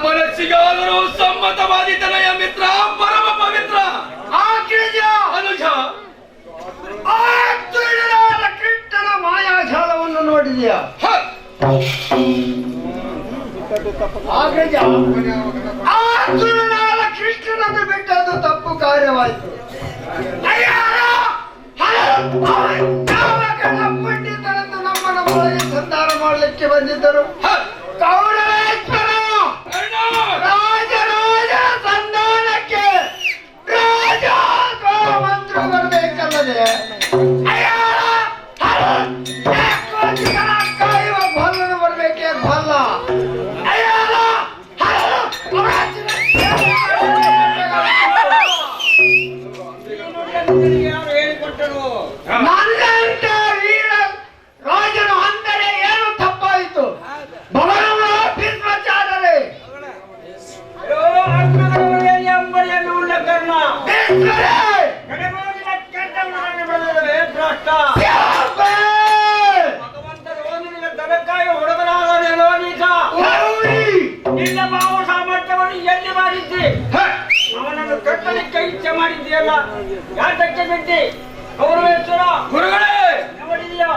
ಮನಸ್ಸಿಗಾದರೂ ಸಮ್ಮತವಾದಿತನಯ ಮಿತ್ರ ಪರಮ ಪವಿತ್ರ ಅನುಜ ಕೃಷ್ಣನ ಮಾಯಾಜಾಲವನ್ನು ನೋಡಿದೆಯಾ? ಕೃಷ್ಣನನ್ನು ಬಿಟ್ಟದ್ದು ತಪ್ಪು ಕಾರ್ಯವಾಯಿತು. ಪಂಡಿತರನ್ನು ನಮ್ಮನ್ನ ಒಳಗೆ ಸಂಧಾನ ಮಾಡಲಿಕ್ಕೆ ಬಂದಿದ್ದರು. ರಾಜರಾಜ ಸಂಧಾನಕ್ಕೆ ರಾಜ ಮಂತ್ರಿ ಬರಬೇಕಲ್ಲದೆ ಕಾಯುವ ಭಲ್ಲನು ಬರಬೇಕೆ ಭಲ್ಲ. ನನ್ನಂತ ವೀರ ರಾಜನು ಅಂದರೆ ಏನು ತಪ್ಪಾಯಿತು? ಭೀಷ್ಮಾಚಾರ್ಯರೇ, ನಿನ್ನ ಮಾವು ಸಾಮರ್ಥ್ಯವನ್ನು ಎಲ್ಲಿ ಮಾಡಿದ್ದಿ? ಅವನನ್ನು ಕಟ್ಟಲಿಕ್ಕೆ ಇಚ್ಛೆ ಮಾಡಿದ್ದೀಯಲ್ಲ, ಯಾತಕ್ಕೆ ಬಿಟ್ಟಿ? ಗೌರವೇಶ್ವರ ಗುರುಗಳೇ, ನೋಡಿದೆಯಾ,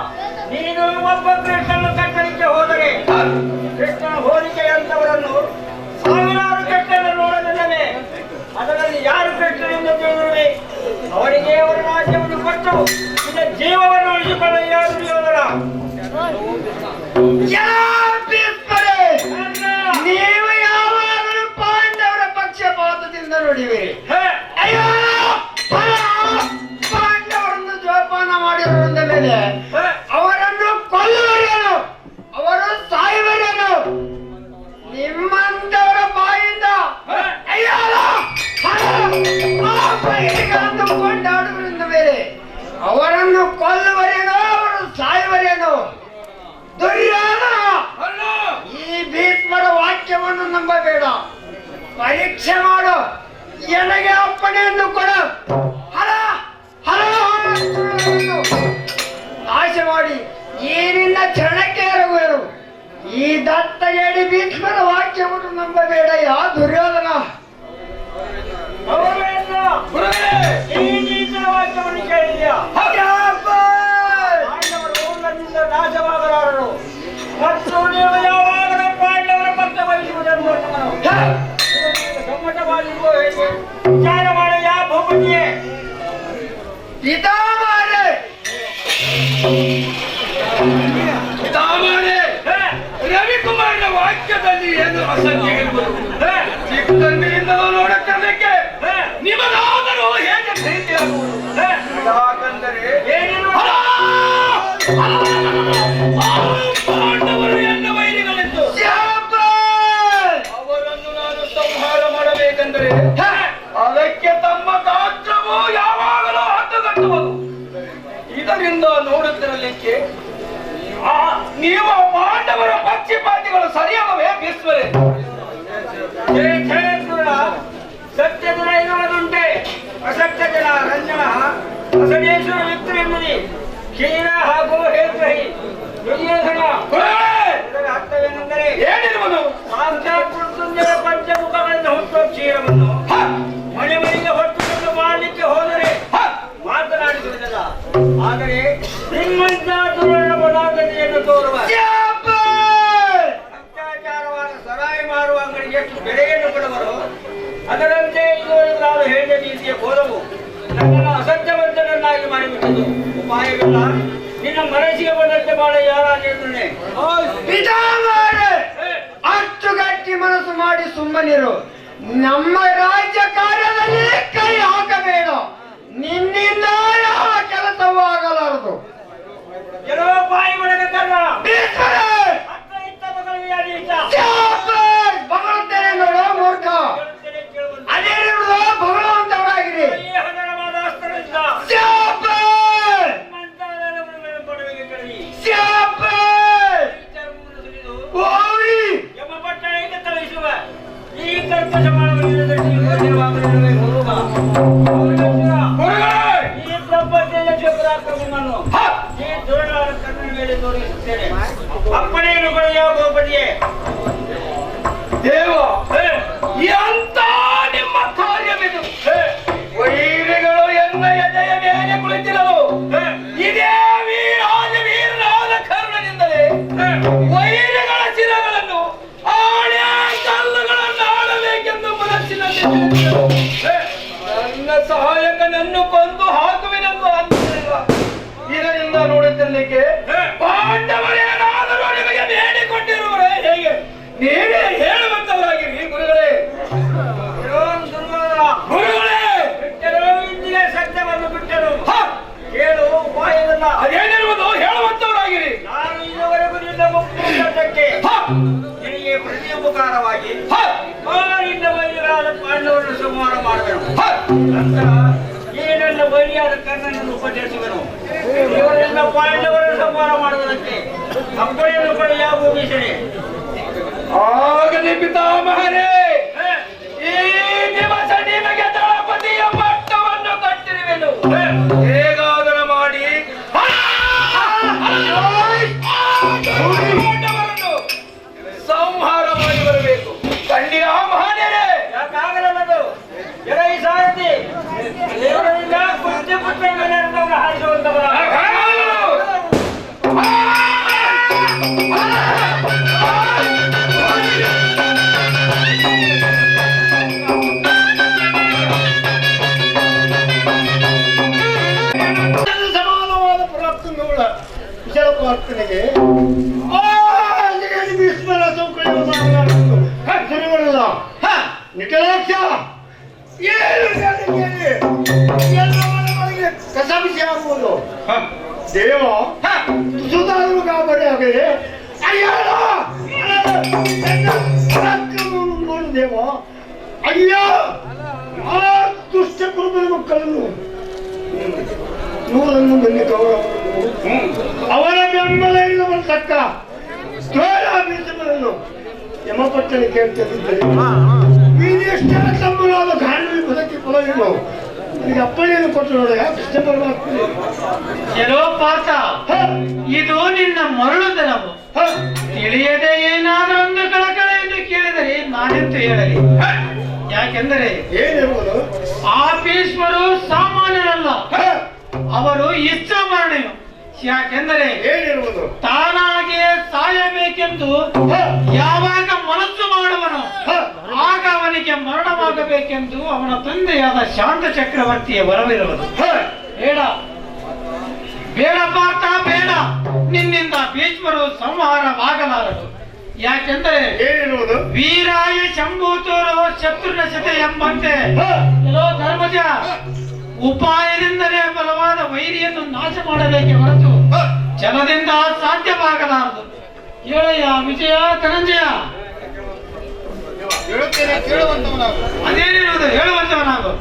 ನೀನು ಒಬ್ಬ ಕೃಷ್ಣನ್ನು ಕಟ್ಟಲಿಕ್ಕೆ ಹೋದರೆ ಕೃಷ್ಣನ ಹೋಲಿಕೆಯಂತವರನ್ನು ಸಾವಿರಾರು ಕೃಷ್ಣನ ನೋಡಲಿಲ್ಲವೇ? ಅದರಲ್ಲಿ ಯಾರು ಕೃಷ್ಣನೆಂದು ತಿಳಿದುವೆ ಅವರಿಗೆ ಅವರ ರಾಜ್ಯವನ್ನು ಕೊಟ್ಟು ನಿನ್ನ ಜೀವವನ್ನು ಉಳಿಸಿಕೊಳ್ಳ ಯಾರು ದುರ್ಯೋಧನ? ನೀವು ಯಾವಾಗಲೂ ಪಾಂಡವರ ಪಕ್ಷಪಾತದಿಂದ ನೋಡಿವಿರಿ. ಪಾಂಡವರನ್ನು ಜೋಪಾನ ಮಾಡಿರುವುದ ಮೇಲೆ ಅವರನ್ನು ಕೊಲ್ಲುವರೇನು, ಅವರು ಸಾಯುವರೇನು? ನಿಮ್ಮಂತವರ ಬಾಯಿಂದ ಕೊಂಡಾಡುವುದರಿಂದ ಮೇಲೆ ಅವರನ್ನು ಕೊಲ್ಲುವರೇನೋ, ಅವರು ಸಾಯುವರೇನೋ? ದುರ್ಯೋಧನ, ಈ ಭೀಷ್ಮರ ವಾಕ್ಯವನ್ನು ನಂಬಬೇಡ, ಪರೀಕ್ಷೆ ಮಾಡು, ಎನಗೆ ಅಪ್ಪಣೆಯನ್ನು ಕೊಡು. ನಾಶ ಮಾಡಿ ಈ ನಿನ್ನ ಚರಣಕ್ಕೆ ಎರಗುವೆನು. ಈ ದತ್ತಗೇಡಿ ಭೀಷ್ಮರ ವಾಕ್ಯವನ್ನು ನಂಬಬೇಡ ಯಾ ದುರ್ಯೋಧನ. ವಾಕ್ಯವನ್ನು ಕೇಳಿದ್ಯಾ? ನಾಶವಾಗಲಾರರು ಮತ್ತು ನೀವು ಯಾವಾಗಲೂ ಪಾಂಡವರ ಪಕ್ಷ ವಹಿಸುವುದನ್ನು ಸಮ್ಮತವಾಗಿರುವ ಹೇಗೆ ವಿಚಾರ ಮಾಡಿ ಯಾ ಭೂಪತಿಯೇ? ಪಿತಾಮಹರೇ, ರವಿಕುಮಾರನ ವಾಕ್ಯದಲ್ಲಿ ಏನು ಅಸತ್ಯ ಇರುವುದು? ಚಿಕ್ಕಂದಿನಿಂದಲೂ ನೋಡುತ್ತಿರಲಿಕ್ಕೆ ನಿಮಗಾದರೂ ಹೇಗೆ ಪ್ರೀತಿಯಾಗುವುದು? ಯಾಕಂದರೆ ಪಾಂಡವರು ಎನ್ನ ವೈರಿಗಳೆಂದು ಅವರನ್ನು ನಾನು ಸಂಹಾರ ಮಾಡಬೇಕೆಂದರೆ ಅದಕ್ಕೆ ತಮ್ಮ ಗಾತ್ರವು ಯಾವಾಗಲೂ ಹದ್ದುಗಟ್ಟುವುದು. ಇದರಿಂದ ನೋಡುತ್ತಿರಲಿಕ್ಕೆ ನೀವು ಪಾಂಡವರ ಪಕ್ಷಪಾತಿಗಳು ಸರಿಯಲ್ಲವೇ ಭೀಷ್ಮರೇ? ಸತ್ಯ ಜನ ಎನ್ನುವುದುಂಟೆ, ಅಸತ್ಯ ಜನ ರಂಜನ ಅಸನೇಶ್ವರ ಮಿತ್ರನೆಂಬುದಿ ಕ್ಷೀರ ಹಾಗೂ ಹೇತ್ವಹಿ ದುರ್ಯೋಧನ. ಇದರ ಅರ್ಥವೇನೆಂದರೆ ಏನಿರುವುದು? ಸಾಕ್ಷಾತ್ ಮೃತ್ಯುಂಜಯ ಪಂಚಮುಖಗಳಿಂದ ಹುಟ್ಟುವ ಕ್ಷೀರವನ್ನು ಮನೆ ಮನೆಗೆ ಹೊಟ್ಟುಕೊಂಡು ಮಾಡಲಿಕ್ಕೆ ಹೋದರೆ ಮಾತನಾಡಿಸುವುದಿಲ್ಲ. ಆದರೆ ನಿಮ್ಮಂತ ದುರ್ವರ್ಣ ಬಲಾಗದೆಯ ಅಲ್ಲ, ನಿನ್ನ ಮನಸ್ಸಿಗೆ ಬಂದಂತೆ ಬಾಳ ಯಾರಾಗಿರ್ತಾನೆ. ಪಿತಾಮಹರೇ, ಅಷ್ಟು ಗಟ್ಟಿ ಮನಸ್ಸು ಮಾಡಿ ಸುಮ್ಮನಿರು. ನಮ್ಮ ರಾಜ್ಯ ಕಾರ್ಯದಲ್ಲಿ ಕೈ ಹಾಕಬೇಡ. ನಿನ್ನಿಂದ ಯಾವ ಕೆಲಸವೂ ಆಗಲಾರದು. ಕೆಲವು ಬಾಯಿ ಒಳಗೆ ಕರ್ಣ ಭೀಷ್ಮರೇ, ಅತ್ತ ಇತ್ತ ಮಗಳಿಗೆ ಅನೀತ. ಶಾಬಾಷ್! ಬಗಳುತ್ತೇನೆ ನೋಡು ಮೂರ್ಖ. ಕೇಳುತ್ತೇನೆ, ಕೇಳುವಂತೆ. ಅದೇನಿರುವುದು ಬಗಳುವಂತವರಾಗಿರಿ. ಈ ಹಗರವಾದ ಅಸ್ತ್ರದಿಂದ ಶಾಬಾಷ್! ಮಂತ್ರಾಲಯವನ್ನು ಪಡೆಯುವಿಗೆ ಕರೆಯಿ. ಶಾಬಾಷ್! ವಿಚಾರವನ್ನು ತಿಳಿದು ಓಯ್! ಎಂಬ ಪಟ್ಟಣಕ್ಕೆ ತಳಿಸುವ ಈ ಕರ್ಕಶ ಮಾಡುವುದರಿಂದ ಜೀವನವಾಗಿರಬೇಕು. ಈ ಪ್ರಪಂಚದ ಚಕ್ರಾಕ್ರಮವನ್ನು ಈ ದುರಳಾದ ಕಣ್ಣಿನ ಮೇಲೆ ತೋರಿಸುತ್ತೇನೆ. ಅಪ್ಪಣೆಯನ್ನು ಪಡೆಯ ಭೂಪತಿಯೇ. ದೇವ, ಎಂತ ನಿಮ್ಮ ಕಾರ್ಯವಿದು? ವೈರಿಗಳು ಎನ್ನ ಎದೆಯ ಮೇಲೆ ಕುಳಿತಿರಲು ಇದೇ ವೀರನಾದ ಕರ್ಣನಿಂದಲೇ ವೈರಿಗಳ ಶಿರಗಳನ್ನು ಆಳೆ ಕಲ್ಲುಗಳನ್ನು ಆಡಬೇಕೆಂದು ಮನಸ್ಸಿನಲ್ಲಿ ತಿಳಿದಿದ್ದರು. ನನ್ನ ಸಹಾಯಕನನ್ನು ಕೊಂದು ಹಾಕುವೆನೆಂದು ಅಂದಿರಲಿಲ್ಲ. ಇದರಿಂದ ನೋಡುತ್ತಿರಲಿಕ್ಕೆ ಪಾಂಡವರೇನಾದರೂ ನಿಮಗೆ ಬೇಡಿಕೊಂಡಿರುವರೇ ಹೇಗೆ? ನೀವೇ ಹೇಳುವಂತವರಾಗಿರಿ ಗುರುಗಳೇ. ಗುರುಗಳೇ, ಬಿಟ್ಟರು ಇಂದಿಗೆ ಸತ್ಯವನ್ನು ಬಿಟ್ಟರು. ಕೇಳು ಉಪಾಯವನ್ನ. ಅದೇನಿರುವುದು ಹೇಳುವಂತವರಾಗಿರಿ. ನಾನು ಇದುವರೆಗೂ ನಿನ್ನ ಮುಕ್ತಕ್ಕೆ ನಿನಗೆ ಪ್ರತಿಯುಪಕಾರವಾಗಿ ಮಾರಿನ ವೈರಿಯಾದ ಪಾಂಡವರನ್ನು ಸಂಹಾರ ಮಾಡುವೆನು. ನಂತರ ಈ ನನ್ನ ವೈರಿಯಾದ ಕರ್ಣನನ್ನು ಉಪದೇಶಿಸುವೆನು. ಇವರಿಂದ ಪಾಂಡವರನ್ನು ಸಂಹಾರ ಮಾಡುವುದಕ್ಕೆ ಅಪ್ಪಣೆಯನ್ನು ಪಡೆಯ ಭೂಮಿಸಣೆ. ಆಗಲಿ ಪಿತಾಮಹರೇ, ಈ ದಿವಸ ನಿಮಗೆ ದಳಪತಿಯ ಪಟ್ಟವನ್ನು ಕಟ್ಟಿರುವೆನು. ಹೇಗಾದರೂ ಮಾಡಿ ಪಾಂಡವರನ್ನು ಸಂಹಾರ ಮಾಡಿ ಬರಬೇಕು. ಕಂಡಿರಾ ಮಹಾನೇರೇ? ಯಾಕಾಗಲದು ಎಡೈ ಸಾರಥಿ ದೇವರಿಂದ ಕುಸ್ತಿ ಪುತ್ರಗಳನ್ನು ಹಾರಿಸುವಂತವರ ಸಮಾನವಾದ ಪ್ರಾಪ್ತಿಗಳ ವಿಷಯಪಾರ್ಥನೆಗೆ ಭೀಷ್ಮರ ಸೌಕರ್ಯವನ್ನು ಸರಿಗೊಳ್ಳಲ್ಲ. ನಿಖಲಾಕ್ಷ ಕಸ ಬಿಸಿ ಆಗುವುದು. ದೇವ ಸುಧಾರು ಕಾಬರಿ ಆಗಿದೆ. ಅಯ್ಯೋ ನೋಡು ದೇವ, ಅಯ್ಯೋ ಆ ದುಷ್ಟ ಕುರುಬನ ಮಕ್ಕಳನ್ನು ನೂರನ್ನು ಬೆನ್ನಿ ಗೌರವ ಅವರ ಬೆಂಬಲ ಇಲ್ಲವರ ತಕ್ಕ ಬೀಜಗಳನ್ನು ಯಮಪಟ್ಟಣ ಕೇಳ್ತಿದ್ದರೆ ನೀನೆಷ್ಟೇ ತಮ್ಮನಾದ ಗಾಂಧಿ ಬದುಕಿ ಫಲವೇನು ನನಗೆ ಅಪ್ಪಣೆಯನ್ನು ಕೊಟ್ಟು ನೋಡ. ಕೃಷ್ಣ ಪರಮಾತ್ಮ ಎಲ್ಲೋ ಪಾತ, ಇದು ನಿನ್ನ ಮರಳುತನವು. ತಿಳಿಯದೆ ಏನಾದರೂ ಒಂದು ಕಳಕಳೆಯನ್ನು ಕೇಳಿದರೆ ನಾನೆಂತೂ ಹೇಳಲಿ. ಯಾಕೆಂದರೆ ಏನಿರುವುದು ಆ ಭೀಷ್ಮರು ಸಾಮಾನ್ಯರಲ್ಲ, ಅವರು ಇಚ್ಛಾಮರಣೆಯು. ಯಾಕೆಂದರೆ ಏನಿರುವುದು ತಾನಾಗಿಯೇ ಸಾಯಬೇಕೆಂದು ಯಾವಾಗ ಮನಸ್ಸು ಮಾಡುವನು ಆಗ ಅವನಿಗೆ ಮರಣವಾಗಬೇಕೆಂದು ಅವನ ತಂದೆಯಾದ ಶಾಂತ ಚಕ್ರವರ್ತಿಯ ವರವಿರುವುದು. ಬೇಡ ಬೇಡ ಪಾರ್ಥ, ಬೇಡ. ನಿನ್ನಿಂದ ಭೀಷ್ಮರು ಸಂಹಾರವಾಗಲಾರದು. ಯಾಕೆಂದರೆ ಏನಿರುವುದು ವೀರಾಯ ಶಂಭೂತೋರು ಶತ್ರುನಶತೆ ಎಂಬಂತೆ ಎಲ್ಲೋ ಧರ್ಮಜ ಉಪಾಯದಿಂದಲೇ ಬಲವಾದ ವೈರಿಯನ್ನು ನಾಶ ಮಾಡಬೇಕೆ ಹೊರತು ಛಲದಿಂದ ಸಾಧ್ಯವಾಗಲಾರದು. ಹೇಳಯ್ಯ ವಿಜಯ ಧನಂಜಯ, ಹೇಳುತ್ತೇನೆ, ಕೇಳುವಂತವನಾಗು. ಅದೇನಿರುವುದು ಹೇಳುವಂತವನಾಗು.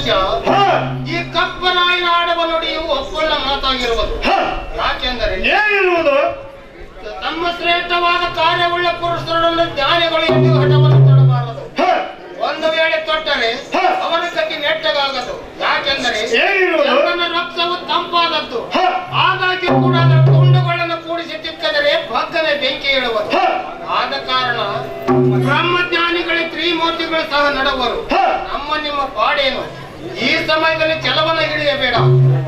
ಧರ್ಮಜ, ಹ, ಈ ಕಪ್ಪನಾಯಿನ ಆಡುವ ನುಡಿಯು ಒಪ್ಪುಳ್ಳ ಮಾತಾಗಿರುವುದು. ಹ, ಯಾಕೆಂದರೆ ಏನಿರುವುದು? ತಮ್ಮ ಶ್ರೇಷ್ಠವಾದ ಕಾರ್ಯವುಳ್ಳ ಪುರುಷರನ್ನು ಜ್ಞಾನಿಗಳು ಎಂದು ಹಠವನ್ನು ತೊಡಬಾರದು. ಹ, ಒಂದು ವೇಳೆ ತೊಟ್ಟರೆ ಹ, ಅವರ ಗತಿ ನೆಟ್ಟಗಾಗದು. ಯಾಕೆಂದರೆ ಏನಿರುವುದು? ಚಂದನ ರಕ್ತವು ತಂಪಾದದ್ದು. ಹ, ಆದಾಗ್ಯೂ ಕೂಡ ಅದರ ತುಂಡುಗಳನ್ನು ಕೂಡಿಸಿ ತಿಕ್ಕಿದರೆ ಭಗ್ಗನೆ ಬೆಂಕಿ ಇಳುವುದು. ಹ, ಆದ ಕಾರಣ ಬ್ರಹ್ಮಜ್ಞಾನಿಗಳ ತ್ರಿಮೂರ್ತಿಗಳು ಸಹ ನಡುವರು. ಹ. ನಮ್ಮ ನಿಮ್ಮ ಪಾಡೇನು? ಈ ಸಮಯದಲ್ಲಿ ಕೆಲವನ್ನ ಹಿಡಿಯಬೇಡ.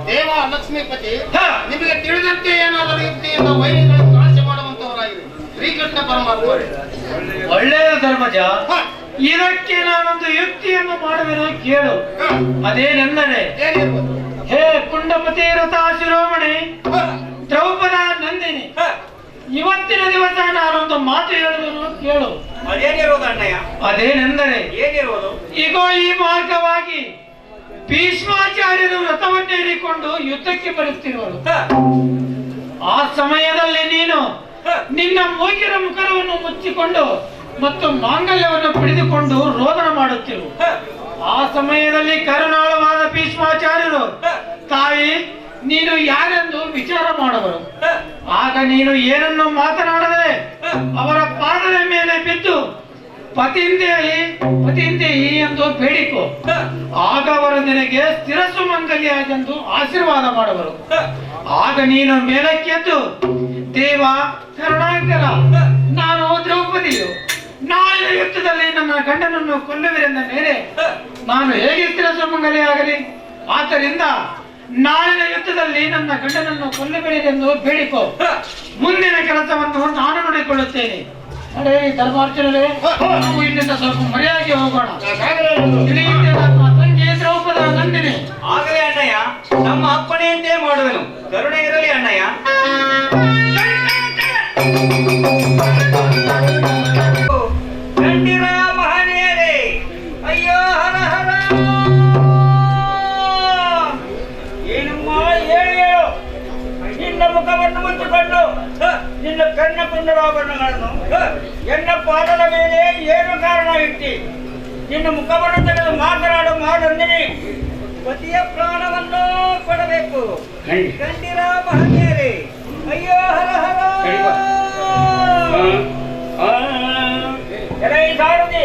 ದೇವ ಲಕ್ಷ್ಮೀಪತಿ ಹ. ನಿಮಗೆ ತಿಳಿದಂತೆ ಏನಾದರೂ ಯುಕ್ತಿಯಿಂದ ವೈರಿಗಳನ್ನು ನಾಶ ಮಾಡುವಂತವರಾಗಿದೆ ಶ್ರೀಕೃಷ್ಣ ಪರಮಾತ್ಮ. ಒಳ್ಳೆಯ ಧರ್ಮಜ, ಹ, ಇದಕ್ಕೆ ನಾನೊಂದು ಯುಕ್ತಿಯನ್ನು ಮಾಡುವೆನು, ಕೇಳು. ಹ, ಅದೇನೆಂದರೆ, ಏನಿರ್ಬೋದು? ಹೇ ಕುಂಡಪತಿ ರಥ ಶಿರೋಮಣಿ ಹ, ದ್ರೌಪದ ನಂದಿನಿ, ಹ. ಇವತ್ತಿನ ದಿವಸ ನಾನೊಂದು ಮಾತು ಹೇಳುವುದನ್ನು ಕೇಳು. ಅದೇನಿರೋದು ಅಣ್ಣಯ್ಯ? ಅದೇನೆಂದರೆ, ಏನಿರೋದು? ಈಗೋ ಈ ಮಾರ್ಗವಾಗಿ ಭೀಷ್ಮಾಚಾರ್ಯರು ರಥವನ್ನೇರಿಕೊಂಡು ಯುದ್ಧಕ್ಕೆ ಬರುತ್ತಿರುವರು. ಹ, ಆ ಸಮಯದಲ್ಲಿ ನೀನು ಹ. ನಿನ್ನ ಮೂಗಿನ ಮುಖರವನ್ನು ಮುಚ್ಚಿಕೊಂಡು ಮತ್ತು ಮಾಂಗಲ್ಯವನ್ನು ಹಿಡಿದುಕೊಂಡು ರೋದನ ಮಾಡುತ್ತಿರು. ಹ, ಆ ಸಮಯದಲ್ಲಿ ಕರುಣಾಳವಾದ ಭೀಷ್ಮಾಚಾರ್ಯರು, ಹ. ತಾಯಿ ನೀನು ಯಾರೆಂದು ವಿಚಾರ ಮಾಡುವರು. ಹ, ಆಗ ನೀನು ಏನನ್ನು ಮಾತನಾಡದೆ ಅವರ ಪಾದದ ಮೇಲೆ ಬಿದ್ದು ಪತಿಂದೇಹಿ ಪತಿಂದೇಹಿ ಎಂದು ಬೇಡಿಕೊ. ಹ, ಆಗ ಅವರು ನಿನಗೆ ಸ್ಥಿರಸು ಮಂಗಲಿಯಾಗೆಂದು ಆಶೀರ್ವಾದ ಮಾಡುವರು. ಹ. ಆಗ ನೀನು ಮೇಲಕ್ಕೆದ್ದು, ದೇವ ಕರುಣಾಕರ, ನಾನು ದ್ರೌಪದಿಯು ನಾಳಿನ ಯುದ್ಧದಲ್ಲಿ ನನ್ನ ಗಂಡನನ್ನು ಕೊಲ್ಲುವಿರೆಂದ ಮೇಲೆ ನಾನು ಹೇಗೆ ಸ್ಥಿರಸು ಮಂಗಲಿಯಾಗಲಿ? ಆದ್ದರಿಂದ ನಾಳಿನ ಯುದ್ಧದಲ್ಲಿ ನನ್ನ ಗಂಡನನ್ನು ಕೊಲ್ಲಬೇಡಿರೆಂದು ಬೇಡಿಕೊ. ಮುಂದಿನ ಕೆಲಸವನ್ನು ನಾನು ನೋಡಿಕೊಳ್ಳುತ್ತೇನೆ. ಅಡೇ ಧರ್ಮಾರ್ಜುನರೇ, ನಾವು ಇಲ್ಲಿಂದ ಸ್ವಲ್ಪ ಮರೆಯಾಗಿ ಹೋಗೋಣ. ತಿಳಿಯುತ್ತೆ ನನ್ನ ತಂಗಿ ದ್ರೌಪದ ನಂದಿನಿ. ಆಗಲೇ ಅಣ್ಣಯ್ಯ, ನಮ್ಮ ಅಪ್ಪಣೆಯಂತೆ ಮಾಡುವೆನು. ಕರುಣೆ ಇರಲಿ ಅಣ್ಣಯ್ಯ. ಗಂಡಿರ ಮಹನೀಯರೇ, ಅಯ್ಯೋ ಹರ ಹರ. ಏನಮ್ಮ ಹೇಳು ಹೇಳು. ನಿನ್ನ ಮುಖವನ್ನು ಮುಚ್ಚಿಕೊಂಡು ನಿನ್ನ ಕನ್ನ ಪುಂಡರಾಭರಣಗಳನ್ನು ಎನ್ನ ಪಾದದ ಮೇಲೆ ಏನು ಕಾರಣ ಇಟ್ಟಿ ನಿನ್ನ ಮುಖವನ್ನು ತೆಗೆದು ಮಾತನಾಡು ಮಾತಂದಿನಿ. ಪತಿಯ ಪ್ರಾಣವನ್ನು ಕೊಡಬೇಕು. ಗಂಡಿರ ಮಹನೀಯರೇ, ಅಯ್ಯೋ ಹರ ಹರ. ಎಲೈ ಸಾರಥಿ,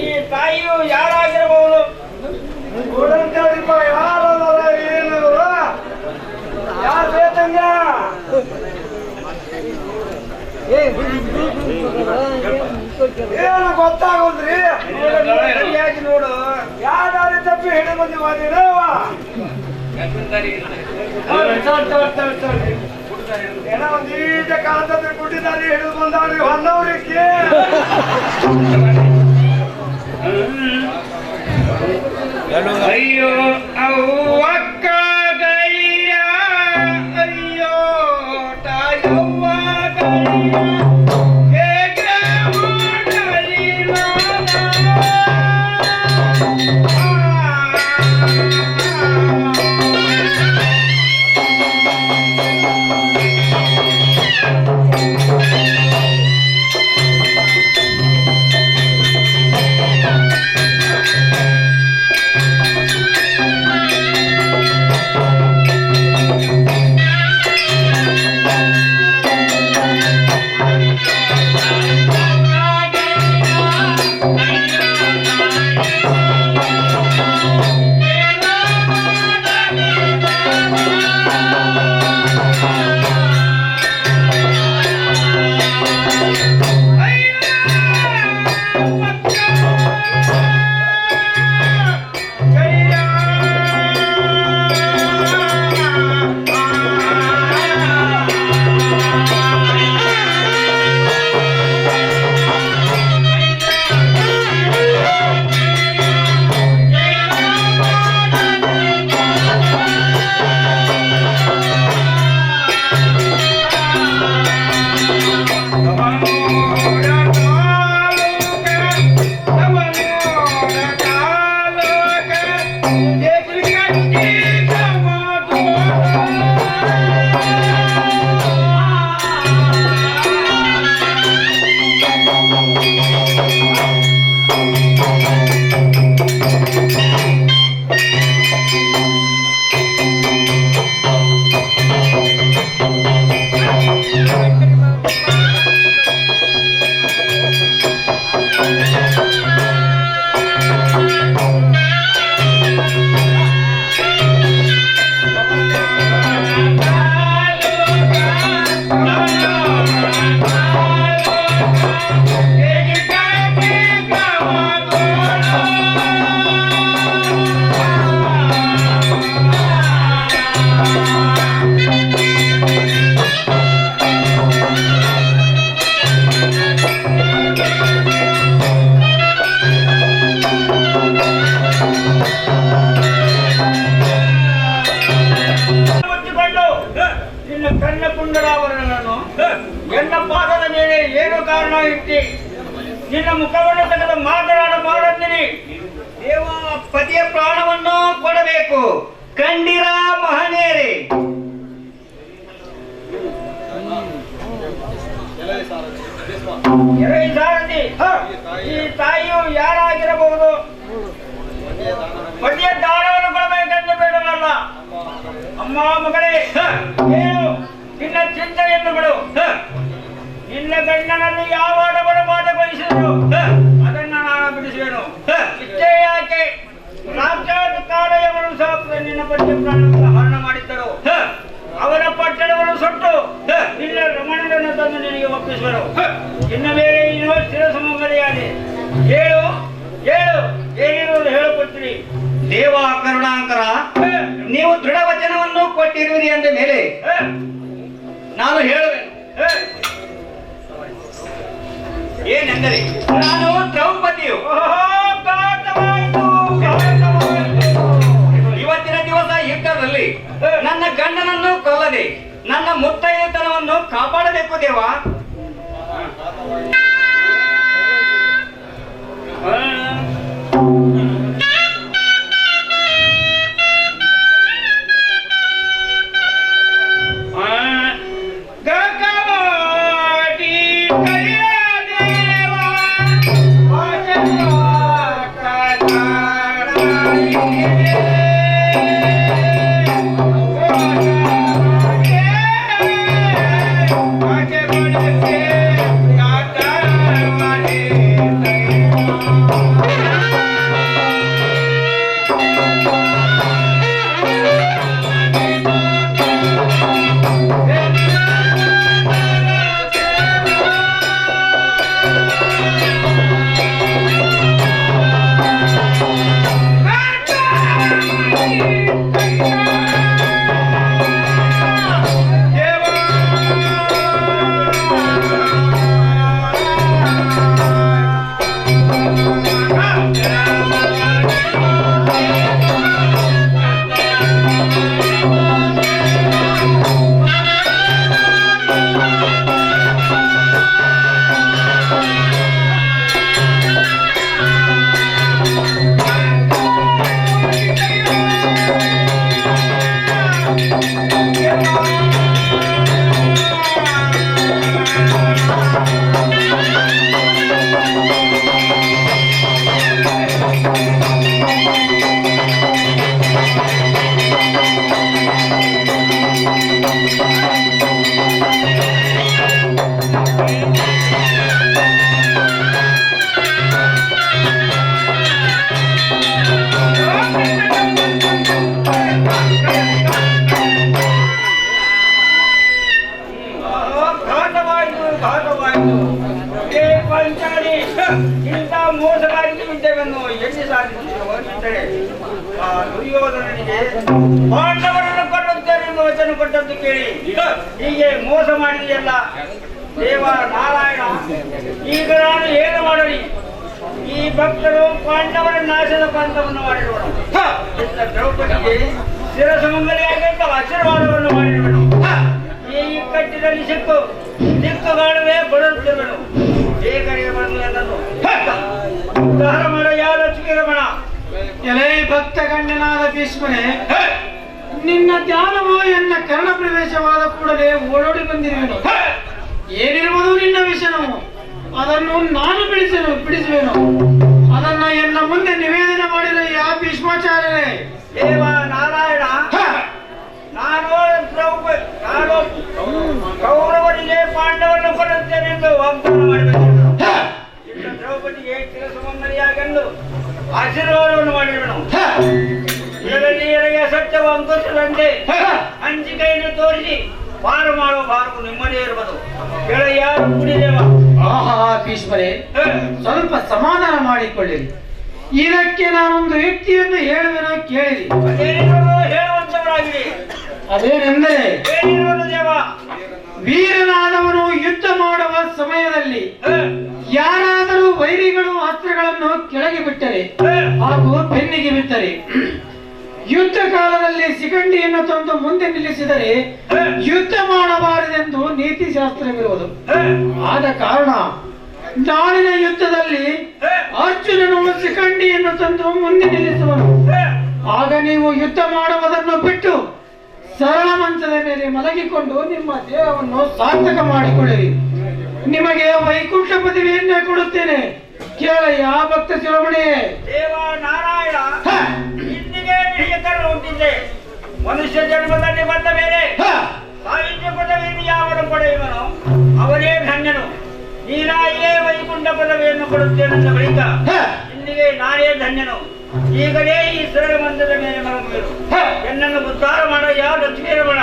ಈ ತಾಯಿಯು ಯಾರಾಗಿರಬಹುದು? ಯಾರು ಬೇತಂಗ? ಏನು ಗೊತ್ತಾಗೋದ್ರಿ? ಸರಿಯಾಗಿ ನೋಡು. ಯಾರು ತಪ್ಪಿ ಹಿಡಿದು ಬಂದಿವ ಏನೋ ಒಂದು ಈಟ ಕಾಲದಲ್ಲಿ ಕೊಟ್ಟಿದ್ದಾರೆ, ಹಿಡಿದು ಬಂದಾರಿ ಹೊನ್ನವ್ರಿಗೆ. ಅಯ್ಯೋ ಅವ್ವಕ್ಕ ಗೈಯ, ಅಯ್ಯೋ ತಾಯವ್ವ ಗೈಯ, ಹೇಗೆ ಮಾಡಲಿ ಹ ಮುಚ್ಚಿಕೊಂಡು ನಿನ್ನ ಕಣ್ಣ ಕುಂಡಲಾಭರಣಗಳನ್ನು ಎನ್ನ ಪಾದದ ಮೇಲೆ ಏನು ಕಾರಣ ಇಟ್ಟಿ ನಿನ್ನ ಮುಖವನ್ನು ತೆಗೆದು ಮಾತನಾಡಬಾರದಿರಿ. ದೇವ ಪತಿಯ ಪ್ರಾಣವನ್ನು ಕೊಡಬೇಕು. ಕಂಡಿರ ಮಹನೀಯರೇ, ಎರೈ ಸಾರಥಿ, ಈ ತಾಯಿಯು ಯಾರಾಗಿರಬಹುದು? ಪತಿಯ ದಾನವನ್ನು ಕೊಡಬೇಕೆಂದು ಬೇಡವಲ್ಲ. ಅಮ್ಮ ಮಗಳೇ, ಏನು ನಿನ್ನ ಚಿಂತೆಯನ್ನು ಬಿಡು. ನಿನ್ನ ಗಂಡನನ್ನು ಯಾವ ಆಟವನ್ನು ಬಾಧಗೊಳಿಸಿದರು ಅದನ್ನ ನಾನು ಬಿಡಿಸುವೆನು. ಇಷ್ಟೇ ಯಾಕೆ ಸಾಕ್ಷಾತ್ ಕಾಲಯವರು ಸಹ ನಿನ್ನ ಪತಿಯ ಪ್ರಾಣವನ್ನು ಹರಣ ಮಾಡಿದ್ದರು. ಅವರ ಪಟ್ಟಣವನ್ನು ಸುಟ್ಟು ನಿನ್ನ ರಮಣರನ್ನು ತಂದು ನಿನಗೆ ಒಪ್ಪಿಸುವರು. ಇನ್ನ ಮೇಲೆ ಇನ್ನೂ ಸ್ಥಿರ ಸಮಗಲಿಯಾಗಿ ಹೇಳು ಹೇಳು, ಏನಿರುವುದು ಹೇಳುಕೊಡ್ತೀರಿ. ದೇವ ಕರುಣಾಂಕರ, ನೀವು ದೃಢ ವಚನವನ್ನು ಕೊಟ್ಟಿರುವಿರಿ ಅಂದ ಮೇಲೆ ನಾನು ಹೇಳುವೆನು. ಏನೆಂದರೆ, ನಾನು ದ್ರೌಪದಿಯು ಇವತ್ತಿನ ದಿವಸ ಯುದ್ಧದಲ್ಲಿ ನನ್ನ ಗಂಡನನ್ನು ಕೊಲ್ಲದೆ ನನ್ನ ಮುತ್ತೈದತನವನ್ನು ಕಾಪಾಡಬೇಕು ದೇವ. ಇಂಥ ಮೋಸಗಾರಿಕೆ ವಿದ್ಯೆಯನ್ನು ಎಲ್ಲಿ ಸಾಧಿಸಿದರೆ ಆ ದುರ್ಯೋಧನನಿಗೆ ಪಾಂಡವರನ್ನು ಕೊಡುತ್ತೇನೆ ಎಂದು ವಚನ ಕೊಟ್ಟದ್ದು ಕೇಳಿ ಹೀಗೆ ಮೋಸ ಮಾಡಿದೆಯಲ್ಲ ದೇವ ನಾರಾಯಣ. ಈಗ ನಾನು ಏನು ಮಾಡಲಿ? ಈ ಭಕ್ತರು ಪಾಂಡವರ ನಾಶದ ಪಂಥವನ್ನು ಮಾಡಿರುವರು. ದ್ರೌಪದಿಗೆ ಶಿರಸಮಂಗಲಿಯಾಗಿ ಆಶೀರ್ವಾದವನ್ನು ಮಾಡಿರುವನು. ಈ ಇಕ್ಕಟ್ಟಿನಲ್ಲಿ ಸಿಕ್ಕು ದಿಕ್ಕುಗಾಡುವೆ ಬರುತ್ತಿರುವನು. ಬೇಗನೆ ಬಂದು ಎಲ್ಲರೂ ಉದ್ಧಾರ ಮಾಡ ಯಾರ ಚಿಕಿರಮಣ. ಎಲೈ ಭಕ್ತ ಗಣ್ಯನಾದ ಭೀಷ್ಮನೇ, ನಿನ್ನ ಧ್ಯಾನವು ಎನ್ನ ಕರ್ಣ ಪ್ರವೇಶವಾದ ಕೂಡಲೇ ಓಡೋಡಿ ಬಂದಿರುವೆನು. ಏನಿರುವುದು ನಿನ್ನ ವಿಷಯವು ಅದನ್ನು ನಾನು ಬಿಡಿಸುವೆನು. ಅದನ್ನ ಎನ್ನ ಮುಂದೆ ನಿವೇದನೆ ಮಾಡಿದ ಯಾ ಭೀಷ್ಮಾಚಾರ್ಯರೇ. ದೇವ ನಾರಾಯಣ, ನಾನು ಕೌರವರಿಗೆ ಪಾಂಡವನ್ನು ಕೊಡುತ್ತೇನೆ ಎಂದು ವಾಗ್ದಾನ ಮಾಡಬೇಕು. ಇನ್ನು ದ್ರೌಪದಿಗೆ ಚಿರಸುಮಂಗಲಿಯಾಗೆಂದು ಆಶೀರ್ವಾದವನ್ನು ಮಾಡಿರುವನು. ಇದರಲ್ಲಿ ನನಗೆ ಸತ್ಯವ ಅಂಕುಶದಂತೆ ಹಂಚಿಕೆಯನ್ನು ತೋರಿಸಿ ಪಾರು ಮಾಡುವ ಭಾರವು ನಿಮ್ಮದೇ ಇರುವುದು. ಗೆಳೆಯ ಕುಡಿದೇವ. ಆಹಾ ಭೀಷ್ಮರೇ, ಸ್ವಲ್ಪ ಸಮಾಧಾನ ಮಾಡಿಕೊಳ್ಳಿರಿ. ಇದಕ್ಕೆ ನಾನೊಂದು ಯುಕ್ತಿಯನ್ನು ಹೇಳುವೆನೋ ಕೇಳಿರಿ. ಅದೇನಿರುವುದು ಹೇಳುವಂತವರಾಗಿರಿ. ಅದೇನೆಂದರೆ, ಏನಿರುವುದು ದೇವ? ವೀರನಾದವನು ಯುದ್ಧ ಮಾಡುವ ಸಮಯದಲ್ಲಿ ಯಾರ ವೈರಿಗಳು ಅಸ್ತ್ರಗಳನ್ನು ಕೆಳಗೆ ಬಿಟ್ಟರೆ ಹಾಗೂ ಬೆನ್ನಿಗೆ ಬಿಟ್ಟರೆ, ಯುದ್ಧ ಕಾಲದಲ್ಲಿ ಶಿಖಂಡಿಯನ್ನು ತಂದು ಮುಂದೆ ನಿಲ್ಲಿಸಿದರೆ ಯುದ್ಧ ಮಾಡಬಾರದೆಂದು ನೀತಿ ಶಾಸ್ತ್ರವಿರುವುದು. ಆದ ಕಾರಣ ನಾಳಿನ ಯುದ್ಧದಲ್ಲಿ ಅರ್ಜುನನು ಶಿಖಂಡಿಯನ್ನು ತಂದು ಮುಂದೆ ನಿಲ್ಲಿಸುವನು. ಆಗ ನೀವು ಯುದ್ಧ ಮಾಡುವುದನ್ನು ಬಿಟ್ಟು ಸರಳ ಮಂಚದ ಮೇಲೆ ಮಲಗಿಕೊಂಡು ನಿಮ್ಮ ದೇಹವನ್ನು ಸಾರ್ಥಕ ಮಾಡಿಕೊಳ್ಳಿರಿ. ನಿಮಗೆ ವೈಕುಂಠ ಪದವಿಯನ್ನೇ ಕೊಡುತ್ತೇನೆ. ಕೇಳಯ್ಯ ಭಕ್ತ ಶಿರೋಮಣಿ. ದೇವ ನಾರಾಯಣ, ಇಂದಿಗೆ ನಿನಗೆ ಹುಟ್ಟಿದ್ದೆ. ಮನುಷ್ಯ ಜನ್ಮದಲ್ಲಿ ಬಂದ ಮೇಲೆ ಸಾಹಿತ್ಯ ಪದವಿಯನ್ನು ಯಾವನು ಪಡೆಯುವನು ಅವನೇ ಧನ್ಯನು. ನೀನಾಗಿಯೇ ವೈಕುಂಠ ಪದವಿಯನ್ನು ಕೊಡುತ್ತೇನೆಂದ ಬಳಿಕ ಇಂದಿಗೆ ನಾನೇ ಧನ್ಯನು. ಈಗಲೇ ಈ ಸರಳ ಮಂದದ ಮೇಲೆ ಮಲಗುವೆನು. ಎನ್ನನ್ನು ಉದ್ಧಾರ ಮಾಡ ಯಾವ ಲಕ್ಷ್ಮೀರಮಣ.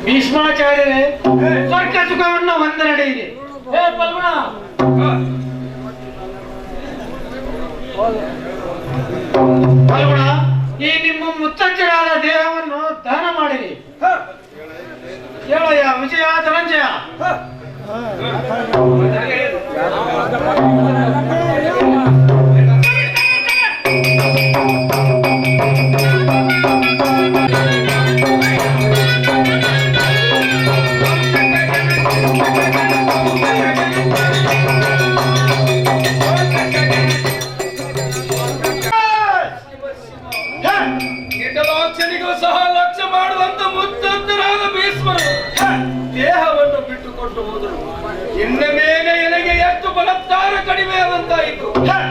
ಭೀಷ್ಮಾಚಾರ್ಯರೇ, ಸ್ವರ್ಗ ಸುಖವನ್ನು ಹೊಂದ ನಡೆಯಿರಿ. ಪಲ್ಗುಣ, ಪಲ್ಗುಣ, ಈ ನಿಮ್ಮ ಮುತ್ತಜ್ಜರಾದ ದೇಹವನ್ನು ದಾನ ಮಾಡಿರಿ. ಹೇಳಯ್ಯ ವಿಜಯ ಧನಂಜಯ. ಸಹ ಲಕ್ಷ್ಯ ಮಾಡುವಂತ ಮುತ್ತಜ್ಜರಾದ ಭೀಷ್ಮರು ದೇಹವನ್ನು ಬಿಟ್ಟುಕೊಟ್ಟು ಹೋದರು. ಇನ್ನ ಮೇಲೆ ನನಗೆ ಎಷ್ಟು ಬಲತ್ಕಾರ ಕಡಿಮೆ ಆದಂತಾಯಿತು.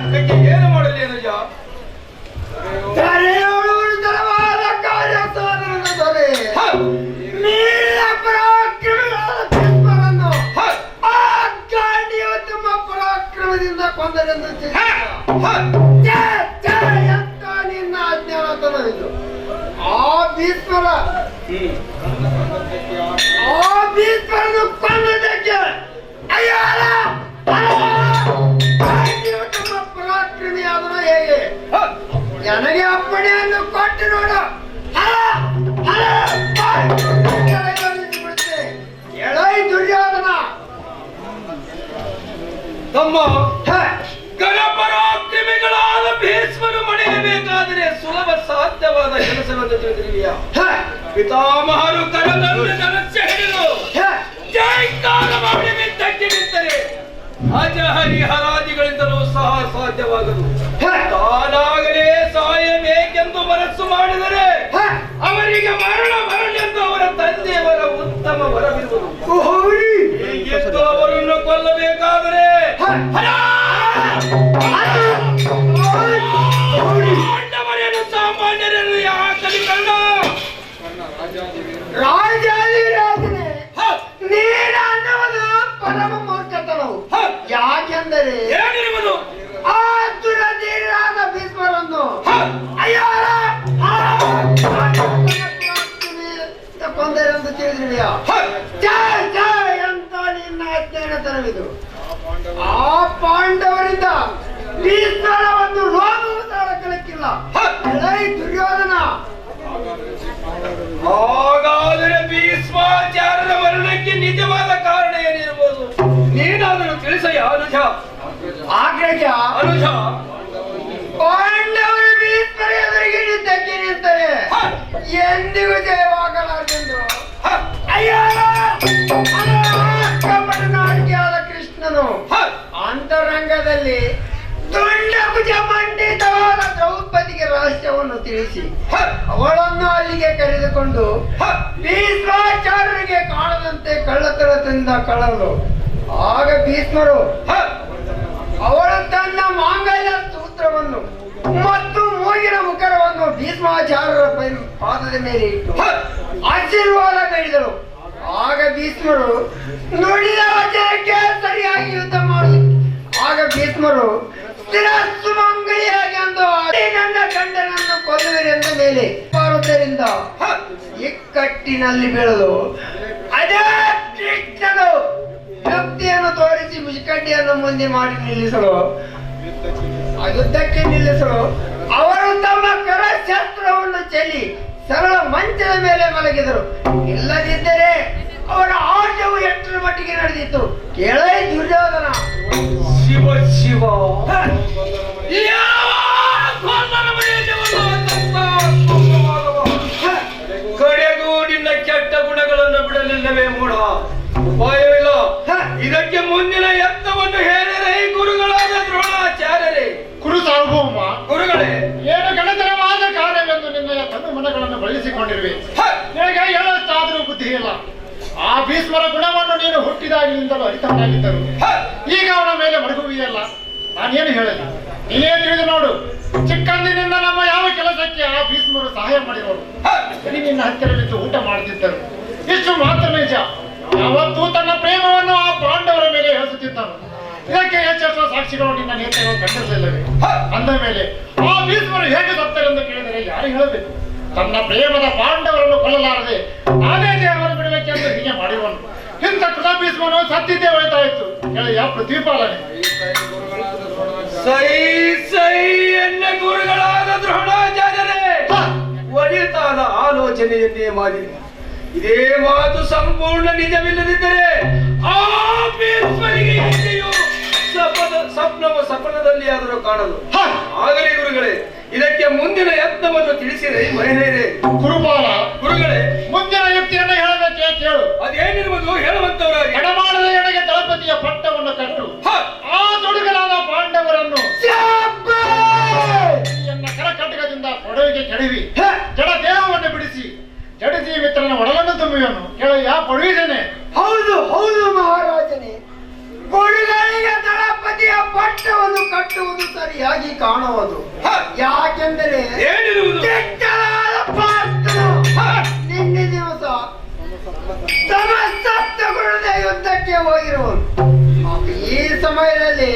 ಇದಕ್ಕೆ ಏನು ಮಾಡಲಿ ಅನುಜ? ಪರಾಕ್ರಮದಿಂದ ಕೊಂದರೆಂದು ನಿನ್ನ ಅಜ್ಞಾನತನವಿದು. ಆ ಭೀಷ್ಮರನ್ನು ಕೊಂದದಕ್ಕೆ ಪರಾಕ್ರಮಿ ಆದನು ಹೇಗೆ? ನನಗೆ ಅಪ್ಪಣೆಯನ್ನು ಕೊಟ್ಟು ನೋಡು. ಎಳೈ ದುರ್ಯೋಧನ, ತಮ್ಮ ಗಣಪರಾಕ್ರಮಿಗಳಾದ ಭೀಷ್ಮರು ಮಣಿಯಬೇಕಾದರೆ ಸುಲಭ ಸಾಧ್ಯವಾದ ಕೆಲಸವನ್ನು ತಿಳಿದಿರುವೆಯಾ? ಪಿತಾಮಹರು ಕರತಂದು ಧನಸ್ಯ ಹಿಡಿದು ಜೈಕಾರ ಮಾಡಿ ಮಿದ್ದಕ್ಕೆ ನಿಂತರೆ ಅಜಹರಿಹರಾದಿಗಳಿಂದಲೂ ಸಹ ಸಾಧ್ಯವಾಗದು. ತಾನಾಗಲೇ ಸಾಯಬೇಕೆಂದು ಮನಸ್ಸು ಮಾಡಿದರೆ ಅವರಿಗೆ ಮರಣ ಬರಲೆಂದು ಅವರ ತಂದೆಯವರ ಉತ್ತಮ ವರವಿರುವುದು. ಹೀಗೆಂದು ಅವರನ್ನು ಕೊಲ್ಲಬೇಕಾದರೆ ಪಾಂಡವರೇನು ಸಾಮಾನ್ಯರನ್ನು ಯಾಕಲಿ ಕಂಡ? ರಾಜಾದಿರಾಜನೇ, ನೀನು ಅನ್ನುವುದು ಪರಮ ಮೂರ್ಖತನವು. ಯಾಕೆಂದರೆ ಏನಿರುವುದು? ಆ ದುರಧೀರಾದ ಭೀಷ್ಮರನ್ನು ಕೊಂದರೆಂದು ತಿಳಿದಿದೆಯಾ? ಅಂತ ನಿನ್ನ ಅಜ್ಞಾನತನವಿದು. ಆ ಪಾಂಡವರಿಂದ ಭೀಷ್ಮರ ಒಂದು ರೋಗವು ತಾಳಕ್ಕಿಲ್ಲ. ದುರ್ಯೋಧನ, ಹಾಗಾದರೆ ಭೀಷ್ಮಾಚಾರ್ಯರ ಮರಣಕ್ಕೆ ನಿಜವಾದ ಕಾರಣ ಏನಿರಬಹುದು? ನೀನಾದರೂ ತಿಳಿಸಯ್ಯ ಅನುಜ. ಆಗ್ರಹ ಅನುಜ, ಪಾಂಡವರು ಭೀಷ್ಮರ ಎದುರಿಗೆ ನಿದ್ದಕ್ಕೆ ನಿಂತರೆ ಎಂದಿಗೂ ಜಯವಾಗಲಾರದೆಂದು ಕಪಟನಾಡಿಕೆಯಾದ ಕೃಷ್ಣನು ಅಂತರಂಗದಲ್ಲಿ ತುಂಡಭುಜ ಮಂಡಿತವಾದ ದ್ರೌಪದಿಗೆ ರಹಸ್ಯವನ್ನು ತಿಳಿಸಿ ಅವಳನ್ನು ಅಲ್ಲಿಗೆ ಕರೆದುಕೊಂಡು ಭೀಷ್ಮಾಚಾರ್ಯರಿಗೆ ಕಾಣದಂತೆ ಕಳ್ಳತನದಿಂದ ಕಳಲು. ಆಗ ಭೀಷ್ಮರು ಅವಳು ತನ್ನ ಮಾಂಗಲ್ಯ ಸೂತ್ರವನ್ನು ಮತ್ತು ಮೂಗಿನ ಮುಖರವನ್ನು ಭೀಷ್ಮಾಚಾರ್ಯರ ಪಾದದ ಮೇಲೆ ಇಟ್ಟು ಆಶೀರ್ವಾದ ಬೇಡಿದರು. ಆಗ ಭೀಷ್ಮರು ನುಡಿದ ವಚನಕ್ಕೆ ಸರಿಯಾಗಿ ಯುದ್ಧ ಮಾಡಿ ಆಗ ಭೀಷ್ಮರು ಸ್ಥಿರಸ್ಸುಮಂಗಲಿಯಾಗಿ ಅಂದು ನನ್ನ ಗಂಡನನ್ನು ಕೊಲ್ಲುವಿರೆಂದ ಮೇಲೆ ಪಾರುವುದರಿಂದ ಇಕ್ಕಟ್ಟಿನಲ್ಲಿ ಬೀಳಲು ಅದೇ ಕೃಷ್ಣನು ಯುಕ್ತಿಯನ್ನು ತೋರಿಸಿ ಮುಷ್ಕಡ್ಡಿಯನ್ನು ಮುಂದೆ ಮಾಡಿ ನಿಲ್ಲಿಸಲು ಯುದ್ಧಕ್ಕೆ ನಿಲ್ಲಿಸಲು ಅವರ ಬದಿಯಲ್ಲಿ ಸರಳ ಮಂಚದ ಮೇಲೆ ಮಲಗಿದರು. ಇಲ್ಲದಿದ್ದರೆ ಅವರ ಆಟವು ಎಷ್ಟರ ಮಟ್ಟಿಗೆ ನಡೆದಿತ್ತು ಕೇಳೇ ದುರ್ಯೋಧನ. ಶಿವ ಶಿವ ಕಡೆಗೂ ನಿನ್ನ ಕೆಟ್ಟ ಗುಣಗಳನ್ನು ಬಿಡಲಿಲ್ಲವೇ ಮೂಢ? ಉಪಾಯವಿಲ್ಲ. ಇದಕ್ಕೆ ಮುಂದಿನ ಯತ್ನವನ್ನು ಹೇಳಿದರೆ ಗುರುಗಳಾದ ದ್ರೋಣಾಚಾರ್ಯರೇ. ಕುರು ಸಾರ್ವಭೌಮ, ಗುರುಗಳೇ, ಏನು ಗಣತರವಾದ ಕಾರ್ಯವೆಂದು ನಿನ್ನ ತನ್ನ ಮನಗಳನ್ನು ಬಳಸಿಕೊಂಡಿರುವೆ. ನಿನಗೆ ಹೇಳಷ್ಟಾದರೂ ಬುದ್ಧಿ ಇಲ್ಲ. ಆ ಭೀಷ್ಮರ ಗುಣವನ್ನು ನೀನು ಹುಟ್ಟಿದಾಗಿನಿಂದಲೂ ಅರಿತವನಾಗಿದ್ದರು. ಈಗ ಅವನ ಮೇಲೆ ಮಡಗುವಿಯಲ್ಲ, ನಾನೇನು ಹೇಳಲಿ? ನೀನೇ ತಿಳಿದು ನೋಡು. ಚಿಕ್ಕಂದಿನಿಂದ ನಮ್ಮ ಯಾವ ಕೆಲಸಕ್ಕೆ ಆ ಭೀಷ್ಮರು ಸಹಾಯ ಮಾಡಿರೋರು. ನಿನ್ನ ಹತ್ತಿರವಿದ್ದು ಊಟ ಮಾಡುತ್ತಿದ್ದರು. ಇಷ್ಟು ಮಾತ್ರ ನಿಜ. ಯಾವತ್ತೂ ತನ್ನ ಪ್ರೇಮವನ್ನು ಆ ಪಾಂಡವರ ಮೇಲೆ ಹೇಳಿಸುತ್ತಿದ್ದನು. ಇದಕ್ಕೆ ಹೆಚ್ಚೆಷ್ಟು ಸಾಕ್ಷಿಗಳು ನಿನ್ನ ನೇತೃತ್ವ ಕಂಡಿರಲಿಲ್ಲವೇ? ಅಂದ ಮೇಲೆ ಆ ಭೀಷ್ಮರು ಹೇಗೆ ಸತ್ತರೆಂದು ಕೇಳಿದರೆ ಯಾರು ಹೇಳಬೇಕು? ತನ್ನ ಪ್ರೇಮದ ಪಾಂಡವರನ್ನು ಕೊಲ್ಲಲಾರದೆ ನಾನೇ ದೇಹವನ್ನು ಬಿಡಬೇಕೆಂದು ಹೀಗೆ ಮಾಡಿರುವನು. ಇಂಥ ಕೃತ ಭೀಷ್ಮನು ಸತ್ತಿದ್ದೇ ಹೋಯ್ತಾಯಿತು. ಗೆಳೆಯ ಪ್ರತಿಪಾಲನೆ. ಸೈ ಸೈ ಎನ್ನ ಗುರುಗಳಾದ ದ್ರೋಣಾಚಾರ್ಯರೇ, ಒಳಿತಾದ ಆಲೋಚನೆಯನ್ನೇ ಮಾಡಿ ಇದೇ ಮಾತು ಸಂಪೂರ್ಣ ನಿಜವಿಲ್ಲದಿದ್ದರೆ ಆ ಭೀಷ್ಮರಿಗೆ ಎಲ್ಲಿಯೂ ಸಪನದಲ್ಲಿ ಆದರೂ ಕಾಣಲು. ಆಗಲಿ ಗುರುಗಳೇ, ಇದಕ್ಕೆ ಮುಂದಿನ ಯತ್ನವನ್ನು ತಿಳಿಸಿದೆ ಮಹಿಳೆಯರೇ. ಕುರುಪಾಲ, ಗುರುಗಳೇ, ಮುಂದಿನ ಯುಕ್ತಿಯನ್ನು ಹೇಳಬೇಕೆ ಕೇಳು. ಅದೇನಿರುವುದು ಹೇಳುವಂತವರಾಗಿ. ಎಡಮಾಡದ ಎಡೆಗೆ ದಳಪತಿಯ ಪಟ್ಟವನ್ನು ಕಟ್ಟು ಆ ತೊಡಗಲಾದ ಪಾಂಡವರನ್ನು ಎನ್ನ ಕರಕಟಕದಿಂದ ಕೊಡವಿಗೆ ಕೆಡವಿ ಜಡ ದೇಹವನ್ನು ಬಿಡಿಸಿ ಜಡಜಿ ಮಿತ್ರನ ಒಡಲನ್ನು ತುಂಬುವನು. ಕೇಳಯ್ಯ, ಪಡುವಿದ್ದೇನೆ. ಹೌದು ಹೌದು ಮಹಾರಾಜನೇ, ಕೊಡುಗಳಿಗೆ ದಳಪತಿಯ ಪಟ್ಟವನ್ನು ಕಟ್ಟುವುದು ಸರಿಯಾಗಿ ಕಾಣುವುದು. ಯಾಕೆಂದರೆ ಕೆಟ್ಟದಾದ ಪಾತ್ರನು ನಿನ್ನೆ ದಿವಸ ಸಮಸ್ತ ಯುದ್ಧಕ್ಕೆ ಹೋಗಿರುವನು. ಈ ಸಮಯದಲ್ಲಿ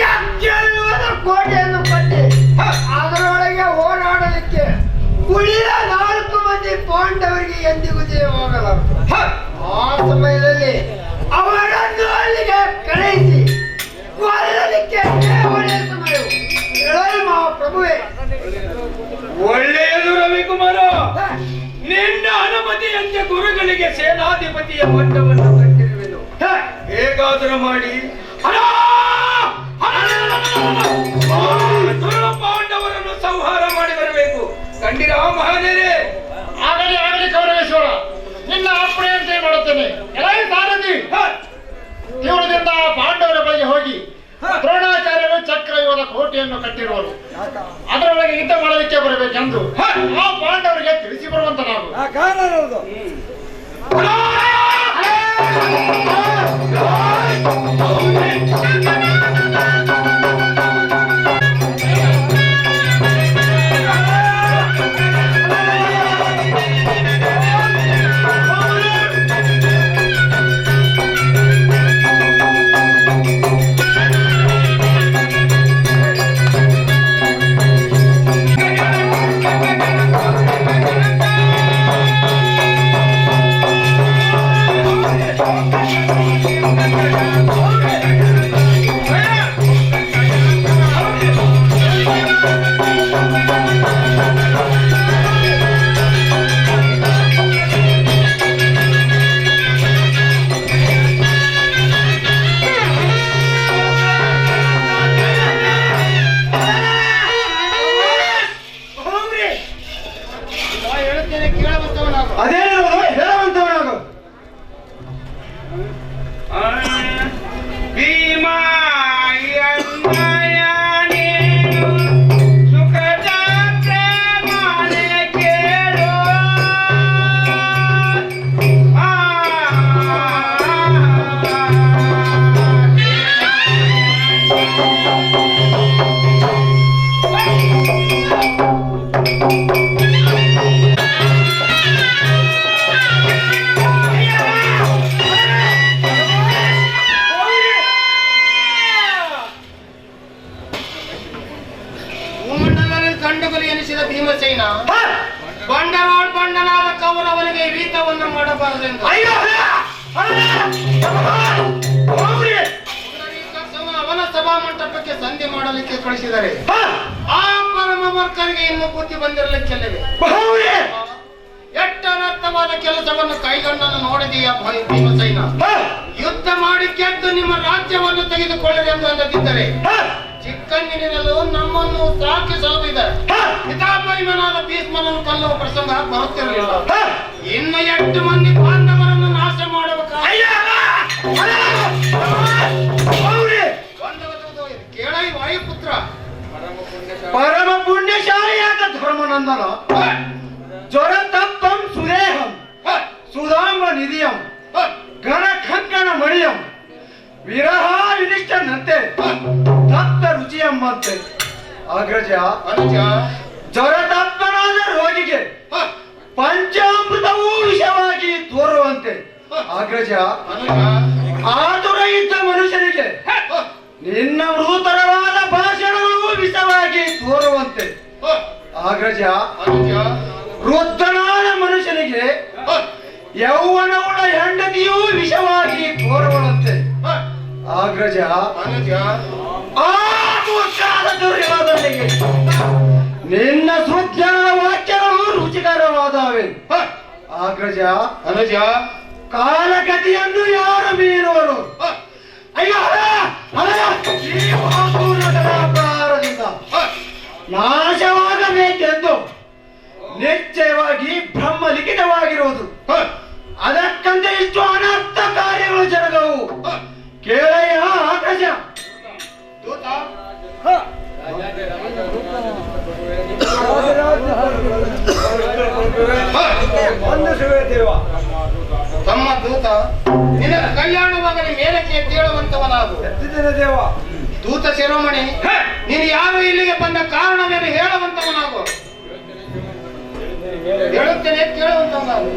ಚಕ್ರವ್ಯೂಹದ ಕೋಟೆಯನ್ನು ಕಟ್ಟಿ ಅದರೊಳಗೆ ಓಡಾಡಲಿಕ್ಕೆ ಉಳಿದ 4 ಮಂದಿ ಪಾಂಡವರಿಗೆ ಎಂದಿಗೂ ಜಯವಾಗಲಾರದು. ಆ ಸಮಯದಲ್ಲಿ ಅವರನ್ನು ಅಲ್ಲಿಗೆ ಕರೆಯಿಸಿ ಕೊಲ್ಲಲಿಕ್ಕೆ ಒಳ್ಳೆಯ ಸಮಯವು. ಹೇಳಲು ಮಹಾಪ್ರಭುವೇ. ಒಳ್ಳೆಯದು ರವಿಕುಮಾರ. ನಿನ್ನ ಅನುಮತಿಯಂತೆ ಗುರುಗಳಿಗೆ ಸೇನಾಧಿಪತಿಯ ಪಟ್ಟವನ್ನು ಕಟ್ಟಿರುವೆನು. ಹೇಗಾದರೂ ಮಾಡಿ ಪಾಂಡವರನ್ನು ಸಂಹಾರ ಮಾಡಿ ಬರಬೇಕು. ಕಂಡಿರ ಮಹಾದೇವರೇ? ಆಗಲಿ ಆಗಲಿ ಕೌರವೇಶ್ವರ, ನಿನ್ನ ಅಪ್ಪಣೆಯಂತೆ ಮಾಡುತ್ತೇನೆ. ಎಲ್ಲ ಸಾರಥಿ, ತೀವ್ರದಿಂದ ಪಾಂಡವರ ಬಳಿಗೆ ಹೋಗಿ ದ್ರೋಣಾಚಾರ್ಯರು ಚಕ್ರವ್ಯೂಹದ ಕೋಟೆಯನ್ನು ಕಟ್ಟಿರುವರು. ಅದರೊಳಗೆ ಯುದ್ಧ ಮಾಡಲಿಕ್ಕೆ ಬರಬೇಕೆಂದು ಆ ಪಾಂಡವರಿಗೆ ತಿಳಿಸಿ ಬರುವಂತ ನಾವು. ಭೀಮಸೇನ ಬಂಡನಾದ ಕೌರವನಿಗೆ ವೀತವನ್ನು ಮಾಡಬಾರದೆಂದು ಅವನ ಸಭಾ ಮಂಟಪಕ್ಕೆ ಸಂಧಿ ಮಾಡಲಿಕ್ಕೆ ಕಳಿಸಿದರೆ ಆ ವರ್ಕರಿಗೆ ಇನ್ನೂ ಬುದ್ಧಿ ಬಂದಿರಲಿಕ್ಕಿಲ್ಲವೇ? ಎಷ್ಟು ಅನರ್ಥವಾದ ಕೆಲಸವನ್ನು ಕೈಗೊಂಡನ್ನು ನೋಡಿದೀಯ ಭೀಮಸೇನ. ಯುದ್ಧ ಮಾಡಿ ಗೆದ್ದು ನಿಮ್ಮ ರಾಜ್ಯವನ್ನು ತೆಗೆದುಕೊಳ್ಳಿರಿ ಎಂದು ಅಂದಿದ್ದರೆ ಚಿಕ್ಕಂದಿನಿಂದಲೂ ನಮ್ಮನ್ನು ಸಾಕಿ ಸಲುಹಿದ್ದಾರೆ. ಪಿತಾಮಹನಾದ ಭೀಷ್ಮನನ್ನು ಕೊಲ್ಲುವ ಪ್ರಸಂಗ ಬರುತ್ತಿರಲಿಲ್ಲ. ಇನ್ನು 8 ಮಂದಿ ಪಾಂಡವರನ್ನು ನಾಶ ಮಾಡಬೇಕಾಗಿ ಕೇಳೈ ವಾಯುಪುತ್ರ ಪರಮ ಪುಣ್ಯಶಾಲಿಯಾದ ಧರ್ಮನಂದನ ಜ್ವರ ತಪ್ಪಂ ಸುದೇಹಂ ಸುಧಾಂಬ ನಿಧಿಯಂ ಗಣ ಕಂಕಣ ಮಣಿಯಂ ವಿರಹ ವಿನಿಷ್ಟನಂತೆ ತಪ್ತ ರುಚಿಯಂಬಂತೆ. ಅಗ್ರಜ ಅನುಜ ಜ್ವರ ತಪ್ಪನಾದ ರೋಗಿಗೆ ಪಂಚಾಮೃತವೂ ವಿಷವಾಗಿ ತೋರುವಂತೆ. ಅಗ್ರಜ ಅನುಜ ಆತುರ ಇದ್ದ ಮನುಷ್ಯನಿಗೆ ನಿನ್ನ ಮೃದುತರವಾದ ಭಾಷಣಗಳು ವಿಷವಾಗಿ ತೋರುವಂತೆ. ಅಗ್ರಜ ಅನುಜ ವೃದ್ಧನಾದ ಮನುಷ್ಯನಿಗೆ ಯೌವನವುಳ್ಳ ಹೆಂಡತಿಯೂ ವಿಷವಾಗಿ ತೋರುವಂತೆ. ಅಗ್ರಜ ಅನುಜ ಆ ಮೂರ್ಖಾದ ದುರ್ಯೋಧನಿಗೆ ನಿನ್ನ ಸುಜ್ಞಾನ ವಾಕ್ಯಗಳು ರುಚಿಕರವಾದವೆ. ಅಗ್ರಜ ಅನುಜ ಕಾಲಗತಿಯನ್ನು ಯಾರು ಮೀರುವರು? ಅಯ್ಯೋ ಈ ಮಹಾಪೂರ್ಣಗಳ ಪ್ರಹಾರದಿಂದ ನಾಶವಾಗಬೇಕೆಂದು ನಿಶ್ಚಯವಾಗಿ ಬ್ರಹ್ಮ ಲಿಖಿತವಾಗಿರುವುದು. ಅದಕ್ಕಂತೆ ಇಷ್ಟು ಅನರ್ಥ ಕಾರ್ಯಗಳು ಜರುಗವು. ಕೇಳಯ್ಯ ಅಗ್ರಜ. ದೂತ ತಮ್ಮ ದೂತ ನಿನ್ನ ಕಲ್ಯಾಣವಾಗಲಿ ಮೇಲಕ್ಕೆ ಎದ್ದೇಳುವಂತವನಾಗು. ದೇವ ದೂತ ಶಿರೋಮಣಿ ನೀನು ಯಾರು ಇಲ್ಲಿಗೆ ಬಂದ ಕಾರಣವೇನು ಹೇಳುವಂತವನಾಗು. ಹೇಳುತ್ತೇನೆ ಕೇಳುವಂತವನಾಗು.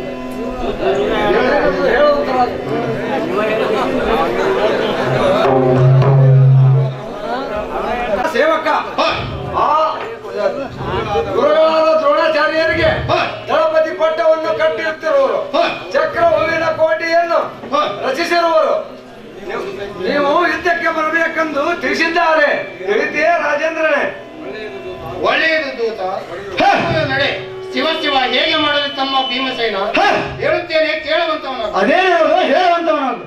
ಸೇವಕ ಆ ಗುರುಗಳಾದ ದ್ರೋಣಾಚಾರ್ಯರಿಗೆ ದಳಪತಿ ಪಟ್ಟವನ್ನು ಕಟ್ಟಿರುತ್ತಿರುವರು, ಚಕ್ರ ಹೂವಿನ ಕೋಟೆಯನ್ನು ರಚಿಸಿರುವರು. ನೀವು ಯುದ್ಧಕ್ಕೆ ಬರಬೇಕೆಂದು ತಿಳಿಸಿದ್ದಾರೆ. ತಿಳಿದೆಯೇ ರಾಜೇಂದ್ರನೇ? ಒಳ್ಳೆಯದು ದೂತ. ನಡೆ ಶಿವ ಶಿವ ಹೇಗೆ ಮಾಡಲು ತಮ್ಮ ಭೀಮಸೇನ ಹೇಳುತ್ತೇನೆ ಕೇಳುವಂತವನಾಗು. ಅದೇ ಹೇಳುವಂತವನಾಗು.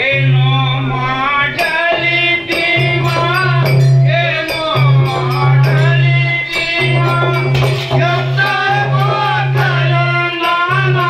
ಏನು ಮಾಡಲಿ ಭೀಮ, ಏನು ಮಾಡಲಿ ಭೀಮ, ಯುದ್ಧ ಮಾಡಲು ನಾನು.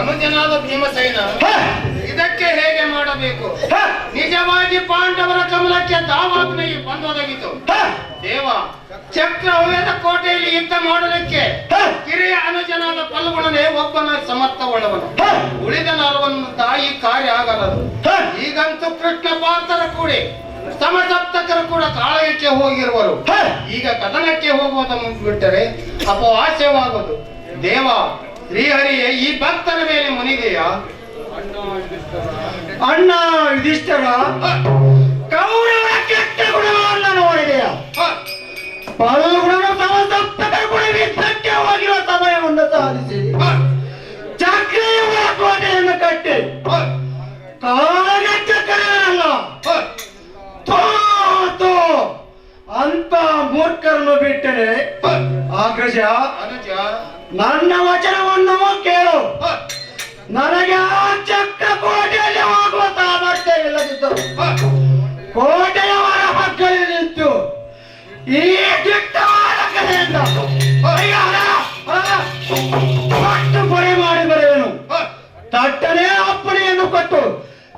ಅನುಜನಾದ ಭೀಮಸೇನ ಇದಕ್ಕೆ ಹೇಗೆ ಮಾಡಬೇಕು? ನಿಜವಾಗಿ ಪಾಂಡವರ ಕಮಲಕ್ಕೆ ದಾವಾಗ್ನೆಯು ಬಂದೊದಗಿತು. ದೇವ ಚಕ್ರ ಹೂವಿನ ಕೋಟೆಯಲ್ಲಿ ಯುದ್ಧ ಮಾಡಲಿಕ್ಕೆ ಕಿರಿಯ ಅನುಜನಾದ ಪಲ್ಗುಣನೇ ಒಬ್ಬನ ಸಮರ್ಥವುಳ್ಳವನು. ಉಳಿದ 4 ತಾಯಿ ಕಾರ್ಯ ಆಗಲದು. ಈಗಂತೂ ಕೃಷ್ಣ ಪಾರ್ಥರ ಕೂಡಿ ಸಮಸಪ್ತಕರು ಕೂಡ ಕಾಳಗಕ್ಕೆ ಹೋಗಿರುವರು. ಈಗ ಕದನಕ್ಕೆ ಹೋಗುವುದನ್ನು ಬಿಟ್ಟರೆ ಅಪಹಾಸ್ಯವಾಗುವುದು. ದೇವ ಶ್ರೀಹರಿಯೇ ಈ ಭಕ್ತರ ಮೇಲೆ ಮುನಿದೆಯಾ? ಅಣ್ಣ ಯುಧಿಷ್ಠರ, ಕೌರವರ ಕೆಟ್ಟ ಗುಣಗಳನ್ನು ನೋಡಿದೆಯ? ಪಾಲ್ಗುಣನು ತಮ್ಮ ಸಪ್ತಕ ಗುಣವಿದ್ದಕ್ಕೆ ಹೋಗಿರುವ ಸಮಯವನ್ನು ಸಾಧಿಸಿ ಚಕ್ರಯುವ ಕೋಟೆಯನ್ನು ಕಟ್ಟಿ ಕಾಲಗೆಟ್ಟ ಕರೆಯಲ್ಲ ಅಂತ ಮೂರ್ಖರನ್ನು ಬಿಟ್ಟರೆ ಆಗ್ರಜ, ನನ್ನ ವಚನವನ್ನು ಕೇಳು. ನನಗೆ ಆ ಚಕ್ರ ಕೋಟೆಯಲ್ಲಿ ಹೋಗುವ ಸಾಮರ್ಥ್ಯ ಇಲ್ಲದಿದ್ದರು ಕೋಟೆಯ ಹೊರ ಹಕ್ಕಲ್ಲಿ ನಿಂತು ಈ ದಿಟ್ಟವಾದ ಕಲೆಯಿಂದ ಪಟ್ಟು ಪೊರೆ ಮಾಡಿ ಬರೆಯುವನು. ತಟ್ಟನೆ ಅಪ್ಪಣೆಯನ್ನು ಕೊಟ್ಟು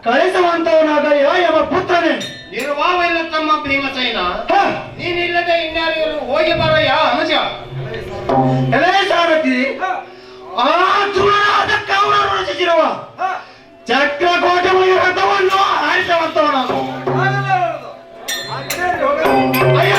ಕಳಿಸುವಂತವನಾಗಲಿಯ ಎಂಬ ಪುತ್ರನೇ. ನಿರ್ವಾಹವಿಲ್ಲ ತಮ್ಮ ಭೀಮಸೇನ, ನೀನಿಲ್ಲದೆ ಇನ್ಯಾರು ಹೋಗಿ ಬರಯ್ಯ ಅನುಜ. ಎಲೆ ಸಾರಥಿ, ಆ ಧ್ರುವನಾದ ಕೌರವರು ರಚಿಸಿರುವ ಚಕ್ರಕೋಟೆ ರಥವನ್ನು ಆರಿಸುವಂತವನಾಗು. ಅಯ್ಯ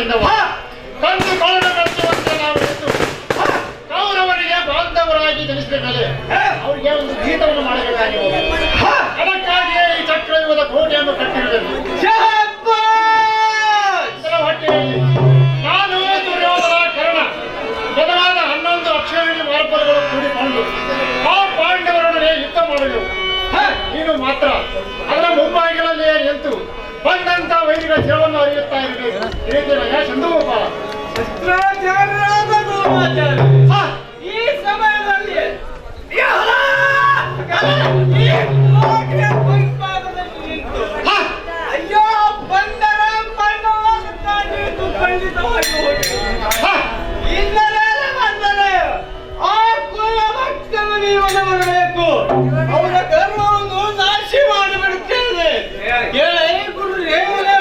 ಬಾಯಿಂದವ ಕಂದು ಕಳೆದ ಕರ್ತವಂತೆ ನಾವು ಇದ್ದು ಕೌರವರಿಗೆ ಬಾಂಧವರಾಗಿ ಜನಿಸಿದ ಮೇಲೆ ಅವರಿಗೆ ಒಂದು ಗೀತವನ್ನು ಮಾಡಬೇಕಾಗಿರುವುದು. ಅದಕ್ಕಾಗಿಯೇ ಈ ಚಕ್ರವ್ಯೂಹದ ಕೋಟೆಯನ್ನು ಕಟ್ಟಿರುವುದು. ಇದರ ಹೊಟ್ಟೆಯಲ್ಲಿ ನಾನು ದುರ್ಯೋಧನ ಕರ್ಣ ಮೊದಲಾದ 11 ಅಕ್ಷೋಹಿಣಿ ಮಾರ್ಪಲಗಳು ಕೂಡಿಕೊಂಡು ಆ ಪಾಂಡವರೊಡನೆ ಯುದ್ಧ ಮಾಡಲು ನೀನು ಮಾತ್ರ ಅದರ ಮುಂಬಾಗಿಲಲ್ಲಿಯೇ ನಿಂತು ಬಂದಂತ ವೈದಿಕ ಸೇವನ್ನು ಅರಿಯುತ್ತಾ ಇರಬೇಕು. ಹೇಳಿದ್ದೀರಯ್ಯ ಚಂದುಗೋಪಾಲ. ಶಸ್ತ್ರಾಚಾರ್ಯರಾದ ಗೋಪಾಚಾರ್ಯ ಈ ಸಮಯದಲ್ಲಿ ಈ ಕೋಟೆಯ ಮುಂಭಾಗದಲ್ಲಿ ನಿಂತು ಅಯ್ಯೋ ಬಂದರ ಮಣ್ಣವಾಗುತ್ತಾನೆ ಎಂದು ಖಂಡಿತವಾಗಿ ಹೋಗಿ ಇಲ್ಲದೆ ಬಂದರೆ ಆ ಕುಲ ಭಕ್ತನ ಜೀವನ ಬರಬೇಕು. ಅವರ ಗರ್ವವನ್ನು ನಾಶಿ ಮಾಡಿಬಿಡುತ್ತೇನೆ. ಕೇಳೇ ಗುರು ಹೇಳಲೇ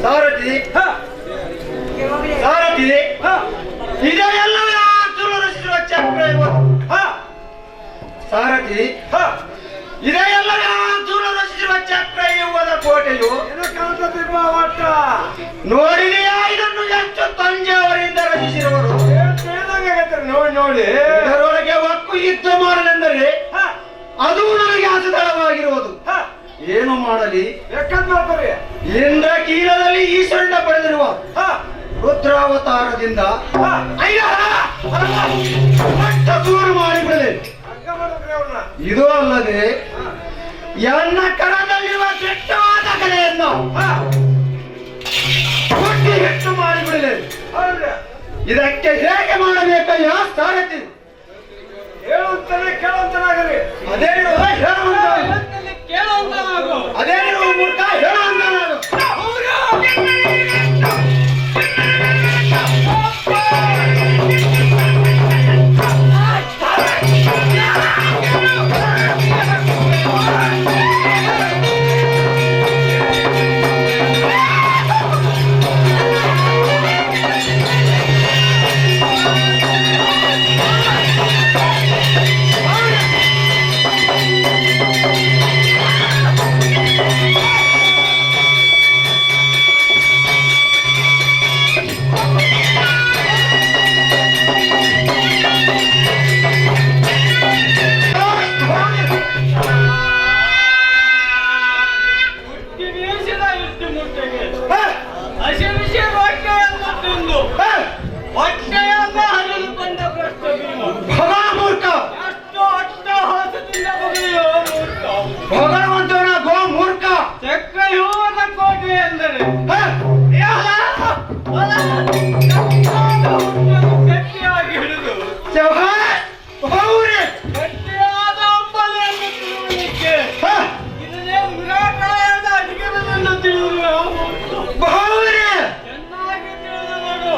ಸಾರಥಿ ಸಾರಥಿ ಇದೆಲ್ಲ ರಚಿಸಿರುವ ಚಕ್ರ ಸಾರಥಿ ಇದೆಲ್ಲ ರಚಿಸಿರುವ ಚಕ್ರ ಯುವದ ಕೋಟೆಯು ನೋಡಿದೆಯಾ? ಇದನ್ನು ಎಷ್ಟು ತಂಜಾವೂರಿನಿಂದ ರಚಿಸಿರುವರು. ನೋಡಿ ನೋಡಿ ಇದರೊಳಗೆ ಒಕ್ಕು ಯುದ್ಧ ಮಾಡಲೆಂದರೆ ಅದು ನನಗೆ ಅಸದಳವಾಗಿರುವುದು. ಏನು ಮಾಡಲಿ? ಇಂದ್ರಕೀಲದಲ್ಲಿ ಈಶ್ವರನ ಪಡೆದಿರುವ ರುದ್ರಾವತಾರದಿಂದ ದೂರ ಮಾಡಿಬಿಡಲಿ. ಇದು ಅಲ್ಲದೆ ಎನ್ನ ಕರದಲ್ಲಿರುವ ಕೆಟ್ಟವಾದ ಕಲೆಯನ್ನು ಹುಟ್ಟಿ ಹೆಚ್ಚು ಮಾಡಿಬಿಡಲಿ. ಇದಕ್ಕೆ ಹೇಗೆ ಮಾಡಬೇಕಯ್ಯ ಸಾರಥಿ? ಹೇಳುವಂತಾನೆ ಕೇಳುವಂತನಾಗಲಿ. ಅದೇನು ಹೇಳುವಂತ ಕೇಳುವಂತನಾಗು. ಅದೇನು ಮೂರ್ಖ ಹೇಳುವಂತನಾಗು. ಭಗವಂತನ ಗೋ ಮೂರ್ಖ. ಚಕ್ರವ್ಯೂಹದ ಕೋಟೆ ಎಂದರೆ ಗಟ್ಟಿಯಾಗಿ ಹಿಡಿದು ಗಟ್ಟಿಯಾದ ಅಂಬಲಿಯನ್ನು ತಿಳುವಳಿಕೆ ಇದನ್ನೇ ವಿರಾಟಾಯದ ಅಧಿಕಾರವನ್ನು ತಿಳಿದು ಚೆನ್ನಾಗಿ ತಿಳಿದು ನೋಡು.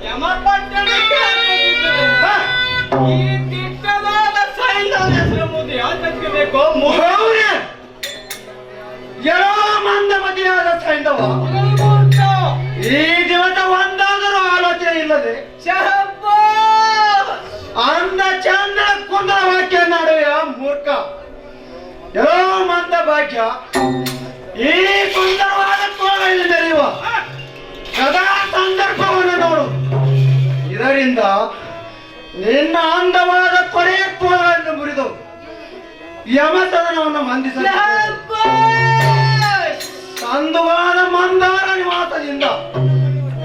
ಯಮಪಟ್ಟಣಕ್ಕೆ ಈ ದಿಟ್ಟವಾದ ಸೈನ್ಯದ ಹೆಸರು ಯಾತಕ್ಕೆ ಬೇಕೋ? ಎಲ್ಲೋ ಮಂದಮತಿಯಾದ ಸೈಂಧವ ಈ ದಿವಸ ಒಂದಾದರೂ ಆಲೋಚನೆ ಇಲ್ಲದೆ ಅಂದ ಚಂದ ಕುಂದರ ವಾಕ್ಯ ನಾಡುವ ಮೂರ್ಖ. ಎಲ್ಲೋ ಮಂದ ಭಾಗ್ಯ ಈ ಸುಂದರವಾದ ಕೋಲದಲ್ಲಿ ಮೆರೆಯುವ ಸದಾ ಸಂದರ್ಭವನ್ನು ನೋಡು. ಇದರಿಂದ ನಿನ್ನ ಅಂದವಾದ ಕೊನೆಯ ಕೋಲಗಳನ್ನು ಮುರಿದು ಯಮಸದನವನ್ನು ಮಂದಿಸಲು ಅಂದವಾದ ಮಂದಾರ ನಿವಾಸದಿಂದ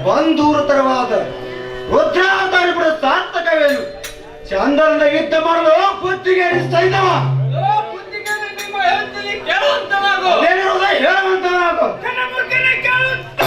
ಬಂದೂರತರವಾದ ರುದ್ರಾವತಾರ ಕೂಡ ಸಾರ್ಥಕವೇನು? ಚಂದನದ ಯುದ್ಧ ಮಾಡಲು ಬುದ್ಧಿಗೆ ಸೈತವ ಕೇಳುವಂತನಾಗು. ಹೇಳುವಂತನಾಗು. ನನ್ನ ಮುಖನೇ ಕೇಳುತ್ತ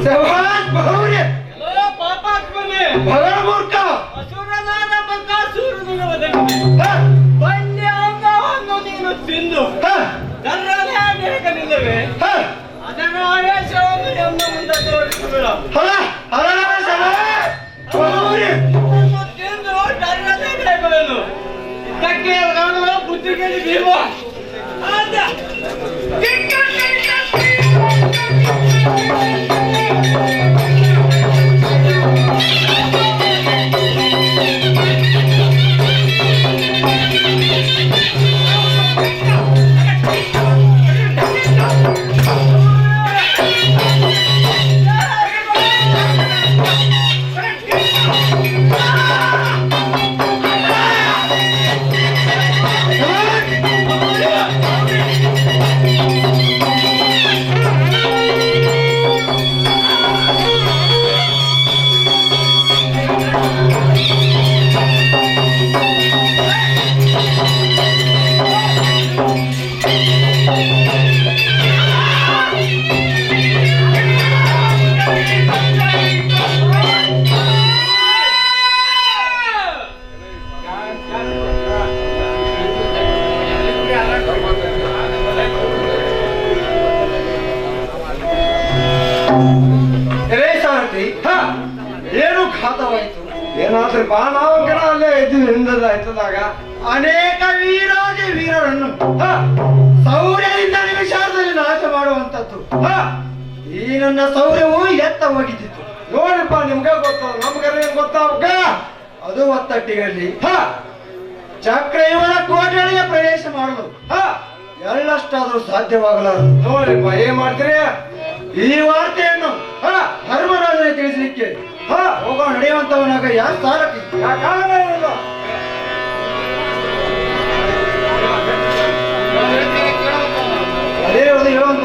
ಸವಾಸ್ ಬಹುರಿ ಪಾಪಾತ್ಮನೆ ಬಹಳ ಮೂರ್ಖ. ಅಸುರನಾದ ಬಕಾಸುರನ ವಧೆಗೆ ಬಂದೆ ಅಂಗವನ್ನು ನೀನು ತಿಂದು ನಿಲ್ಲವೆ ಅದನ್ನು ಆವೇಶವನ್ನು ಎಮ್ಮ ಮುಂದೆ ತೋರಿಸುವಿರ ತಿಂದು ಟರ್ರದೇ ಕೈಗಳನ್ನು ಇದಕ್ಕೆ ಕಾಣುವ ಬುದ್ಧಿಗೆ ಭೀಮ ಏನು ಘಾತವಾಯಿತು? ಏನಾದ್ರೂ ಬಾಣಾಂಕಣ ಅಲ್ಲೇ ಎದ್ದು ನಿಂದದಾಯ್ತದಾಗ ಅನೇಕ ವೀರಾದಿ ವೀರರನ್ನು ಶೌರ್ಯದಿಂದ ನಿಮಿಷದಲ್ಲಿ ನಾಶ ಮಾಡುವಂತದ್ದು. ಈ ನನ್ನ ಶೌರ್ಯವು ಎತ್ತ ಹೋಗಿದ್ದಿತ್ತು. ನೋಡಪ್ಪ, ನಿಮ್ಗೆ ಗೊತ್ತ, ನಮ್ಗೆ ಗೊತ್ತಾಗ ಅದು ಒತ್ತಟ್ಟಿಗಲ್ಲಿ ಚಕ್ರಯುವನ ಕೋಟೆಗಳಿಗೆ ಪ್ರವೇಶ ಮಾಡಲು ಎಳ್ಳಷ್ಟಾದ್ರೂ ಸಾಧ್ಯವಾಗಲಾರದು. ನೋಡಿಪ್ಪ, ಏನ್ ಮಾಡ್ತೀರಿ? ಈ ವಾರ್ತೆಯನ್ನು ಧರ್ಮರಾಜನೇ ತಿಳಿಸಲಿಕ್ಕೆ ಹೋಗ ನಡೆಯುವಂತವನಾಗ ಯಾಕೆ ಸಾರಕ್ಕೆ ಅದೇ ಹೇಳುವಂತ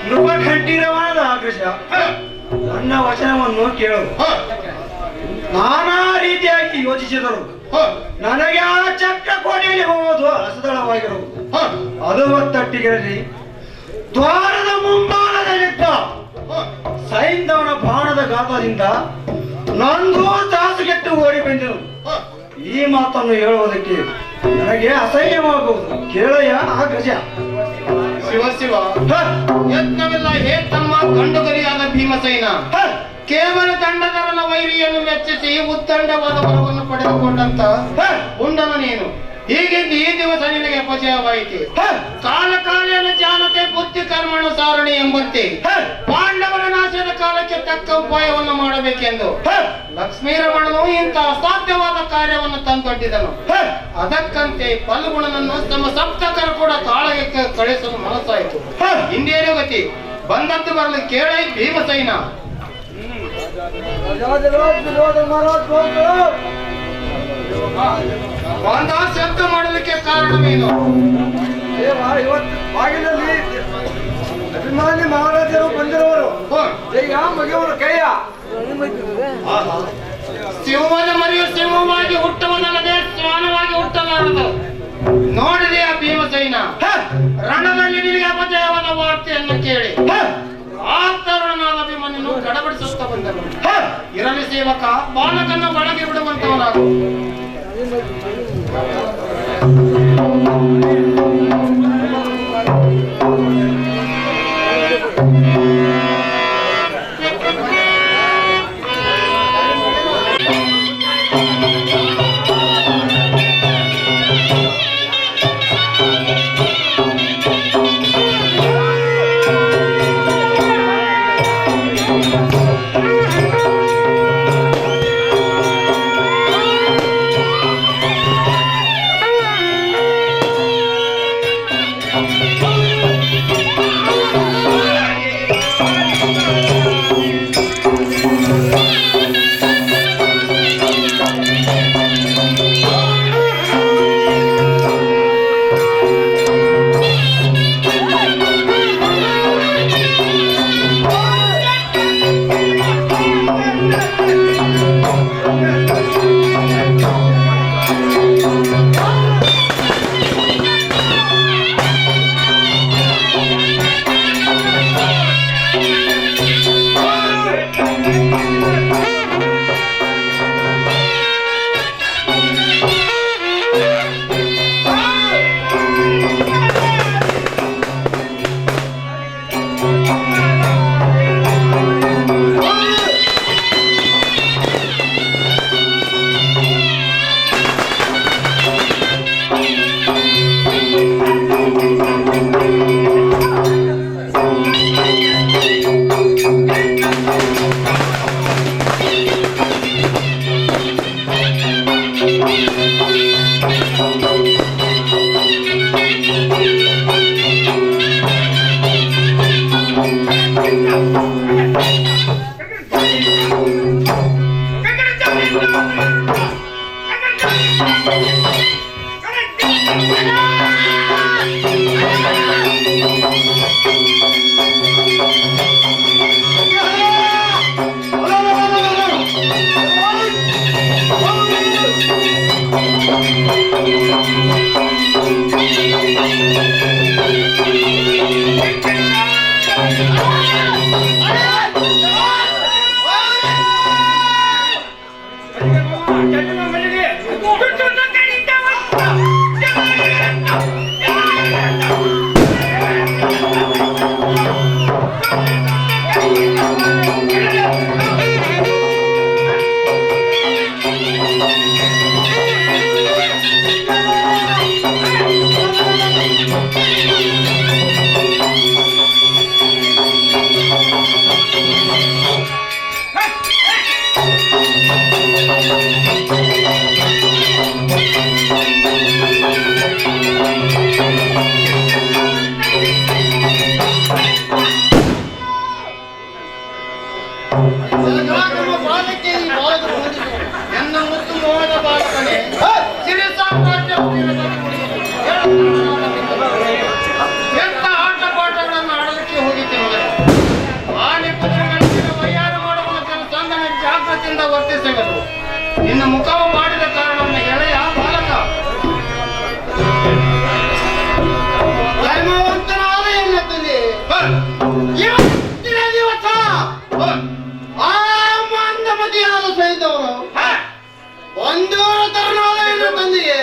ನೃಪಖಂಡೀರವಾದ ಆಕೃಷ, ನನ್ನ ವಚನವನ್ನು ಕೇಳು. ನಾನಾ ರೀತಿಯಾಗಿ ಯೋಚಿಸಿದರು. ನನಗೆ ಆ ಚಕ್ರ ಕೋಟೆಯಲ್ಲಿ ಹೋಗುವುದು ಅಸದಳವಾಗಿರುವುದು. ಅದು ಒತ್ತಟ್ಟಿಗಿರಲಿ. ದ್ವಾರದ ಮುಂಭಾಗದಲ್ಲಿದ್ದ ಸೈಂಧವನ ಬಾಣದ ಘಾತದಿಂದ ನಂದು ತಾಸುಗೆಟ್ಟು ಓಡಿ ಬಂದೆನು. ಈ ಮಾತನ್ನು ಹೇಳುವುದಕ್ಕೆ ನನಗೆ ಅಸಹ್ಯವಾಗುವುದು. ಕೇಳಯ್ಯ ಆ ಗಜ. ಶಿವ ಶಿವ, ಯತ್ನವಿಲ್ಲ ಹೇ ತಮ್ಮ ಗಂಡುಗರಿಯಾದ ಭೀಮಸೇನ. ಕೇವಲ ದಂಡಧರನ ವೈರಿಯನ್ನು ಮೆಚ್ಚಿಸಿ ಉತ್ತಂಡವಾದ ವರವನ್ನು ಪಡೆದುಕೊಂಡಂತ ಉಂಡನ ನೀನು. ಹೀಗಿದ್ದು ಈ ದಿವಸ ನಿನಗೆ ಅಪಜಯವಾಯಿತು. ಕಾಲ ಕಾಲೇನ ಜಾನತೆ ಬುದ್ಧಿ ಕರ್ಮಣ ಸಾರಣಿ ಎಂಬಂತೆ ಪಾಂಡವರ ನಾಶದ ಕಾಲಕ್ಕೆ ತಕ್ಕ ಉಪಾಯವನ್ನು ಮಾಡಬೇಕೆಂದು ಲಕ್ಷ್ಮೀರಮಣನು ಇಂತಹ ಅಸಾಧ್ಯವಾದ ಕಾರ್ಯವನ್ನು ತಂದೊಡ್ಡಿದನು. ಅದಕ್ಕಂತೆ ಫಲ್ಗುಣನನ್ನು ತಮ್ಮ ಸಪ್ತಕರು ಕೂಡ ತಾಳಕ್ಕೆ ಕಳಿಸಲು ಮನಸ್ಸಾಯಿತು. ಹಿಂದೇನು ಗತಿ? ಬಂದದ್ದು ಬರಲು ಕೇಳೈ ಭೀಮಸೇನ. ಶಬ್ದ ಮಾಡಲಿಕ್ಕೆ ಕಾರಣವೇನು? ಇವತ್ತು ಬಾಗಿಲಲ್ಲಿ ಅಭಿಮಾನಿ ಮಹಾರಾಜರು ಬಂದಿರುವರು. ಈಗ ಮಗವರ ಕೈಯ ಸಿಂಹದ ಮರಿಯು ಸಿಂಹವಾಗಿ ಹುಟ್ಟುವುದಲ್ಲದೆ ಶ್ವಾನವಾಗಿ ಹುಟ್ಟಲಾರದು. ನೋಡಿದೆಯಾ ಭೀಮಸೇನ? ರಣದಲ್ಲಿ ನಿನಗೆ ಅಪಜಯವಾದ ವಾರ್ತೆಯನ್ನು ಕೇಳಿ ಆ ತರುಣನಾದ ಅಭಿಮನ್ಯನು ಗಡಬಡಿಸುತ್ತಾ ಬಂದನು. ಇರಲಿ ಸೇವಕ, ಬಾಲಕನ ಒಳಗೆ ಬಿಡುವಂತವನಾಗು. ನಿನ್ನ ಮುಖವು ಮಾಡಿದ ಕಾರಣವನ್ನು ಎಳೆಯ ಬಾಲಕ ಧರ್ಮವಂತನಾದ ಎನ್ನುತ್ತದೆ. ಇವತ್ತಿನ ದಿವಸ ಆ ಮಂದಮತಿಯಾದ ಸಹಿತವರು ಒಂದು ತರುಣಾದ ಎನ್ನುತ್ತಂದಿಗೆ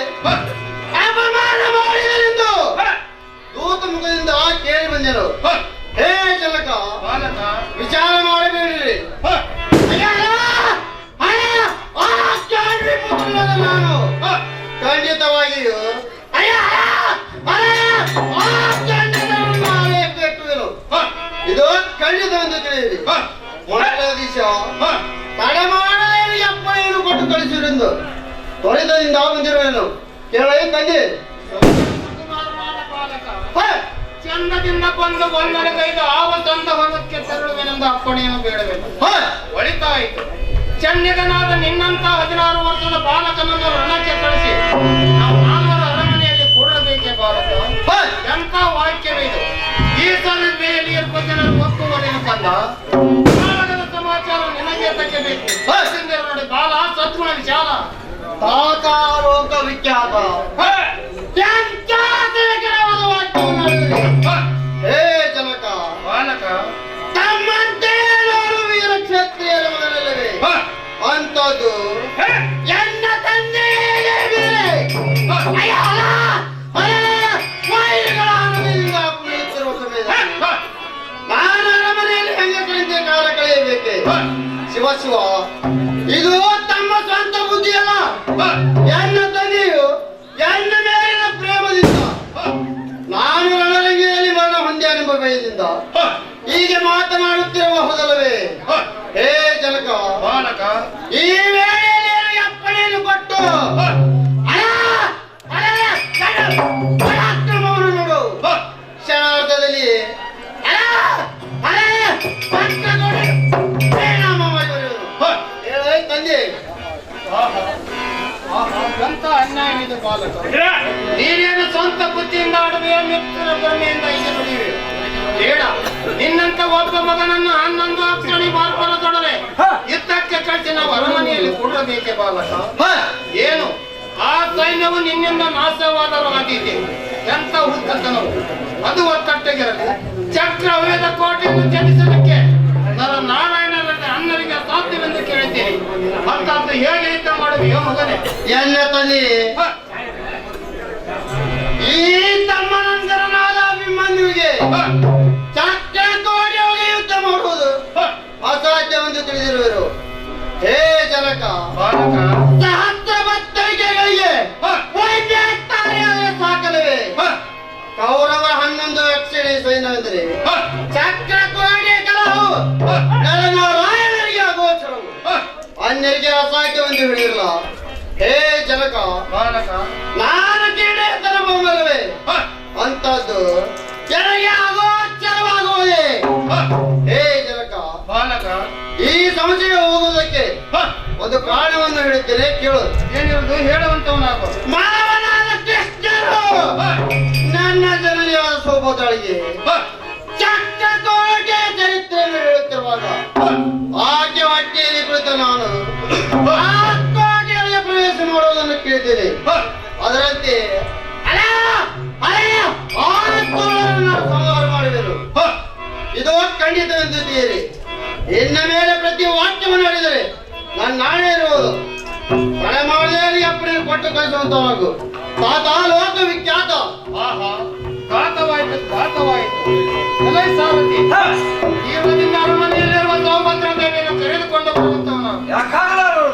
ಅಪಮಾನ ಮಾಡಿದರೆಂದು ದೂತ ಮುಖದಿಂದ ಕೇಳಿ ಬಂದೆನು. ಹೇ ಚಲಕ ಬಾಲಕ, ವಿಚಾರ ಮಾಡಬೇಡಿರಿ. ನಾನು ಖಂಡಿತವಾಗಿಯೂ ಇದು ಖಂಡಿತ ಎಂದು ತಿಳಿಯಿರಿ. ಮೊದಲ ದಿವಸ ತಡೆ ಮಾಡಲು ಎಪ್ಪೈದು ಕೊಟ್ಟು ಕಳಿಸಿರೆಂದು ತ್ವರಿತದಿಂದ ಬಂದಿರುವೆನು. ಕೇಳಿ ಕಂದಿ ಚಂದದಿಂದ ಬಂದು ಒಂದರ ಕೈದು ಆವ ತಂದ ಹೊಲಕ್ಕೆ ತೆರಳುವೆನೆಂದು ಅಪ್ಪಣೆಯನ್ನು ಬೇಡಬೇಕು. ಒಳಿತಾಯಿತು. ಚಂಡಿಕನಾದ ನಿನ್ನಂತ 16 ವರ್ಷದ ಬಾಲಕನನ್ನು ರಣಕ್ಕೆ ಕಳಿಸಿ ನಾವು 4 ಅರಮನೆಯಲ್ಲಿ ಕೂಡಬೇಕೆ ಬಾಲಕ? ಎಂತ ವಾಕ್ಯವಿದು? ಈ ಸಭೆಯಲ್ಲಿ ಇರುವ ಜನರು ಒಪ್ಪುವರೇನು ಕಂದ? ಬಾಲಕದ ಸಮಾಚಾರ ನಿನಗೆ ತಕ್ಕಬೇಕು. ನೋಡಿ ಬಾಲ ಸದ್ಗುಣ ವಿಚಾರ ತಾಕಾರೋಗ ವಿಖ್ಯಾತ ಹೇ ಜನಕ ಬಾಲಕ, ತಮ್ಮಂತೆ ವೀರ ಕ್ಷತ್ರಿಯರ ಮೊದಲಲ್ಲವೇ ಕಾಲ ಕಳೆಯಬೇಕೆ? ಶಿವ ಶಿವ, ಇದು ತಮ್ಮ ಸ್ವಂತ ಬುದ್ಧಿಯಲ್ಲ. ಎನ್ನ ತಂದೆಯು ಎನ್ನ ಮೇಲಿನ ಪ್ರೇಮದಿಂದ ನಾನು ರಣರಂಗಿಯಲ್ಲಿ ಮರಣ ಹೊಂದ್ಯಾನೆಂಬ ಭಯದಿಂದ ಹೀಗೆ ಮಾತನಾಡುತ್ತಿರಬಹುದಲ್ಲವೇ? ಹೇ ಜನಕ ಬಾಲಕ, ಈ ವೇಳೆಯಲ್ಲಿ ಅಪ್ಪಣೆಯನ್ನು ಕೊಟ್ಟು ಪರಾಕ್ರಮವನ್ನು ನೋಡು. ಕ್ಷಣಾರ್ಧದಲ್ಲಿ ಪರಿಣಾಮ ಮಾಡಿರುವರು. ಹೇಳ ತಂದೆ, ಎಂತ ಅನ್ಯಾಯವಿದೆ ಬಾಲಕ. ನೀನೇನು ಸ್ವಂತ ಬುದ್ಧಿಯಿಂದ ಆಡುವೆಯೋ ಮಿತ್ರರ ಭ್ರಮೆಯಿಂದ ಈಗ ನುಡಿಯುವೆ? ಬೇಡ, ನಿನ್ನಂತ ಒಬ್ಬ ಮಗನನ್ನು 11 ಅಕ್ಷರಣಿ ಬಾರ್ಬರದೊಡನೆ ಯುದ್ಧಕ್ಕೆ ಕಳಿಸಿ ನಾವು ಅರಮನೆಯಲ್ಲಿ ಕೂಡಬೇಕೆ ಬಾಲಕ? ಏನು ಆ ಸೈನ್ಯವು ನಿನ್ನಿಂದ ನಾಶವಾದರೂ ಆದೀತೆ. ಎಂತ ಹುತ್ತತನವು ಅದು ಒತ್ತಟ್ಟೆಗಿರಲಿ. ಚಕ್ರ ವೇದ ಕೋಟೆಯನ್ನು ತ್ಯಜಿಸಲಿಕ್ಕೆ ನನ್ನ ನಾರಾಯಣರಲ್ಲಿ ಅನ್ನರಿಗೆ ಸಾಧ್ಯವೆಂದು ಕೇಳಿದ್ದೇನೆ. ಅಂತದ್ದು ಹೇಗೆ ಯುದ್ಧ ಮಾಡುವೆಯೋ ಮಗನೇ? ಎನ್ನ ತಂದೆ, ಈ ತಮ್ಮನಂದರನಾದ ಅಭಿಮನ್ಯುವಿಗೆ ಚಕ್ರ ಕೋಟೆಯೊಳಗೆ ಯುದ್ಧ ಮಾಡುವುದು ಅಸಾಧ್ಯವೆಂದು ತಿಳಿದಿರುವರು. ಹೇ ಜನಕ, ಸಹಸ್ರ ಬತ್ತಳಿಕೆಗಳಿಗೆ ಸಾಕಲವೇ? ಕೌರವರ 11 ಅಕ್ಷರಿ ಸೈನ್ಯವೆಂದರೆ ಚಕ್ರ ಕೋಟೆ ಕಲಹವು ನರನಾರಾಯಣರಿಗೆ ಅಗೋಚರವು, ಅನ್ಯರಿಗೆ ಅಸಾಧ್ಯವೆಂದು ಹೇಳಿರಲ್ಲ. ಹೇ ಜನಕ, ನಾನು ಕೀಡೇತನ ಬಹುಮಲವೇ? ಅಂತದ್ದು ಜನಗೆ ಅಗೋಚರವಾಗುವುದೇ? ಹೇ ಜನಕ, ಈ ಸಂಶಯ ಹೋಗುವುದಕ್ಕೆ ಒಂದು ಕಾರಣವನ್ನು ಹೇಳುತ್ತೇನೆ, ಕೇಳು. ಏನಿರುವುದು ಹೇಳುವಂತವನಾಗು. ಮಾನವನಾದ ಕೃಷ್ಣರು ನನ್ನ ಜನನಿಯಾದ ಸೋಬೋತಾಳಿಗೆ ಚಕ್ರ ಕೋಟೆ ಚರಿತ್ರೆಯನ್ನು ಹೇಳುತ್ತಿರುವಾಗ ಆಕೆ ಹೊಟ್ಟೆಯಲ್ಲಿ ಕುಳಿತ ನಾನು ಆ ಕೋಟೆಯೊಳಗೆ ಪ್ರವೇಶ ಮಾಡುವುದನ್ನು ಕೇಳಿದ್ದೇನೆ. ಅದರಂತೆ ಸಂಹಾರ ಮಾಡಿದರು. ಇದು ಖಂಡಿತವೆಂದಿದ್ದೀರಿ. ಇನ್ನ ಮೇಲೆ ಪ್ರತಿ ವಾಕ್ಯವನ್ನು ಹೇಳಿದರೆ ನನ್ನ ನಾಳೆ ಇರುವುದು ಮಳೆ ಮಾಡದೇ ಅಪ್ಪಣೆ ಕೊಟ್ಟು ಕಳಿಸುವಂತವಾಗು. ತಾತ ಲೋಕ ವಿಖ್ಯಾತ. ಘಾತವಾಯಿತು, ಘಾತವಾಯಿತು. ಎಲೈ ಸಾರಥಿ, ತೀವ್ರದಿಂದ ಅರಮನೆಯಲ್ಲಿರುವ ಸೌಭದ್ರ ದೇವಿಯನ್ನು ಕರೆದುಕೊಂಡು ಬರುವಂತವನು. ಯಾಕಾಗಲಾರದು?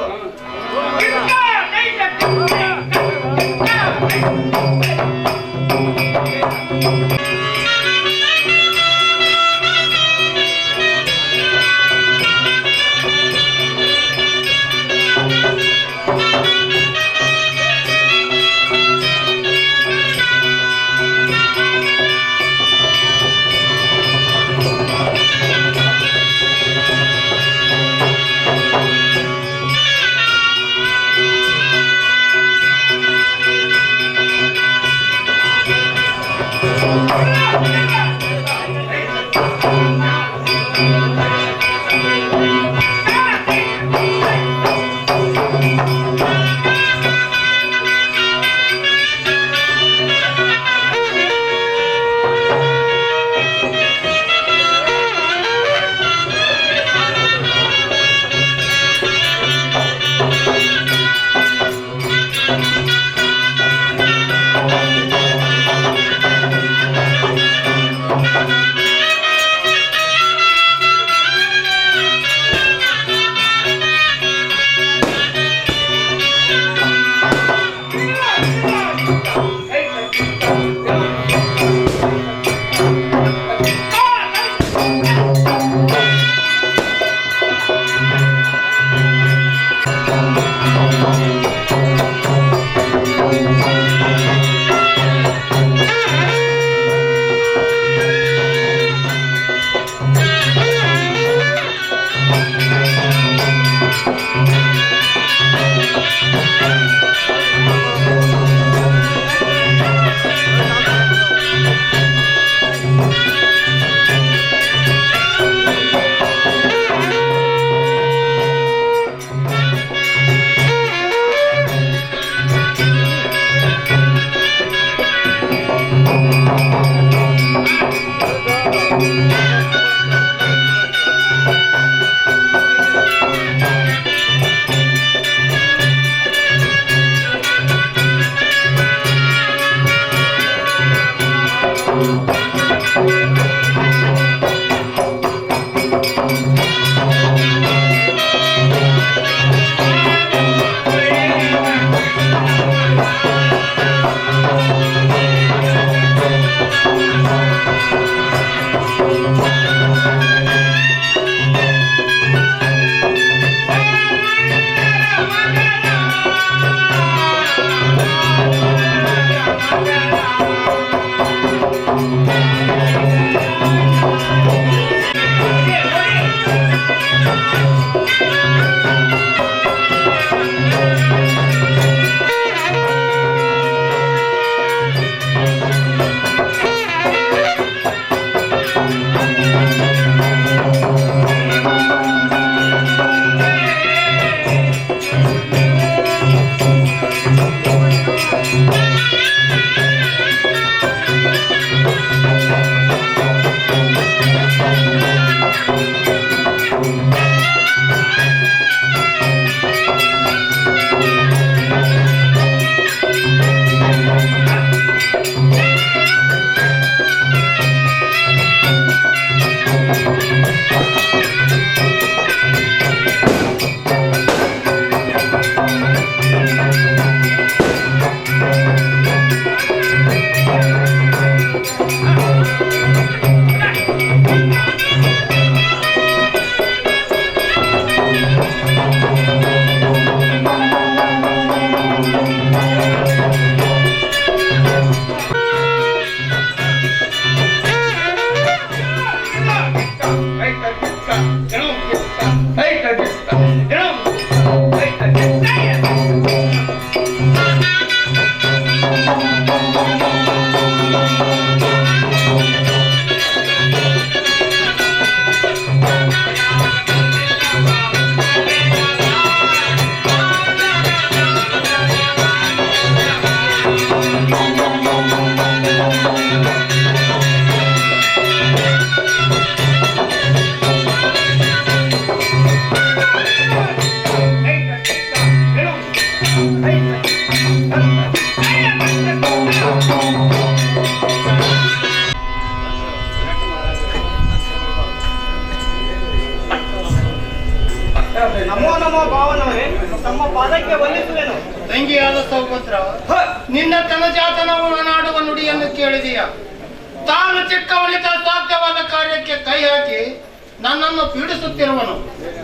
ನಮೋ ನಮೋ ಭಾವನವರೇ, ತಮ್ಮ ಪಾದಕ್ಕೆ ವಂದಿಸುವೆನು. ತಂಗಿಯಾದ ಸೌಪತ್ರ, ನಿನ್ನ ತನಜಾತನ ಒಳನಾಡುವ ನುಡಿಯನ್ನು ಕೇಳಿದೀಯ. ತಾನು ಚಿಕ್ಕವನಿತ ಸಾಧ್ಯವಾದ ಕಾರ್ಯಕ್ಕೆ ಕೈ ಹಾಕಿ ನನ್ನನ್ನು ಪೀಡಿಸುತ್ತಿರುವನು.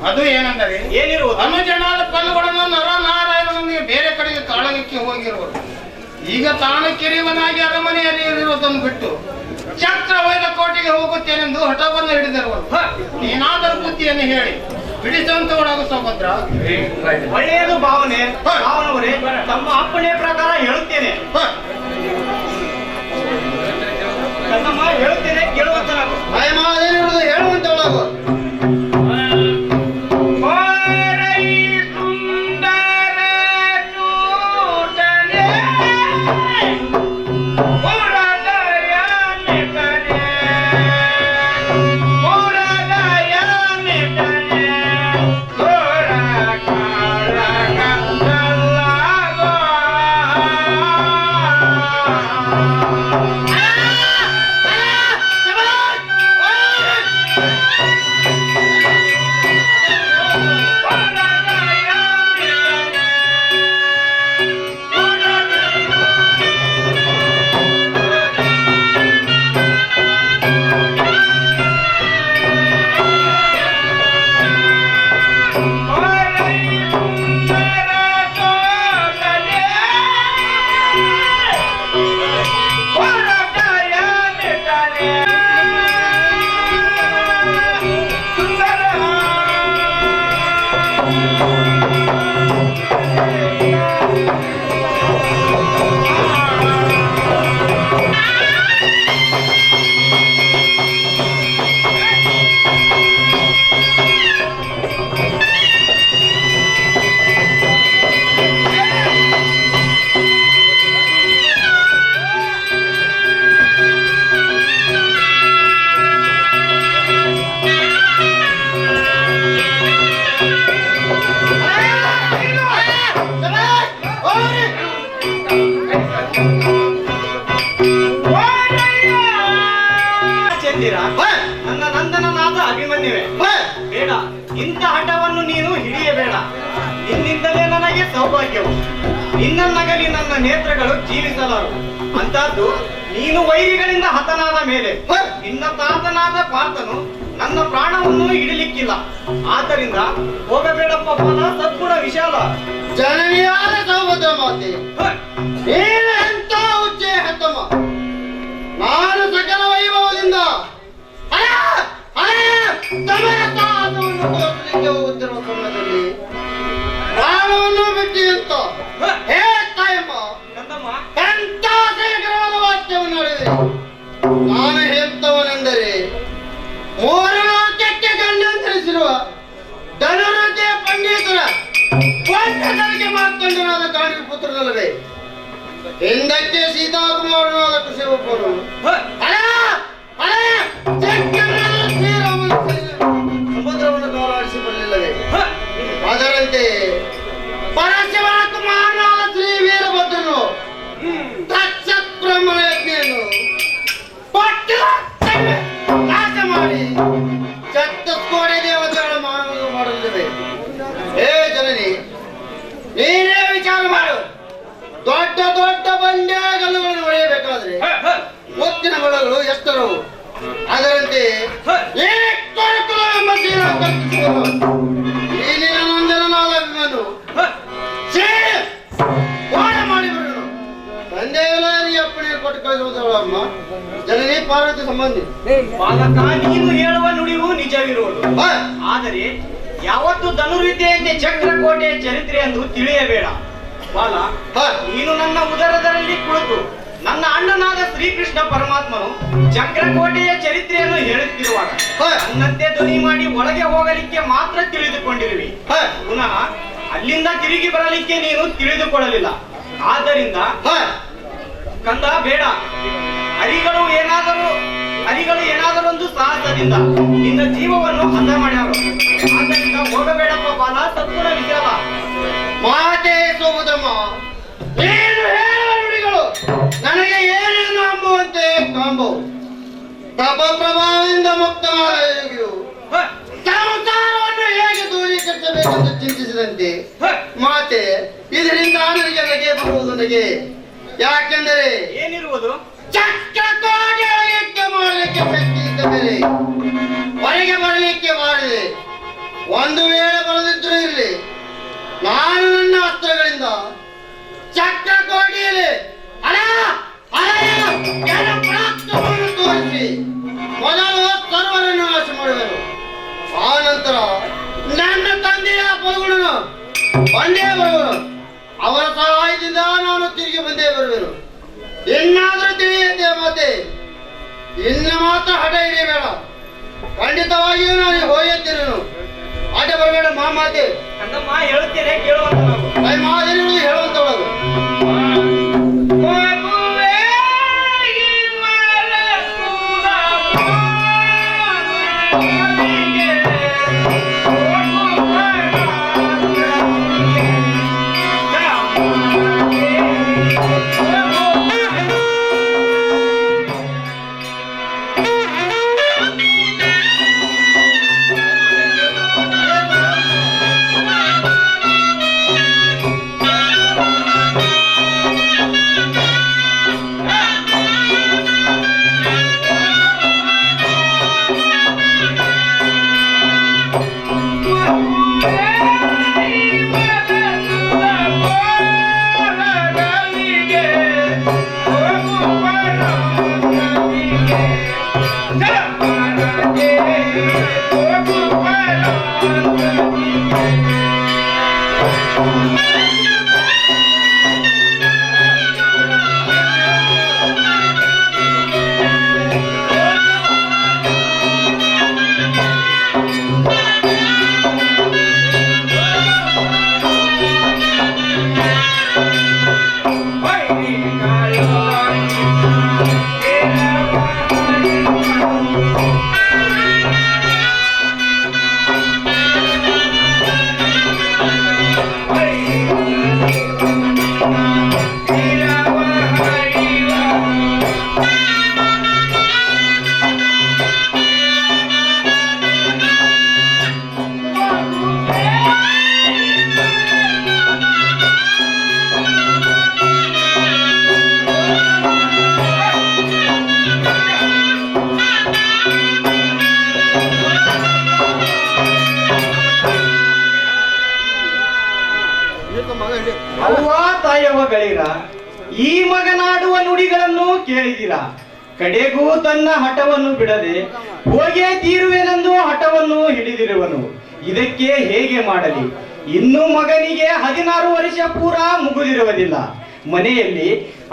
ಅದು ಏನೆಂದರೆ, ಏನಿರುವುದು? ಅನುಜನಾದ ಕಲ್ಲುಗಳನ್ನು ನರನಾರಾಯಣನೊಂದಿಗೆ ಬೇರೆ ಕಡೆಗೆ ಕಾಳಗಕ್ಕೆ ಹೋಗಿರುವರು. ಈಗ ತಾನು ಕಿರಿಯವನಾಗಿ ಅರಮನೆಯಲ್ಲಿ ಇರುವುದನ್ನು ಬಿಟ್ಟು ಚಕ್ರ ವೈದ ಕೋಟೆಗೆ ಹೋಗುತ್ತೇನೆಂದು ಹಠವನ್ನು ಹಿಡಿದಿರುವನು. ನೀನಾದರೂ ಬುದ್ಧಿಯನ್ನು ಹೇಳಿ ಬಿಡಿಸುವಂತವಳಾಗ ಸೌಭದ್ರ. ಒಳ್ಳೆಯದು ಭಾವನವರೇ, ತಮ್ಮ ಅಪ್ಪಣೆ ಪ್ರಕಾರ ಹೇಳುತ್ತೇನೆ. ಕನ್ನಮ್ಮ ಹೇಳುತ್ತೇನೆ, ಕೇಳುವಂತನಾಗು. ಹೇಳುವಂತವಳಾಗು. ನನ್ನ ನಂದನನಾದ ಅಭಿಮನ್ಯುವೆ, ಬೇಡ, ಇಂಥ ಹಠವನ್ನು ನೀನು ಹಿಡಿಯಬೇಡ. ನಿನ್ನಿಂದಲೇ ನನಗೆ ಸೌಭಾಗ್ಯವು. ನಿನ್ನನ್ನಗಲಿ ನನ್ನ ನೇತ್ರಗಳು ಜೀವಿಸಲಾರು. ಅಂತದ್ದು ನೀನು ವೈರಿಗಳಿಂದ ಹತನಾದ ಮೇಲೆ ನಿನ್ನ ತಾತನಾದ ಪಾರ್ಥನು ನನ್ನ ಪ್ರಾಣವನ್ನು ಹಿಡಿಲಿಕ್ಕಿಲ್ಲ. ಆದ್ದರಿಂದ ಹೋಗಬೇಡಪ್ಪ ಪಾಲ, ಸದ್ಗುಣ ವಿಶಾಲ. ಜನನಿಯಾದ ಸೌಭದ್ರ ಮಾತೆ, ಎಂತ ಉಚ್ಚೆ ಹತ್ತಮ್ಮ. ನಾನು ಸಕಲ ವೈಭವದಿಂದ ತಮಗೆ ತಾತವನ್ನು ಒತ್ತಿನ ಬಲಗಳು ಎಷ್ಟರವು ಅದರಂತೆ ಈ ಕೊರಕುಲ ಎಂಬ ತೀರ ಕಲ್ಪಿಸುವರು. ಈ ನಿನ್ನ ನಂಜನನಾದ ಅಭಿಮನು ವಾಡ ಮಾಡಿ ಬಿಡೋಣ. ತಂದೆಯಲ್ಲ ನೀ ಅಪ್ಪಣೆ ಕೊಟ್ಟು ಕಳಿಸುವುದಮ್ಮ ಜನನಿ ಪಾರ್ವತಿ ಸಂಬಂಧಿ. ಬಾಲಕ, ನೀನು ಹೇಳುವ ನುಡಿಯು ನಿಜವಿರುವುದು. ಆದರೆ ಯಾವತ್ತು ಧನುರ್ವಿದ್ಯೆಯಂತೆ ಚಕ್ರಕೋಟೆಯ ಚರಿತ್ರೆಯನ್ನು ತಿಳಿಯಬೇಡ. ಬಾಲ, ನೀನು ನನ್ನ ಉದರದಲ್ಲಿ ಕುಳಿತು ನನ್ನ ಅಣ್ಣನಾದ ಶ್ರೀಕೃಷ್ಣ ಪರಮಾತ್ಮನು ಚಕ್ರಕೋಟೆಯ ಚರಿತ್ರೆಯನ್ನು ಹೇಳುತ್ತಿರುವಾಗ ನನ್ನಂತೆ ಧ್ವನಿ ಮಾಡಿ ಒಳಗೆ ಹೋಗಲಿಕ್ಕೆ ಮಾತ್ರ ತಿಳಿದುಕೊಂಡಿರುವಿ. ಪುನಃ ಅಲ್ಲಿಂದ ತಿರುಗಿ ಬರಲಿಕ್ಕೆ ನೀನು ತಿಳಿದುಕೊಳ್ಳಲಿಲ್ಲ. ಆದ್ದರಿಂದ ಕಂದ ಬೇಡ. ಹರಿಗಳು ಏನಾದರೂ ಒಂದು ಸಾಹಸದಿಂದ ನಿನ್ನ ಜೀವವನ್ನು ಹಂದ ಮಾಡ್ಯಾರು. ಆದ್ದರಿಂದ ಹೋಗಬೇಡಪ್ಪ ಬಾಲ, ಸದ್ಗುಣ ವಿಚಾರ. ಮಾತೆ ಸೋಮದಮ್ಮ, ನೀನು ಹೇಳುವ ನುಡಿಗಳು ನನಗೆ ಏನೇನು ಅಂಬುವಂತೆ ಕಾಂಬವು. ತಪ ಪ್ರಭಾವದಿಂದ ಮುಕ್ತನಾದ ಯೋಗಿಯು ಸಂಸಾರವನ್ನು ಹೇಗೆ ದೂರೀಕರಿಸಬೇಕೆಂದು ಚಿಂತಿಸಿದಂತೆ ಮಾತೆ ಇದರಿಂದ ನನಗೆ ನಗೆ ಬರುವುದು ನಗೆ. ಯಾಕೆಂದರೆ ಏನಿರುವುದು? ಚಕ್ರಕೋಟೆ ಒಳಗೆ ಮಾಡಲಿಕ್ಕೆ ಶಕ್ತಿ ಇದ್ದ ಮೇಲೆ ಹೊರಗೆ ಬರಲಿಕ್ಕೆ ಮಾಡಿದೆ. ಒಂದು ವೇಳೆ ಬರದಿದ್ದರೂ ಇರಲಿ, ನಾನು ನನ್ನ ಅಸ್ತ್ರಗಳಿಂದ ಚಕ್ರಕೋಟೆಯಲ್ಲಿ ತೋರಿಸಿ ಮೊದಲು ಸರ್ವರನ್ನು ನಾಶ ಮಾಡುವೆನು. ಆ ನಂತರ ನನ್ನ ತಂದೆಯ ಪದಗಳನ್ನು ಬಂದೇ ಬರುವನು. ಅವರ ಸಹಾಯದಿಂದ ನಾನು ತಿರುಗಿ ಬಂದೇ ಬರುವೆನು. ಇನ್ನಾದರೂ ತಿಳಿಯುತ್ತೆ ಮಾತೆ, ಇನ್ನು ಮಾತ್ರ ಹಠ ಹಿಡಿಯಬೇಡ. ಖಂಡಿತವಾಗಿಯೂ ನಾನು ಹೋಗುತ್ತಿರುವೆನು. ಆಟ ಬರಬೇಡ ಮಾತೆ. ಕಂದಮ್ಮ, ಹೇಳುತ್ತೇನೆ ಕೇಳುವಂತ ನಾವು. ಮಾದೇನು ಹೇಳುವಂತವಳು. ಅವ್ವ ತಾಯವ್ವ ಗಳಿರ, ಈ ಮಗನಾಡುವ ನುಡಿಗಳನ್ನು ಕೇಳಿದಿರ. ಕಡೆಗೂ ತನ್ನ ಹಠವನ್ನು ಬಿಡದೆ ಹೋಗೇ ತೀರುವೆನೆಂದು ಹಠವನ್ನು ಹಿಡಿದಿರುವನು. ಇದಕ್ಕೆ ಹೇಗೆ ಮಾಡಲಿ? ಇನ್ನು ಮಗನಿಗೆ 16 ವರ್ಷ ಪೂರ ಮುಗಿದಿರುವುದಿಲ್ಲ. ಮನೆಯಲ್ಲಿ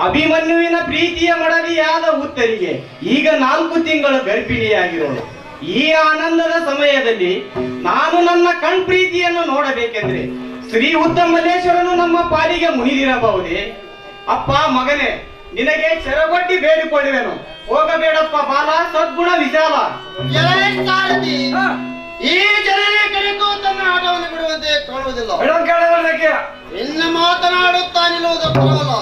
ಅಭಿಮನ್ಯುವಿನ ಪ್ರೀತಿಯ ಮಡದಿಯಾದ ಉತ್ತರಿಗೆ ಈಗ 4 ತಿಂಗಳ ಗರ್ಭಿಣಿಯಾಗಿರೋಳು. ಈ ಆನಂದದ ಸಮಯದಲ್ಲಿ ನಾನು ನನ್ನ ಪ್ರೀತಿಯನ್ನು ನೋಡಬೇಕೆಂದ್ರೆ ಶ್ರೀ ಉತ್ತಮಲ್ಲೇಶ್ವರನು ನಮ್ಮ ಪಾಲಿಗೆ ಮುನಿದಿರಬಹುದೇ? ಅಪ್ಪ ಮಗನೇ, ನಿನಗೆ ಶರಗೊಡ್ಡಿ ಬೇಡಿಕೊಳ್ಳುವೆನು. ಹೋಗಬೇಡಪ್ಪ ಬಾಲ, ಸದ್ಗುಣ ವಿಶಾಲ. ಈ ಜನನೇ ಕರೆಗೂ ತನ್ನ ಆಟವನ್ನು ಬಿಡುವಂತೆ ಕಾಣುವುದಿಲ್ಲ. ಇನ್ನು ಮಾತನಾಡುತ್ತಾ ನಿಲ್ಲುವುದು ಬರಲ್ಲ.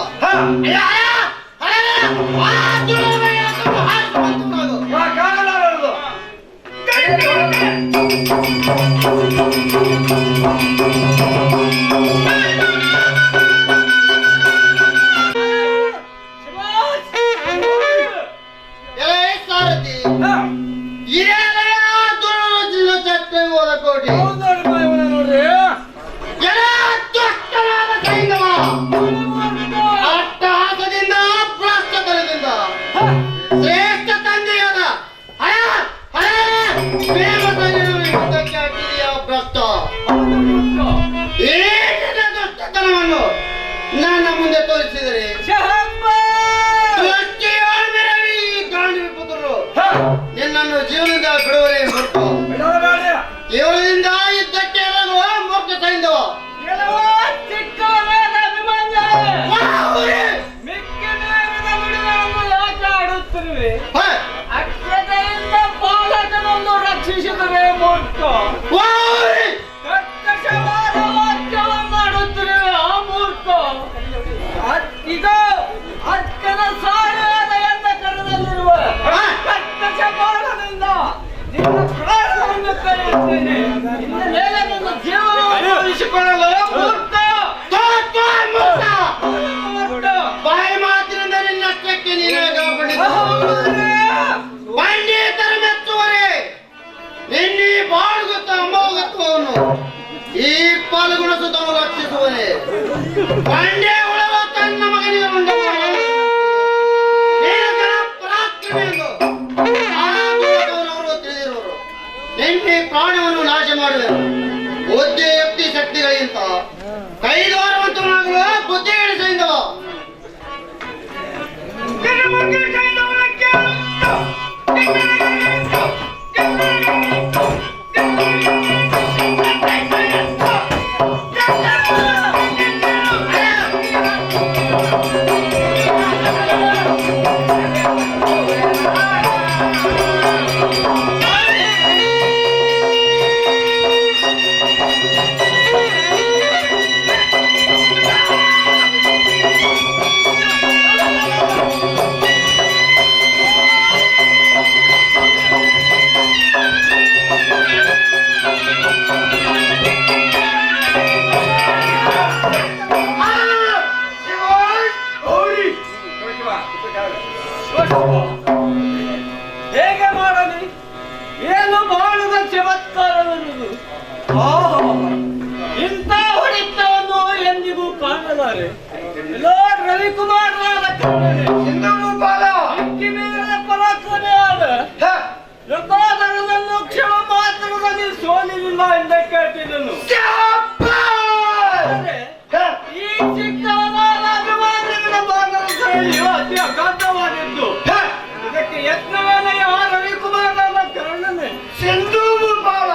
ವಜ್ರದ ಕೋಟಿ ನೋಡ್ರಿ ಎಲ್ಲ ದುಷ್ಟನಾದ ಸೈಂಧವ ಅಟ್ಟಹಾಸದಿಂದ ಭ್ರಷ್ಟತನದಿಂದ ಶ್ರೇಷ್ಠ ತಂದೆಯಾದ ಯುದ್ಧಕ್ಕೆ ಹಾಕಿದೆಯ ಭ್ರಷ್ಟ ಏನಿದೆ ದುಷ್ಟತನವನ್ನು ನನ್ನ ಮುಂದೆ ತೋರಿಸಿದರೆ ನಿನ್ನನ್ನು ಜೀವನದಿಂದ ಬಿಡುವರೆ ಮೂರ್ಖ ಕೇವಲದಿಂದ ಯುದ್ಧಕ್ಕೆ ಇರಗುವ ಮೂರ್ಖ ಸೈಂಧವ ರಕ್ಷಿಸಿದರೆ ಮೂರ್ಖ ಮಾಡುತ್ತಿರುವೆ ಆ ಮೂರ್ಖ ಈಗ ಅಕ್ಕನ ಸಾಯದ ಎಂದ ಕರದಲ್ಲಿರುವ ಕರ್ಕಶ ಬಾಣದಿಂದ ನಿನ್ನ ಪ್ರಾಣವನ್ನು ಕರೆಯುತ್ತೇನೆ ಇನ್ನು ಮೇಲೆ ನನ್ನ ಜೀವನವನ್ನು ಉಳಿಸಿಕೊಳ್ಳಲು ಮೂರ್ಖ ಬಾಯಿ ಮಾತಿನಿಂದ ನಿನ್ನಷ್ಟಕ್ಕೆ ನೀನೇ ಪಂಡಿತರ ಮೆಚ್ಚುವರೆ ನಿನ್ನೆ ಬಾಳುಗುತ್ತ ಅಮೋಘತ್ವವನ್ನು ಈ ಪಾಲ್ಗುಣಿಸುತ್ತನು ರಕ್ಷಿಸುವನೆ ಪಂಡೆ ಉಳವ ತನ್ನ ಮಗನಿಗೆ ಪರಾಕ್ರಮಿಯವರು ತಿಳಿದಿರುವರು ನಿನ್ನೆ ಪ್ರಾಣವನ್ನು ನಾಶ ಮಾಡುವರು ಬುದ್ಧಿ ಯುಕ್ತಿ ಶಕ್ತಿಗಳಿಂತ ಕೈದೋರುವಂತನಾಗಲು ಬುದ್ಧಿ ಹೇಳಿಸಿದವ ಹೇಗೆ ಮಾಡಲಿ ಏನು ಮಾಡುವ ಚಮತ್ಕಾರವೆನ್ನುವುದು ಇಂಥ ಹೊಡಿತವನ್ನು ಎಂದಿಗೂ ಕಾಣಲಾರೆ ರವಿಕುಮಾರರಾದ ಪರಾಕ್ರಮೆಯಾದ ಲೋಕೋದರನನ್ನು ಕ್ಷಮ ಮಾತ್ರದಲ್ಲಿ ಸೋಲಿಲ್ಲ ಎಂದ ಕೇಳ್ತಿದ್ದನು ಈ ಚಿಕ್ಕವನಾದ ಅಭಿಮಾನಿಗಳ ಭಾಗದ ಶೈಲಿಯು ಅತಿ ಅಗಾಧವಾಗಿದ್ದು ಇದಕ್ಕೆ ಯತ್ನವೇನೆಯ ರವಿಕುಮಾರನ ಕರ್ಣನೆ ಸಿಂಧೂ ಬಾಳ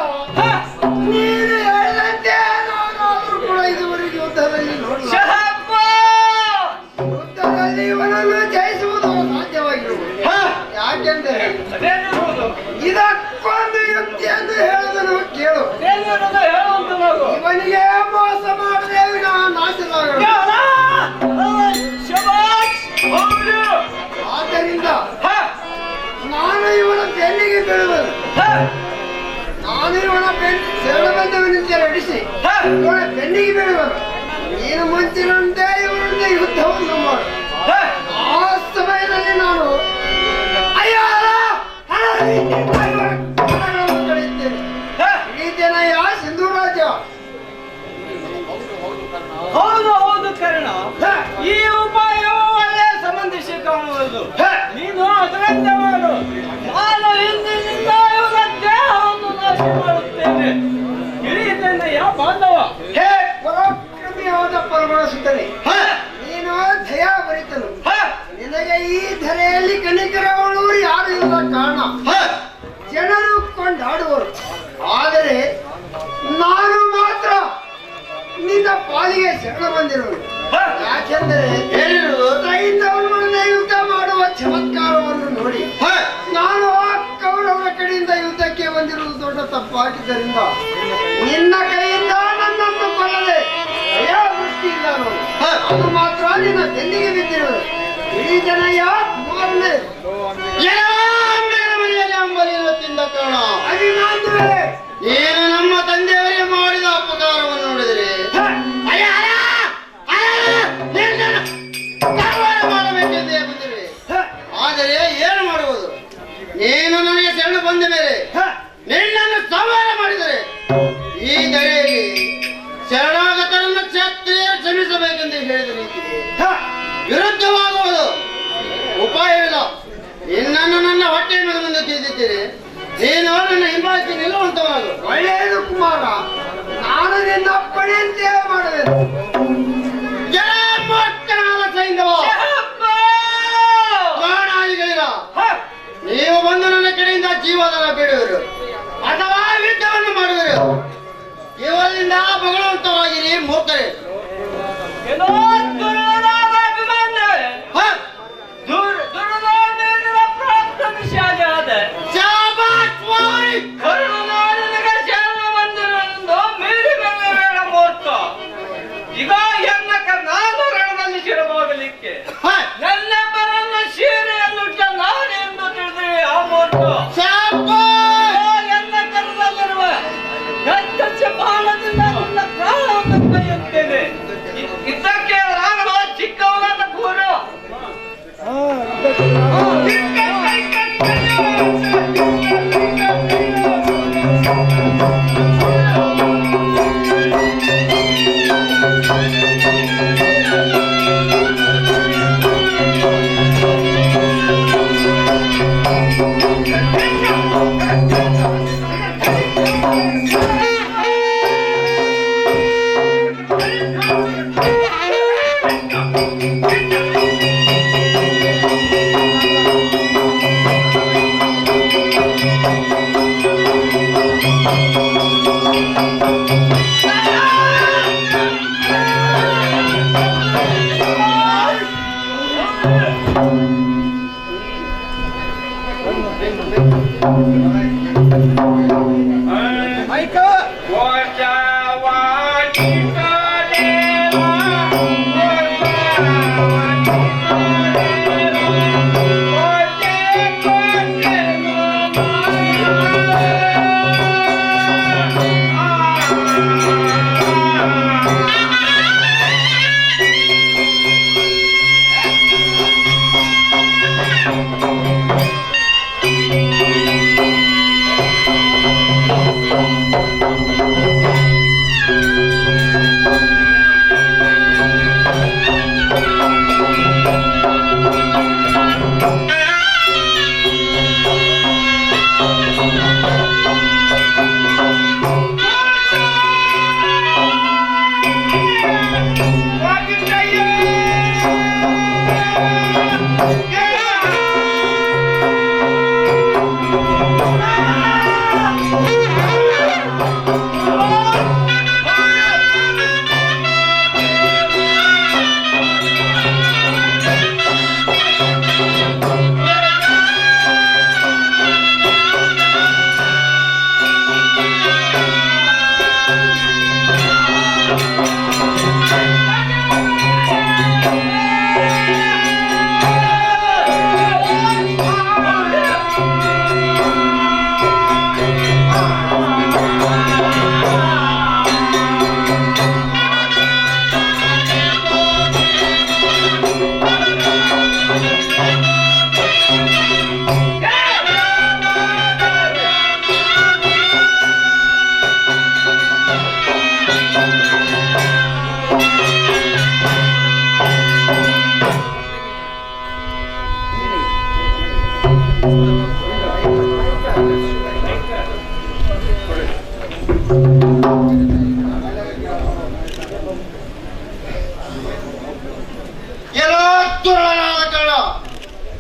ನೀನು ಹೇಳಿದಂತೆ ನಾನಾದರೂ ಕೂಡ ಇದುವರೆಗೆ ಯುದ್ಧದಲ್ಲಿ ನೋಡಲಿಲ್ಲ ಯುದ್ಧದಲ್ಲಿ ಇವನನ್ನು ಜಯಿಸುವುದು ಸಾಧ್ಯವಾಗಿರುವುದು ಯಾಕೆಂದರೆ ಇದಕ್ಕೊಂದು ಯುಕ್ತಿಯನ್ನು ಹೇಳಿದನು ಕೇಳು ಹೇಳುವಂತ ನಾವು ಇವನಿಗೆ ಮೋಸ ಮಾಡದೆ ನಾಶಲಾಗ ಆದ್ದರಿಂದ ನಾನು ಇವನ ಬೆನ್ನಿಗೆ ಬೀಳುವುದು ನಾನು ಇವನ ಶರಣಬಂಧವನಿಂದ ನಡೆಸಿ ಇವನ ಬೆನ್ನಿಗೆ ಬೀಳುವನು ನೀನು ಮುಂಚಿನಂತೆ ಇವನಂತೆ ಯುದ್ಧವನ್ನು ಮಾಡು ಆ ಸಮಯದಲ್ಲಿ ನಾನು ಈ ಜನ ಸಿಂಧೂ ರಾಜ್ಯ ಹೌದು ಹೌದು ಕರ್ಣ ಈ ಉಪಾಯವು ಒಳ್ಳೆ ಸಂಬಂಧಿಸಿ ಕಾಣುವುದು ನೀನು ಅದರಂತೆ ಮಾಡು ನಾನು ಇಂದಿನಿಂದ ಇವರ ದೇಹವನ್ನು ನಾಶ ಮಾಡುತ್ತೇನೆ ತಿಳಿಯುತ್ತೇನೆ ಯಾವ ಬಾಂಧವ ಹೇ ಪರಾಕ್ರಮಿಯಾದ ಪರಮಸುತ್ತನೆ ನೀನು ದಯಾ ಬರಿತನು ನಿನಗೆ ಈ ಧರೆಯಲ್ಲಿ ಕನಿಕರವಳು ಯಾರು ಇಲ್ಲ ಕಾರಣ ಜನರು ಕೊಂಡಾಡುವರು ಆದರೆ ನಾನು ಮಾತ್ರ ನಿನ್ನ ಪಾಲಿಗೆ ಶರಣ ಬಂದಿರುವುದು ಯಾಕೆಂದರೆ ಸೈನ್ಯವನ್ನು ಯುದ್ಧ ಮಾಡುವ ಚಮತ್ಕಾರವನ್ನು ನೋಡಿ ನಾನು ಆ ಕೌರವರ ಕಡೆಯಿಂದ ಯುದ್ಧಕ್ಕೆ ಬಂದಿರುವುದು ದೊಡ್ಡ ತಪ್ಪಾಗಿದ್ದರಿಂದ ನಿನ್ನ ಕೈಯಿಂದ ನನ್ನನ್ನು ಕೊಲ್ಲದೆ ದಯಾ ದೃಷ್ಟಿ ಇಲ್ಲ ನೋಡಿ ಅದು ಮಾತ್ರ ನಿನ್ನ ಬೆನ್ನಿಗೆ ಬಿದ್ದಿರುವುದು ಇಡೀ ಜನಯ್ಯ ಮಾರನೆ ಮನೆಯಲ್ಲಿ ಅಂಬಲಿಯನ್ನು ತಿಂದ ಕಾರಣ ಅಭಿಮಾನವೇ ನೀನು ನಮ್ಮ ತಂದೆಯವರಿಗೆ ಮಾಡಿದ ಅಪಕಾರವನ್ನು ನೋಡಿದರೆ ಮಾಡಬೇಕೆಂದೇ ಬಂದಿರುವೆ ಆದರೆ ಏನು ಮಾಡುವುದು ನೀನು ನನಗೆ ಶರಣ ಬಂದ ಮೇಲೆ ನಿನ್ನನ್ನು ಸಂಹಾರ ಮಾಡಿದರೆ ನಿನ್ನ ಅಪ್ಪಣೆಯಂತೆ ಮಾಡುವೆನು. ಜಲಮೋಕ್ಷನಾದ ಸೈಂಧವ ನೀವು ಬಂದು ನನ್ನ ಕಡೆಯಿಂದ ಜೀವನ ಬಿಡುವರು ಅಥವಾ ಯುದ್ಧವನ್ನು ಮಾಡುವರು. ಇವರಿಂದ ಭಗವಂತವಾಗಿರಿ ಮೂರ್ಖರೇ. ಈಗ ಎನ್ನಕ ನಾನು ರಣದಲ್ಲಿ ಶಿರವಾಗಲಿಕ್ಕೆ ನನ್ನ ಬರನ್ನು ಸೀರೆಯನ್ನು ನಾನೆಂದು ತಿಳಿದ್ರೆ ಆ ಮೂರ್ಖ ಎನ್ನ ಕರದಲ್ಲಿರುವ ಬಾಣದಿಂದ ನನ್ನ ಪ್ರಾಣವನ್ನು ಕೈಯುತ್ತೇನೆ. ಇದಕ್ಕೆ ರಾಗವ ಚಿಕ್ಕವನಾದ ಕೂರು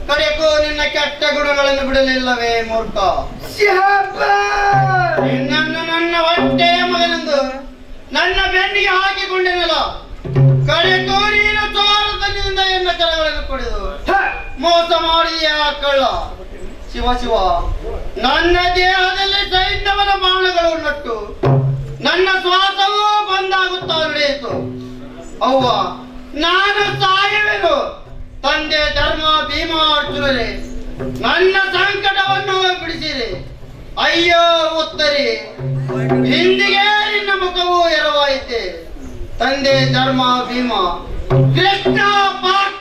ಕಡೆಗೂ ನಿನ್ನ ಕೆಟ್ಟ ಗುಣಗಳನ್ನು ಬಿಡಲಿಲ್ಲವೇ ಮೂರ್ಖ? ನನ್ನ ಹೊಟ್ಟೆಯ ಮಗನೆಂದು ನನ್ನ ಬೆನ್ನಿಗೆ ಹಾಕಿಕೊಂಡೆನಲ್ಲ. ಕಡೆಗೂ ನೀನು ತೋರತನದಿಂದ ಎನ್ನ ಕರಗಳನ್ನು ಕುಡಿದು ಮೋಸ ಮಾಡಿದೆಯ ಕಳ್ಳ. ಶಿವ ಶಿವ, ನನ್ನ ದೇಹದಲ್ಲಿ ಸೈನ್ಯವನ ಬಾಣಗಳು ನಟ್ಟು ನನ್ನ ಶ್ವಾಸವೂ ಬಂದಾಗುತ್ತಾ ನಡೆಯಿತು. ಅವ್ವ, ನಾನು ಸಾಯುವೆನು. ತಂದೆ ಧರ್ಮ ಭೀಮಾರ್ಜುನರೇ, ನನ್ನ ಸಂಕಟವನ್ನು ಬಿಡಿಸಿರಿ. ಅಯ್ಯೋ ಉತ್ತರಿ, ಹಿಂದಿಗೆ ನಿನ್ನ ಮುಖವು ಎರವಾಯಿತೆ. ತಂದೆ ಧರ್ಮ ಭೀಮ, ಕೃಷ್ಣ ಪಾರ್ಥ.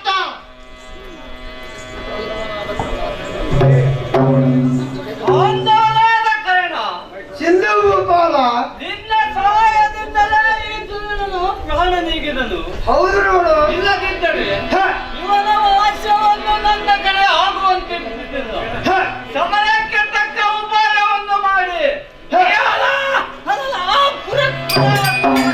ಸಿಂಧು ಗೋಪಾಲ, ನಿನ್ನ ಸಹಾಯದಿಂದಲೇ ಈ ಸೂರ್ಯನು ಪ್ರಾಣ ನೀಗಿದನು. ಹೌದು ನೋಡು. ಇಲ್ಲದಿದ್ದರೆ ಇವನ ವಾಸ್ಯವನ್ನು ನನ್ನ ಕಡೆ ಆಗುವಂತೆ ಬಿಟ್ಟಿದ್ದನು. ಸಮಯಕ್ಕೆ ತಕ್ಕ ಉಪಾಯವನ್ನು ಮಾಡಿ ಆ ಪುರಸ್ಕಾರ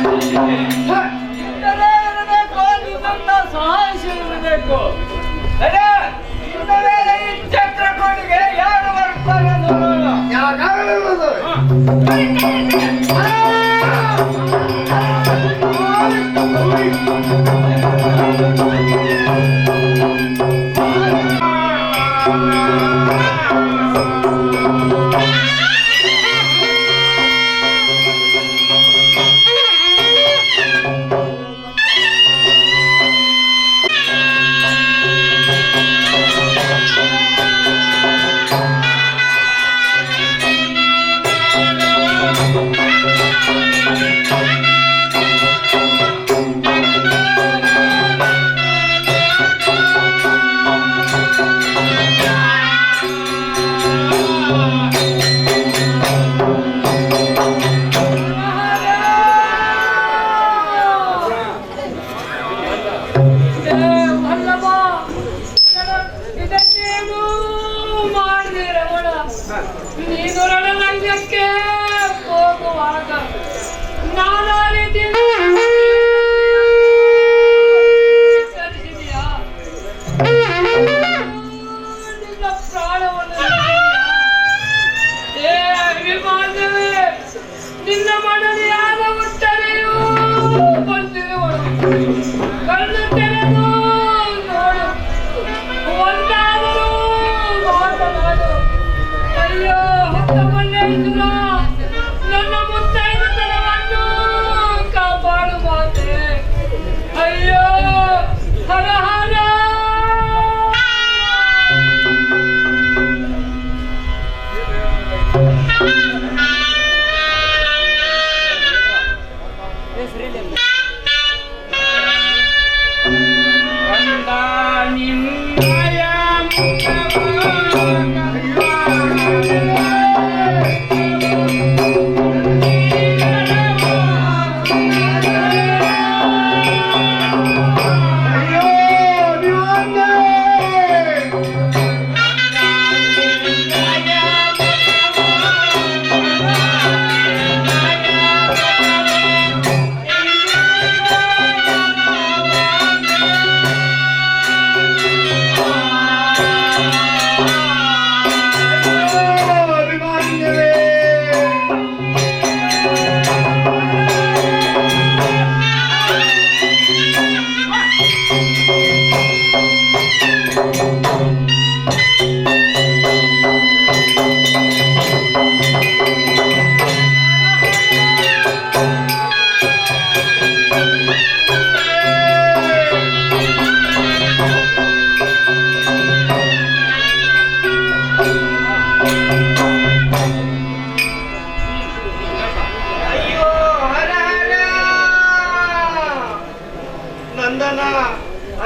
ಇದನ್ನೇನು ಮಾಡಿದೆ ರಮಣ. ನೀನು ರಣರಂಗಕ್ಕೆ ಹೋಗುವಾಗ ನಾನಾ ರೀತಿ ವಿಚಾರಿಸಿದೆಯಾ? ನಿನ್ನ ಪ್ರಾಣವನ್ನು ಏ ಅಭಿಮಾನವೇ, ನಿನ್ನ ಮಡದಿಯಾದ ಉತ್ತರೆಯೂ ಬಂದಿರುವಳು. ಕಣ್ಣು ತೆರೆದು ನೋಡು, ಒಂದಾದರೂ ಮಾತನಾಡು. ಅಯ್ಯೋ ಹೊತ್ತ ಮಲ್ಲೇಶ್ವರ, ನನ್ನ ಮುತ್ತೈದತನವನ್ನು ಕಾಪಾಡು ಮಾತೆ. ಅಯ್ಯೋ ಹರ ಹರ. ಕಂದ ನಿನ್ನಯ ಅಯ್ಯೋ ಹರ ಹರ. ನಂದನ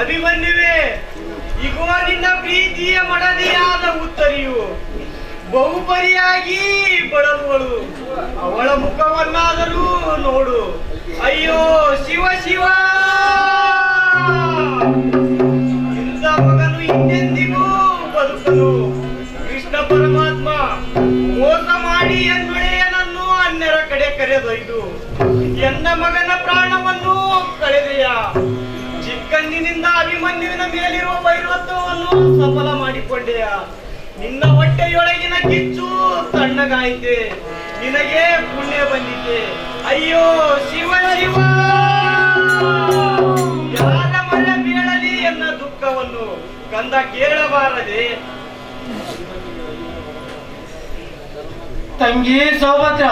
ಅಭಿಮನ್ಯುವೆ, ಇಗೋ ನಿನ್ನ ಪ್ರೀತಿಯ ಮಡದಿಯಾದ ಉತ್ತರಿಯು ಬಹುಪರಿಯಾಗಿ ಬಳಲುವಳು. ಅವಳ ಮುಖವನ್ನಾದರೂ ನೋಡು. ಅಯ್ಯೋ ಶಿವ ಶಿವ, ಇಂದ ಮಗನು ಇನ್ನೆಂದಿಗೂ ಬದುಕನು. ಕೃಷ್ಣ ಪರಮಾತ್ಮ ಮೋಸ ಮಾಡಿ ಎನ್ನೊಡೆಯನನ್ನು ಅನ್ಯರ ಕಡೆ ಕರೆದೊಯ್ದು ಎನ್ನ ಮಗನ ಪ್ರಾಣವನ್ನು ಕಳೆದೆಯ. ಚಿಕ್ಕಂದಿನಿಂದ ಅಭಿಮನ್ಯುವಿನ ಮೇಲಿರುವ ವೈರತ್ವವನ್ನು ಸಫಲ ಮಾಡಿಕೊಂಡೆಯ. ನಿನ್ನ ಹೊಟ್ಟೆಯೊಳಗಿನ ಕಿಚ್ಚು ತಣ್ಣಗಾಯಿತೆ, ನಿನಗೆ ಪುಣ್ಯ ಬಂದಿದೆ. ಅಯ್ಯೋ ಶಿವ ಶಿವ, ಯಾರ ಮಳೆ ಬೀಳಲಿ ಎನ್ನ ದುಃಖವನ್ನು ಕಂದ ಕೇಳಬಾರದೆ. ತಂಗಿ ಸೌಭದ್ರ,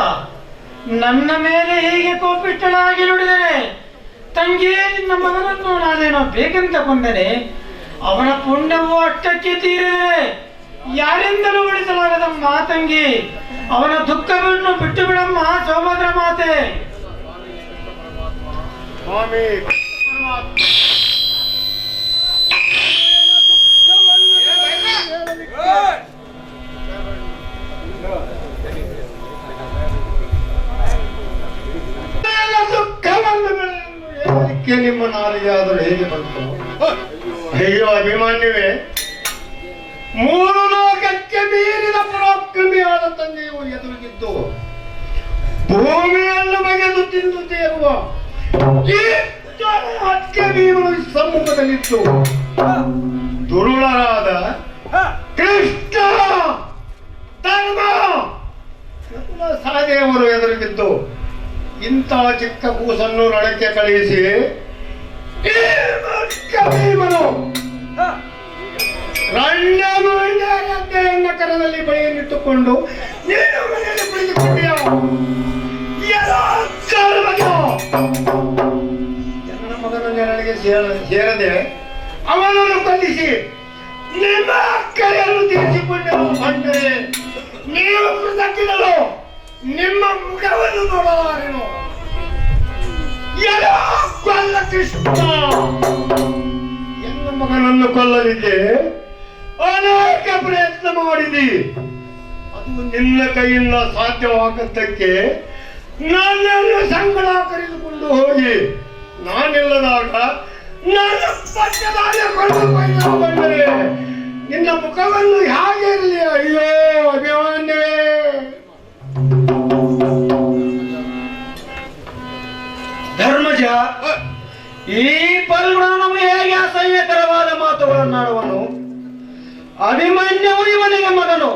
ನನ್ನ ಮೇಲೆ ಹೀಗೆ ಕೋಪಿಟ್ಟಳಾಗಿ ನುಡಿದರೆ ತಂಗಿ ನಿನ್ನ ಮಗನನ್ನು ನಾನೇನೋ ಬೇಕಂತ ಕೊಂದರೆ ಅವನ ಪುಣ್ಯವು ಅಷ್ಟಕ್ಕೆ ತೀರಿದರೆ ಯಾರಿಂದಲೂ ಉಳಿಸಲಾಗದಮ್ಮ ತಂಗಿ. ಅವನ ದುಃಖವನ್ನು ಬಿಟ್ಟು ಬಿಡಮ್ಮ ಸೌಭದ್ರ ಮಾತೆ. ಸ್ವಾಮಿ ನಿಮ್ಮ ನಾಲಿಗೆಯಾದರೂ ಹೇಗೆ ಬಂತು? ಅಯ್ಯೋ ಅಭಿಮಾನ್ಯವೇ, ಮೂರು ಲೋಕಕ್ಕೆ ಮೀರಿದ ಪರಾಕ್ರಮಿಯಾದ ತಂದೆಯು ಎದುರಿಗಿದ್ದು ಭೂಮಿಯನ್ನು ಬಗೆದು ತಿಂದು ತೇರುವ ಈ ಹಕ್ಕೆ ಭೀಮನು ಸಮ್ಮುಖದಲ್ಲಿದ್ದು ದುರುಳರಾದ ಕೃಷ್ಣ ಧರ್ಮ ಸಹದೇವರು ಎದುರಿಗಿದ್ದು ಇಂಥ ಚಿಕ್ಕ ಕೂಸನ್ನು ರಣಕ್ಕೆ ಕಳುಹಿಸಿ ಈ ಭೀಮನು ರಂಡಮುಂಡೆಯನ್ನ ಕರದಲ್ಲಿ ಬಳಿಯನ್ನಿಟ್ಟುಕೊಂಡು ನೀನು ಮನೆಯಲ್ಲಿ ಕುಳಿತುಕೊಂಡಿಯ ನನ್ನ ಮಗನ ನೆರಳಿಗೆ ಸೇರದೆ ಅವನನ್ನು ಕೊಲ್ಲಿಸಿ ನಿಮ್ಮ ಅಕ್ಕರೆಯನ್ನು ತೀರಿಸಿಕೊಂಡೆವು ಬಂದರೆ ನೀವು ಕೃತಜ್ಞರು ನಿಮ್ಮ ಮುಖವನ್ನು ನೋಡಲಾರೆನು. ಕೊಲ್ಲ ಕೃಷ್ಣ ಎನ್ನ ಮಗನನ್ನು ಕೊಲ್ಲಲಿಕ್ಕೆ ಅನೇಕ ಪ್ರಯತ್ನ ಮಾಡಿದಿ. ಅದು ನಿನ್ನ ಕೈಯಿಂದ ಸಾಧ್ಯವಾಗದ್ದಕ್ಕೆ ನನ್ನನ್ನು ಸಂಕಟ ಕರೆದುಕೊಂಡು ಹೋಗಿ ನಾನಿಲ್ಲದಾಗ ನನ್ನ ಪಟ್ಟದಾಯ ಬಂದರೆ ನಿನ್ನ ಮುಖವನ್ನು ಹೇಗೆ ಇರಲಿ? ಅಯ್ಯೋ ಅಭಿಮಾನ್ಯವೇ, ಧರ್ಮಜ, ಈ ಪಲ್ಗುಣ ನಮಗೆ ಹೇಗೆ ಅಸಹ್ಯಕರವಾದ ಮಾತುಗಳನ್ನಾಡುವನು? ಅಭಿಮನ್ಯವು ಇವನಿಗೆ ಮಗನು,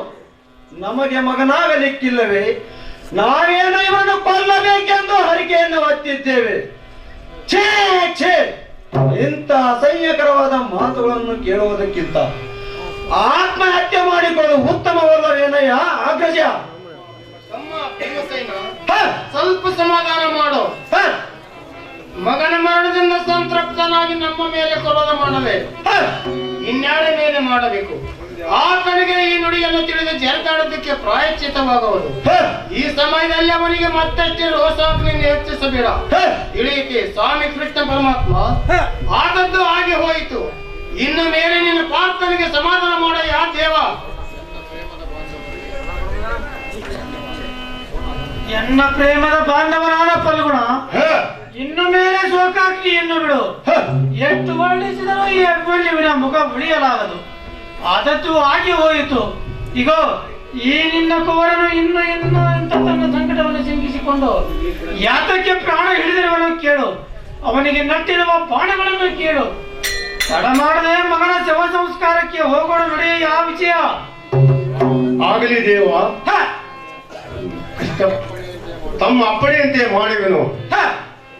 ನಮಗೆ ಮಗನಾಗಲಿಕ್ಕಿಲ್ಲವೇ? ನಾವೇನು ಇವನು ಕೊಲ್ಲಬೇಕೆಂದು ಹರಿಕೆಯನ್ನು ಹೊತ್ತಿದ್ದೇವೆ. ಛೇ ಛೇ, ಇಂಥ ಅಸಹ್ಯಕರವಾದ ಮಾತುಗಳನ್ನು ಕೇಳುವುದಕ್ಕಿಂತ ಆತ್ಮಹತ್ಯೆ ಮಾಡಿಕೊಳ್ಳುವುದು ಉತ್ತಮವಲ್ಲವೇನಯ್ಯ ಅಗ್ರಜ? ಸ್ವಲ್ಪ ಸಮಾಧಾನ ಮಾಡು. ಮಗನ ಮರಣದಿಂದ ಸಂತೃಪ್ತನಾಗಿ ನಮ್ಮ ಮೇಲೆ ಕೊಲದ ಮಾಡದೆ ಇನ್ಯಾಳೆ ಮೇಲೆ ಮಾಡಬೇಕು. ಆತನಿಗೆ ಈ ನುಡಿಯನ್ನು ತಿಳಿದು ಜರದಾಡೋದಕ್ಕೆ ಪ್ರಾಯಶ್ಚಿತವಾಗುವುದು. ಈ ಸಮಯದಲ್ಲಿ ಅವನಿಗೆ ಮತ್ತಷ್ಟೇ ರೋಷಾಗ್ನಿಯನ್ನು ಹೆಚ್ಚಿಸಬೇಡ. ತಿಳಿಯಿತೆ, ಸ್ವಾಮಿ ಕೃಷ್ಣ ಪರಮಾತ್ಮ ಆದದ್ದು ಹಾಗೆ ಹೋಯಿತು. ಇನ್ನು ಮೇಲೆ ನಿನ್ನ ಪ್ರಾರ್ಥನೆಗೆ ಸಮಾಧಾನ ಮಾಡ ಯಾ ದೇವ. ಎನ್ನ ಪ್ರೇಮದ ಬಾಂಧವನಾದ ಫಲ್ಗುಣ, ಇನ್ನು ಮೇಲೆ ಶೋಕಾಗ್ನಿಯನ್ನು ಬಿಡು. ಎಷ್ಟು ವರ್ಣಿಸಿದರೂ ಈ ಅಗ್ನಿವಿನ ಮುಖ ಉಳಿಯಲಾಗದು. ಆದದ್ದು ಆಗಿ ಹೋಯಿತು. ಇಗೋ, ಈ ನಿನ್ನ ಕುವರನು ಇನ್ನು ಅಂತ ತನ್ನ ಸಂಕಟವನ್ನು ಶಂಕಿಸಿಕೊಂಡು ಯಾತಕ್ಕೆ ಪ್ರಾಣ ಹಿಡಿದಿರುವನು ಕೇಳು. ಅವನಿಗೆ ನಟ್ಟಿರುವ ಬಾಣಗಳನ್ನು ಕೇಳು. ತಡ ಮಾಡದೆ ಮಗನ ಶವ ಸಂಸ್ಕಾರಕ್ಕೆ ಹೋಗೋಣ ನಡೆಯ ಯಾವ ವಿಷಯ ಆಗಲಿ ದೇವ. ತಮ್ಮ ಅಪ್ಪಣೆಯಂತೆ ಮಾಡುವೆನು.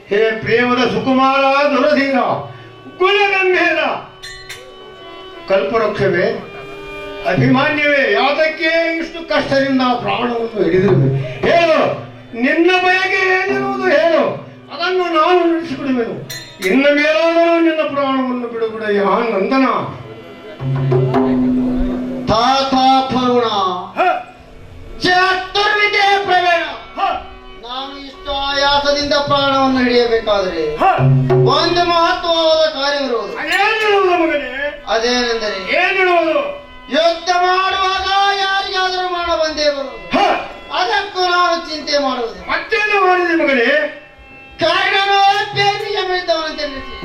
ಹೇ ಪ್ರೇಮದ ಸುಕುಮಾರ, ದುರಧೀರ, ಗುಣಗಂಭೀರ, ಕಲ್ಪವೃಕ್ಷವೇ, ಅಭಿಮಾನ್ಯವೇ, ಯಾವುದಕ್ಕೆ ಇಷ್ಟು ಕಷ್ಟದಿಂದ ಪ್ರಾಣವನ್ನು ಹಿಡಿದಿರುವೆ? ಹೇಳು, ನಿನ್ನ ಬಯಕೆ ಏನಿರುವುದು ಹೇಳು, ಅದನ್ನು ನಾನು ನಡೆಸಿಕೊಡುವೆನು. ಇನ್ನು ಮೇಲಾದರೂ ನಿನ್ನ ಪ್ರಾಣವನ್ನು ಬಿಡುಬಿಡೆಯ ನಂದನ. ಫಲ್ಗುಣ, ಚತುರ್ವಿದ್ಯೆ ಪ್ರವೀಣ, ನಾನು ಇಷ್ಟು ಆಯಾಸದಿಂದ ಪ್ರಾಣವನ್ನು ಹಿಡಿಯಬೇಕಾದರೆ ಒಂದು ಮಹತ್ವವಾದ ಕಾರ್ಯವಿರುವುದು. ಅದೇನೆಂದರೆ, ಏನಿರುವುದು? ಯುದ್ಧ ಮಾಡುವಾಗ ಯಾರಿಗಾದರೂ ಮರಣ ಬಂದೇ ಬರುವುದು. ಅದಕ್ಕೂ ನಾವು ಚಿಂತೆ ಮಾಡುವುದು. ಮತ್ತೇನು ಮಾಡಿದೆ ಮಗನೇ? ಕಾರಣನು ಬೇಸಿಗೆ ಬೆಳೆದವನಂತೆ ನಿಲ್ಲಿಸಿ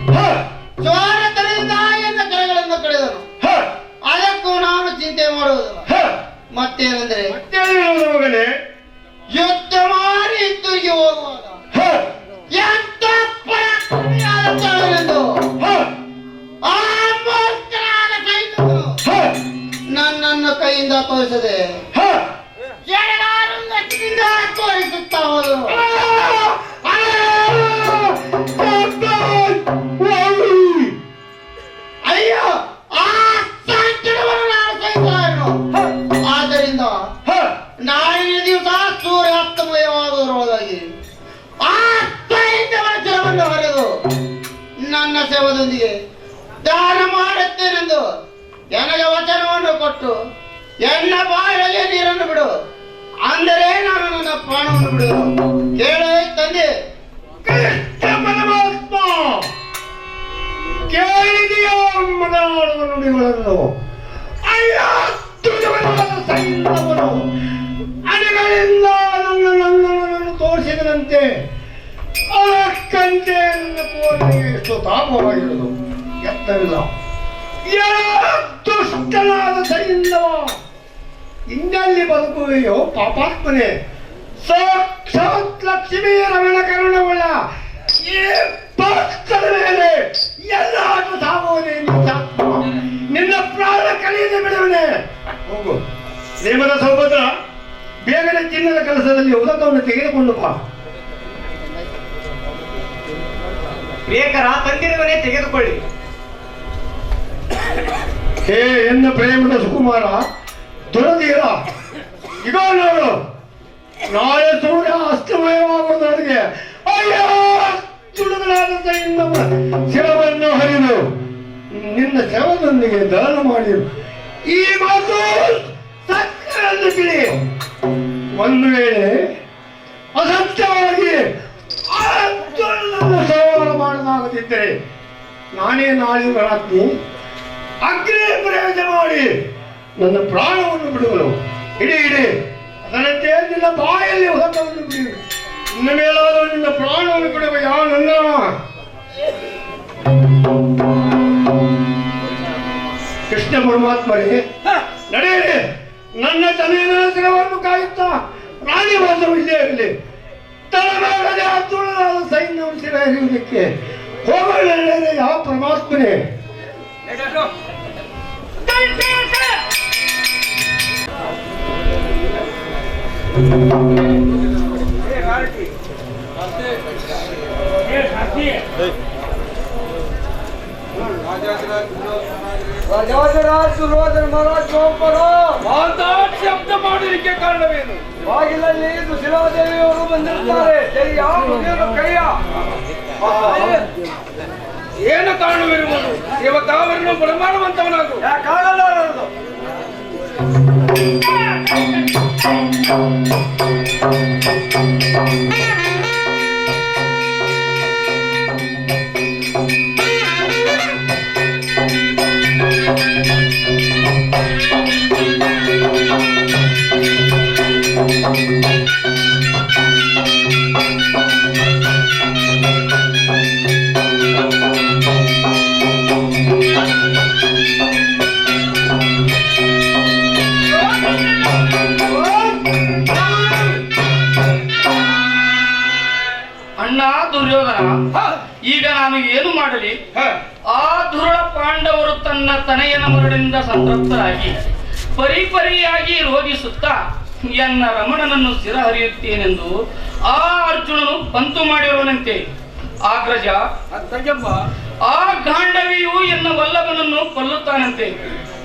ಚೋರತನದಿಂದ ಎನ್ನ ಕರೆಗಳನ್ನು ಕಳೆದನು. ಅದಕ್ಕೂ ನಾನು ಚಿಂತೆ ಮಾಡುವುದಿಲ್ಲ. ಮತ್ತೇನೆಂದರೆ, ಮಗನೇ, ಯುದ್ಧ ಮಾಡಿ ಹಿಂತಿರುಗಿ ಹೋಗುವಾಗ ಎಂತ ಪರಾಕ್ರಮಿಯಾದ ಚಾಲನೆಂದು ಆ ಮೂರ್ಖನಾದ ಸೈನಿಕನು ನನ್ನನ್ನು ಕೈಯಿಂದ ತೋರಿಸದೆ ಎಡಗಾರದಿಂದ ತೋರಿಸುತ್ತಾ ಹೋದರು. ಅಯ್ಯೋ, ಆ ಸಂಕಟವನ್ನು ನಾನು ಸಹಿಸಲಾರೆನು. ಆದ್ದರಿಂದ ನಾಳಿನ ದಿವಸ ಸೂರ್ಯಾಸ್ತಮಯವಾಗುವುದರೊಳಗಾಗಿ ಆ ಸೈನ್ಯವನ ಜಲವನ್ನು ಹರಿದು ನನ್ನ ಸೇವದೊಂದಿಗೆ ದಾನ ಮಾಡುತ್ತೇನೆಂದು ನನಗೆ ವಚನವನ್ನು ಕೊಟ್ಟು ಎನ್ನ ಬಾಯಿಗೆ ನೀರನ್ನು ಬಿಡು, ಅಂದರೆ ನಾನು ನನ್ನ ಪ್ರಾಣವನ್ನು ಬಿಡುವುದು. ಕೇಳ ತಂದೆ, ಪರಮಾತ್ಮ ಕೇಳಿದೆಯೋ ಮನವಾಡುವ ನುಡಿಗಳನ್ನು? ಸೈನ್ಯವನ್ನು ಅಣೆಗಳಿಂದ ನನ್ನನ್ನು ತೋರಿಸಿದಂತೆ ಅದಕ್ಕಂತೆ ನನ್ನ ಪೂರ್ಣಿಗೆ ಎಷ್ಟು ತಾಪವಾಗಿರುವುದು ಎತ್ತವಿಲ್ಲ. ದುಷ್ಟನಾದ ಸೈನ್ಯವ ಇನ್ನೆಲ್ಲಿ ಬದುಕುವೆಯೋ ಪಾಪಾತ್ಮನೆ? ಸಾಕ್ಷಾತ್ ಲಕ್ಷ್ಮೀ ರಮಣ ಕರುಣವುಳ್ಳ ಈ ಭಕ್ತರ ಮೇಲೆ ಎಲ್ಲಾದ್ರೂ ಸಾಗುವುದೇ ನಿತ್ಯಾತ್ಮ. ನಿನ್ನ ಪ್ರಾಣ ಕಲಿಯದೆ ಬಿಡುವನೆ. ಹೋಗು ನೇಮದ ಸೌಭದ್ರ, ಬೇಗನೆ ಚಿನ್ನದ ಕೆಲಸದಲ್ಲಿ ಉದಕವನ್ನು ತೆಗೆದುಕೊಂಡು ಬಾ. ಬೇಕರ ತಂದಿರುವನೇ ತೆಗೆದುಕೊಳ್ಳಿ. ಹೇ ಎನ್ನ ಪ್ರೇಮದ ಸುಕುಮಾರ, ದುರದೀರ, ಈಗ ನೋಡು, ನಾಳೆ ಸೂರ್ಯ ಅಸ್ತಮಯವಾಗುವುದರೊಳಗೆ ಅಯ್ಯೋ ತುಳುಗಳಾದಂತ ನಮ್ಮ ಶವವನ್ನು ಹರಿದು ನಿನ್ನ ಶವದೊಂದಿಗೆ ದಾನ ಮಾಡಿ ಈ ಮಾತು ಸತ್ಯವನ್ನು ತಿಳಿ. ಒಂದು ವೇಳೆ ಅಸತ್ಯವಾಗಿ ಸವಾಲ ಮಾಡಲಾಗದಿದ್ದರೆ ನಾನೇ ನಾಳೆ ರಾತ್ರಿ ಅಗ್ನಿ ಪ್ರವೇಶ ಮಾಡಿ ನನ್ನ ಪ್ರಾಣವನ್ನು ಬಿಡುವನು. ಇಡೀ ಅದರಂತೆ ನಿನ್ನ ಬಾಯಲ್ಲಿ ಹೊಸವನ್ನು ಬಿಡುವೆ. ನಿನ್ನ ಮೇಲಾದರೂ ನಿನ್ನ ಪ್ರಾಣವನ್ನು ಬಿಡುವ ಯಾವ ನನ್ನ ಕೃಷ್ಣ ಪರಮಾತ್ಮರೇ ನಡೆಯಲಿ. ನನ್ನ ತಲೆಯನ್ನು ಕಾಯುತ್ತಾ ರಾಣಿ ವಾಸವು ಇಲ್ಲೇ ಇರಲಿ. ತಲೆಮಾಗದೆ ತುಳುನಾದ ಸೈನ್ಯವನ್ನು ಶಿರ ಹಿರಿಯುವುದಕ್ಕೆ ಹೋಗಲೇ ಯಾವ ಪರಮಾತ್ಮನೇ. ಶಬ್ದ ಮಾಡಲಿಕ್ಕೆ ಕಾರಣವೇನು? ಬಾಗಿಲಲ್ಲಿ ಸುಶೀಲಾದೇವಿಯವರು ಬಂದಿರುತ್ತಾರೆ. ಕೈಯ ಏನು ಕಾರಣವಿರುವುದು? ಇವತ್ತು ಅವರನ್ನು ಬಡಮಾಡುವಂತವನಾಗು. ಯಾಕಾಗಲಾರದು? ಅಣ್ಣ ದುರ್ಯೋಧನ, ಈಗ ನಾನು ಏನು ಮಾಡಲಿ? ಆ ದುರುಳ ಪಾಂಡವರು ತನ್ನ ತನೆಯನ ಮರಡಿನಿಂದ ಸಂತೃಪ್ತರಾಗಿ ಪರಿಪರಿಯಾಗಿ ರೋಧಿಸುತ್ತಾ ಎನ್ನ ರಮಣನನ್ನು ಸಿರ ಹರಿಯುತ್ತೇನೆಂದು ಆ ಅರ್ಜುನನು ಬಂತು ಮಾಡಿರುವನಂತೆ. ಆಗ್ರಜ, ಆ ಗಾಂಡವಿಯು ಎನ್ನ ವಲ್ಲಭನನ್ನು ಕೊಲ್ಲುತ್ತಾನಂತೆ.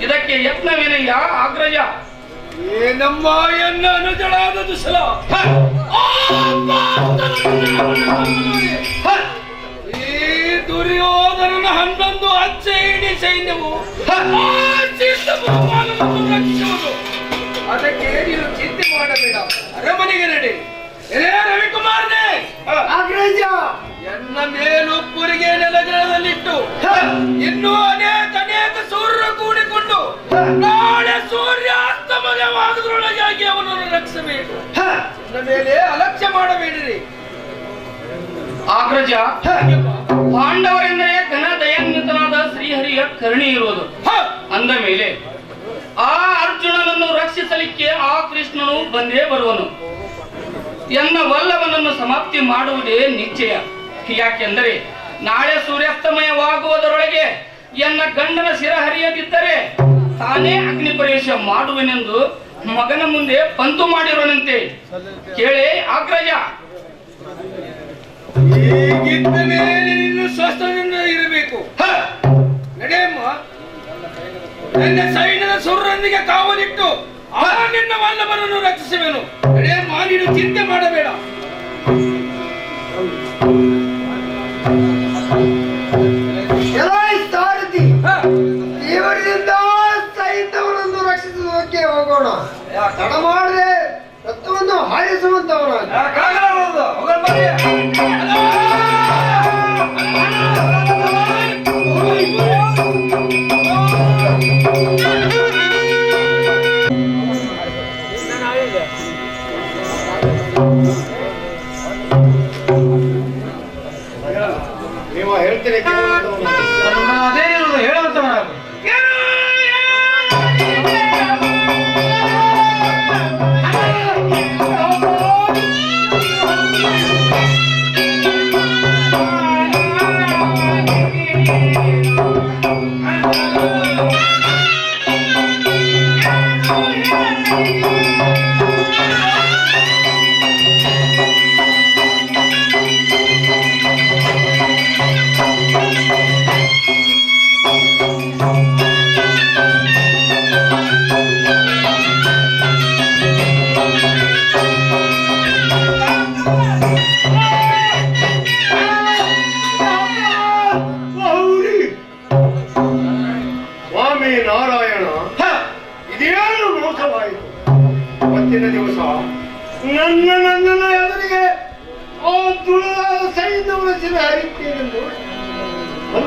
ಇದಕ್ಕೆ ಯತ್ನವೇನಯ್ಯ ಆಗ್ರಜ? ಏನಮ್ಮ ಎನ್ನ ಅನುಜಳಾದ ದುಶಲ, ಈ ದುರ್ಯೋಧನನ 11 ಅಚ್ಚೇಡಿ ಸೈನ್ಯವು ರಕ್ಷಿಸುವುದು. ಅದಕ್ಕೆ ನೀನು ಚಿಂತೆ ಮಾಡಬೇಡ, ಅರಮನೆಗೆ ನಡೆ. ರವಿಕುಮಾರನೇ, ಎನ್ನ ಮೇಲುಪ್ಪುರಿಗೆ ನೆಲಜಲದಲ್ಲಿಟ್ಟು ಇನ್ನೂ ಅನೇಕ ಸೂರ್ಯರು ಕೂಡಿಕೊಂಡು ನಾಳೆ ಸೂರ್ಯಾಸ್ತಮಯವಾಗುವುದರೊಳಗಾಗಿ ಅವನನ್ನು ರಕ್ಷಿಸಬೇಕು. ನನ್ನ ಮೇಲೆ ಅಲಕ್ಷ್ಯ ಮಾಡಬೇಡಿರಿ. ಆಗ್ರಜ, ಪಾಂಡವರೆಂದರೆ ಘನ ದಯಾನ್ವಿತನಾದ ಶ್ರೀಹರಿಯ ಕರುಣೆ ಇರುವುದು. ಅಂದ ಮೇಲೆ ಆ ಅರ್ಜುನನನ್ನು ರಕ್ಷಿಸಲಿಕ್ಕೆ ಆ ಕೃಷ್ಣನು ಬಂದೇ ಬರುವನು. ಎನ್ನ ವಲ್ಲಭನನ್ನು ಸಮಾಪ್ತಿ ಮಾಡುವುದೇ ನಿಶ್ಚಯ. ಯಾಕೆಂದರೆ ನಾಳೆ ಸೂರ್ಯಾಸ್ತಮಯವಾಗುವುದರೊಳಗೆ ಎನ್ನ ಗಂಡನ ಶಿರ ಹರಿಯದಿದ್ದರೆ ತಾನೇ ಅಗ್ನಿ ಪ್ರವೇಶ ಮಾಡುವೆನೆಂದು ಮಗನ ಮುಂದೆ ಪಂತು ಮಾಡಿರುವನಂತೆ. ಕೇಳೇ ಆಗ್ರಜ. ಈಗಿದ್ದ ಮೇಲೆ ನೀನು ಸ್ವಸ್ಥದಿಂದ ಇರಬೇಕು. ನಡೆಯಮ್ಮ, ನನ್ನ ಸೈನ್ಯದ ಸುರರೊಂದಿಗೆ ಕಾವಲಿಟ್ಟು ಆ ನಿನ್ನ ವಲ್ಲಭನನ್ನು ರಕ್ಷಿಸುವೆನು. ನಡೆಯಮ್ಮ, ನೀನು ಚಿಂತೆ ಮಾಡಬೇಡ. ಇವರಿಂದ ಸೈನ್ಯವನ್ನು ರಕ್ಷಿಸುವುದಕ್ಕೆ ಹೋಗೋಣ. ತಡ ಮಾಡದೆ ರಥವನ್ನು ಹಾರಿಸುವಂತವನ. ನೀವು ಹೇಳ್ತೀರಿ ಅದೇನಿರುವುದು ಹೇಳುವಂತವನಾಗು.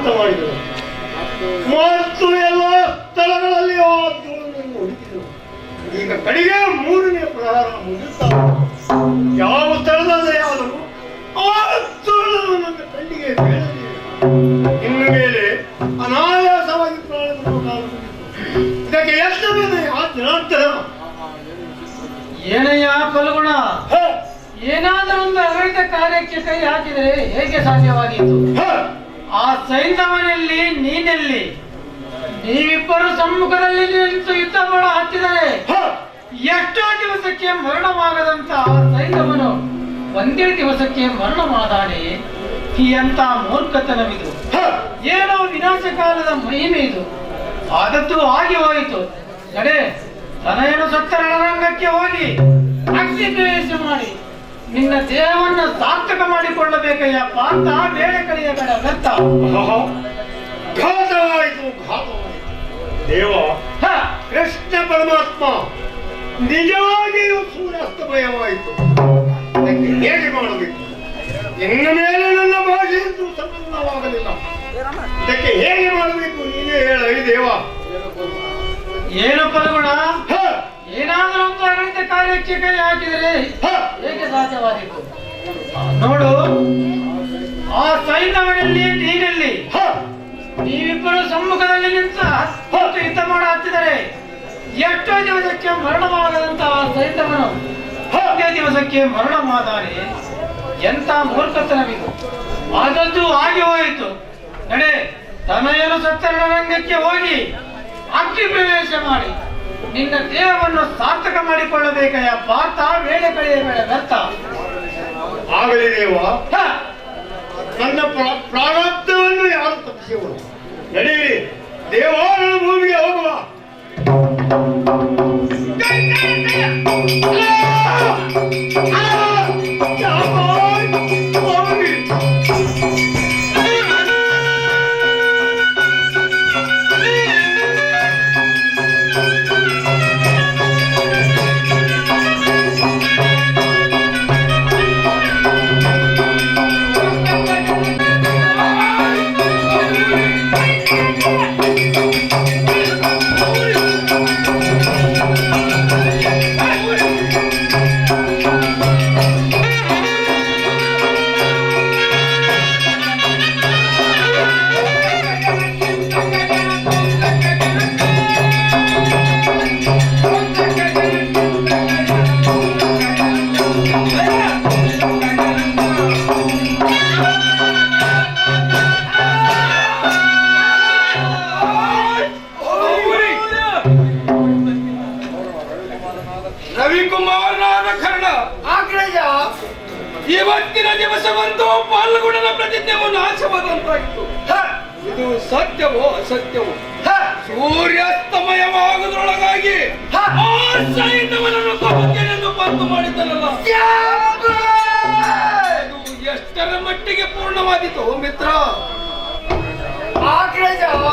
ಅಂತ ಮಾಡಿದರು ಮತ್ತು ಎಲ್ಲ ಸ್ಥಳಗಳಲ್ಲಿ ಆ ಧೂಳನ್ನು ಹುಡುಕಿದರು. ಈಗ ಕಡೆಗೆ 3ನೇ ಪ್ರಹಾರ ಮುಗಿಸ್ತಾ ಯಾವ ಸ್ಥಳದಲ್ಲಿ ಯಾವುದು ಆ ಸ್ಥಳವನ್ನು ನನ್ನ ಕಣ್ಣಿಗೆ ಬೀಳಲಿಲ್ಲ. ಇನ್ನು ಮೇಲೆ ಅನಾಯಾಸವಾಗಿ ಪ್ರಾಣವನ್ನು ಕಾಣಬಹುದು. ಇದಕ್ಕೆ ಎಷ್ಟು ಬೇರೆ ಆ ಜನಾರ್ದನ ಏನಯ್ಯ ಫಲ್ಗುಣ, ಏನಾದರೂ ಒಂದು ಅಗತ್ಯ ಕಾರ್ಯಕ್ಕೆ ಕೈ ಹಾಕಿದರೆ ಹೇಗೆ ಸಾಧ್ಯವಾದೀತು? ಆ ಸೈಂಧವನಲ್ಲಿ ನೀನೆಲ್ಲಿ? ನೀವಿಬ್ಬರು ಸಮ್ಮುಖದಲ್ಲಿ ನಿಂತು ಯುದ್ಧ ಮಾಡ ಹತ್ತಿದರೆ ಎಷ್ಟೋ ದಿವಸಕ್ಕೆ ಮರಣವಾಗದಂತ ಸೈಂಧವನು ಒಂದೇ ದಿವಸಕ್ಕೆ ಮರಣ ಮಾಡಾನೆ. ಎಂತ ಮೂರ್ಖತನವಿದು! ಏನೋ ವಿನಾಶ ಕಾಲದ ಮಹಿಮೆ ಇದು. ಆದದ್ದು ಹಾಗೆ ಹೋಯಿತು. ನಡೆ, ತನೆಯನ್ನು ಸತ್ತ ರಣರಂಗಕ್ಕೆ ಹೋಗಿ ಅಗ್ನಿ ಪ್ರವೇಶ ಮಾಡಿ ನಿನ್ನ ದೇಹವನ್ನು ಸಾರ್ಥಕ ಮಾಡಿಕೊಳ್ಳಬೇಕಯ್ಯ. ಪಾಂತ ಬೇಳೆ ಕಳೆಯಬೇಡ ವ್ಯರ್ಥ. ಘಾತವಾಯಿತು, ಘಾತವಾಯಿತು. ದೇವ ಕೃಷ್ಣ ಪರಮಾತ್ಮ ನಿಜವಾಗಿಯೂ ಸೂರ್ಯಾಸ್ತಮಯವಾಯಿತು. ಇದಕ್ಕೆ ಹೇಗೆ ಮಾಡಬೇಕು? ಇನ್ನು ಮೇಲೆ ನನ್ನ ಭಾಷೆಯಂತೂ ಸಂಪೂರ್ಣವಾಗಲಿಲ್ಲ. ಇದಕ್ಕೆ ಹೇಗೆ ಮಾಡಬೇಕು ನೀನೇ ಹೇಳ ದೇವ. ಏನು ಫಲ್ಗುಣ, ಏನಾದರೂ ಒಂದು ಅಗತ್ಯ ಕಾರ್ಯಕ್ಕೆ ಕೈ ಹಾಕಿದರೆ ಹೇಗೆ ಸಾಧ್ಯವಾದೀತು? ನೋಡು, ಆ ಸೈನ್ಯವನಲ್ಲಿ ನೀನಲ್ಲಿ ನೀವಿಬ್ಬರು ಸಮ್ಮುಖದಲ್ಲಿ ನಿಂತ ಯುದ್ಧ ಮಾಡ ಹತ್ತಿದರೆ ಎಷ್ಟೋ ದಿವಸಕ್ಕೆ ಮರಣವಾಗದಂತಹ ಸೈನ್ಯವನು ಒಂದೇ ದಿವಸಕ್ಕೆ ಮರಣ ಮಾದಾನೆ. ಎಂತ ಮೂರ್ಖತನವಿದು! ಆದದ್ದು ಹಾಗೆ ಹೋಯಿತು. ನಡೆ, ತನೆಯನ್ನು ಸತ್ತ ರಣರಂಗಕ್ಕೆ ಹೋಗಿ ಅಗ್ನಿ ಪ್ರವೇಶ ಮಾಡಿ ನಿನ್ನ ದೇಹವನ್ನು ಸಾರ್ಥಕ ಮಾಡಿಕೊಳ್ಳಬೇಕಯ್ಯ. ಪಾರ್ಥ ವೇಳೆ ಕಳೆಯಬೇಡ ವ್ಯರ್ಥ. ಆಗಲಿ ದೇವ, ನನ್ನ ಪ್ರಾರಬ್ಧವನ್ನು ಯಾರು ತಪ್ಪಿಸುವರು? ನಡೆಯಿರಿ ದೇವ, ನನ್ನ ಭೂಮಿಗೆ ಹೋಗುವ. ರವಿಕುಮಾರನಾದ ಕಾರಣ ಇವತ್ತಿನ ದಿವಸವಂತೂ ಪಾಲ್ಗುಣನ ಪ್ರತಿಜ್ಞೆಯು ನಾಶವಾದಂತಾಯಿತು. ಇದು ಸತ್ಯವೋ ಅಸತ್ಯವೋ? ಸೂರ್ಯಾಸ್ತಮಯವಾಗುವುದರೊಳಗಾಗಿ ಆ ಸೈನ್ಯವನನ್ನು ಕೊಲ್ಲುತ್ತೇನೆಂದು ಬಂದು ಮಾಡಿದ್ದನಲ್ಲ, ಇದು ಎಷ್ಟರ ಮಟ್ಟಿಗೆ ಪೂರ್ಣವಾದಿತು ಮಿತ್ರ?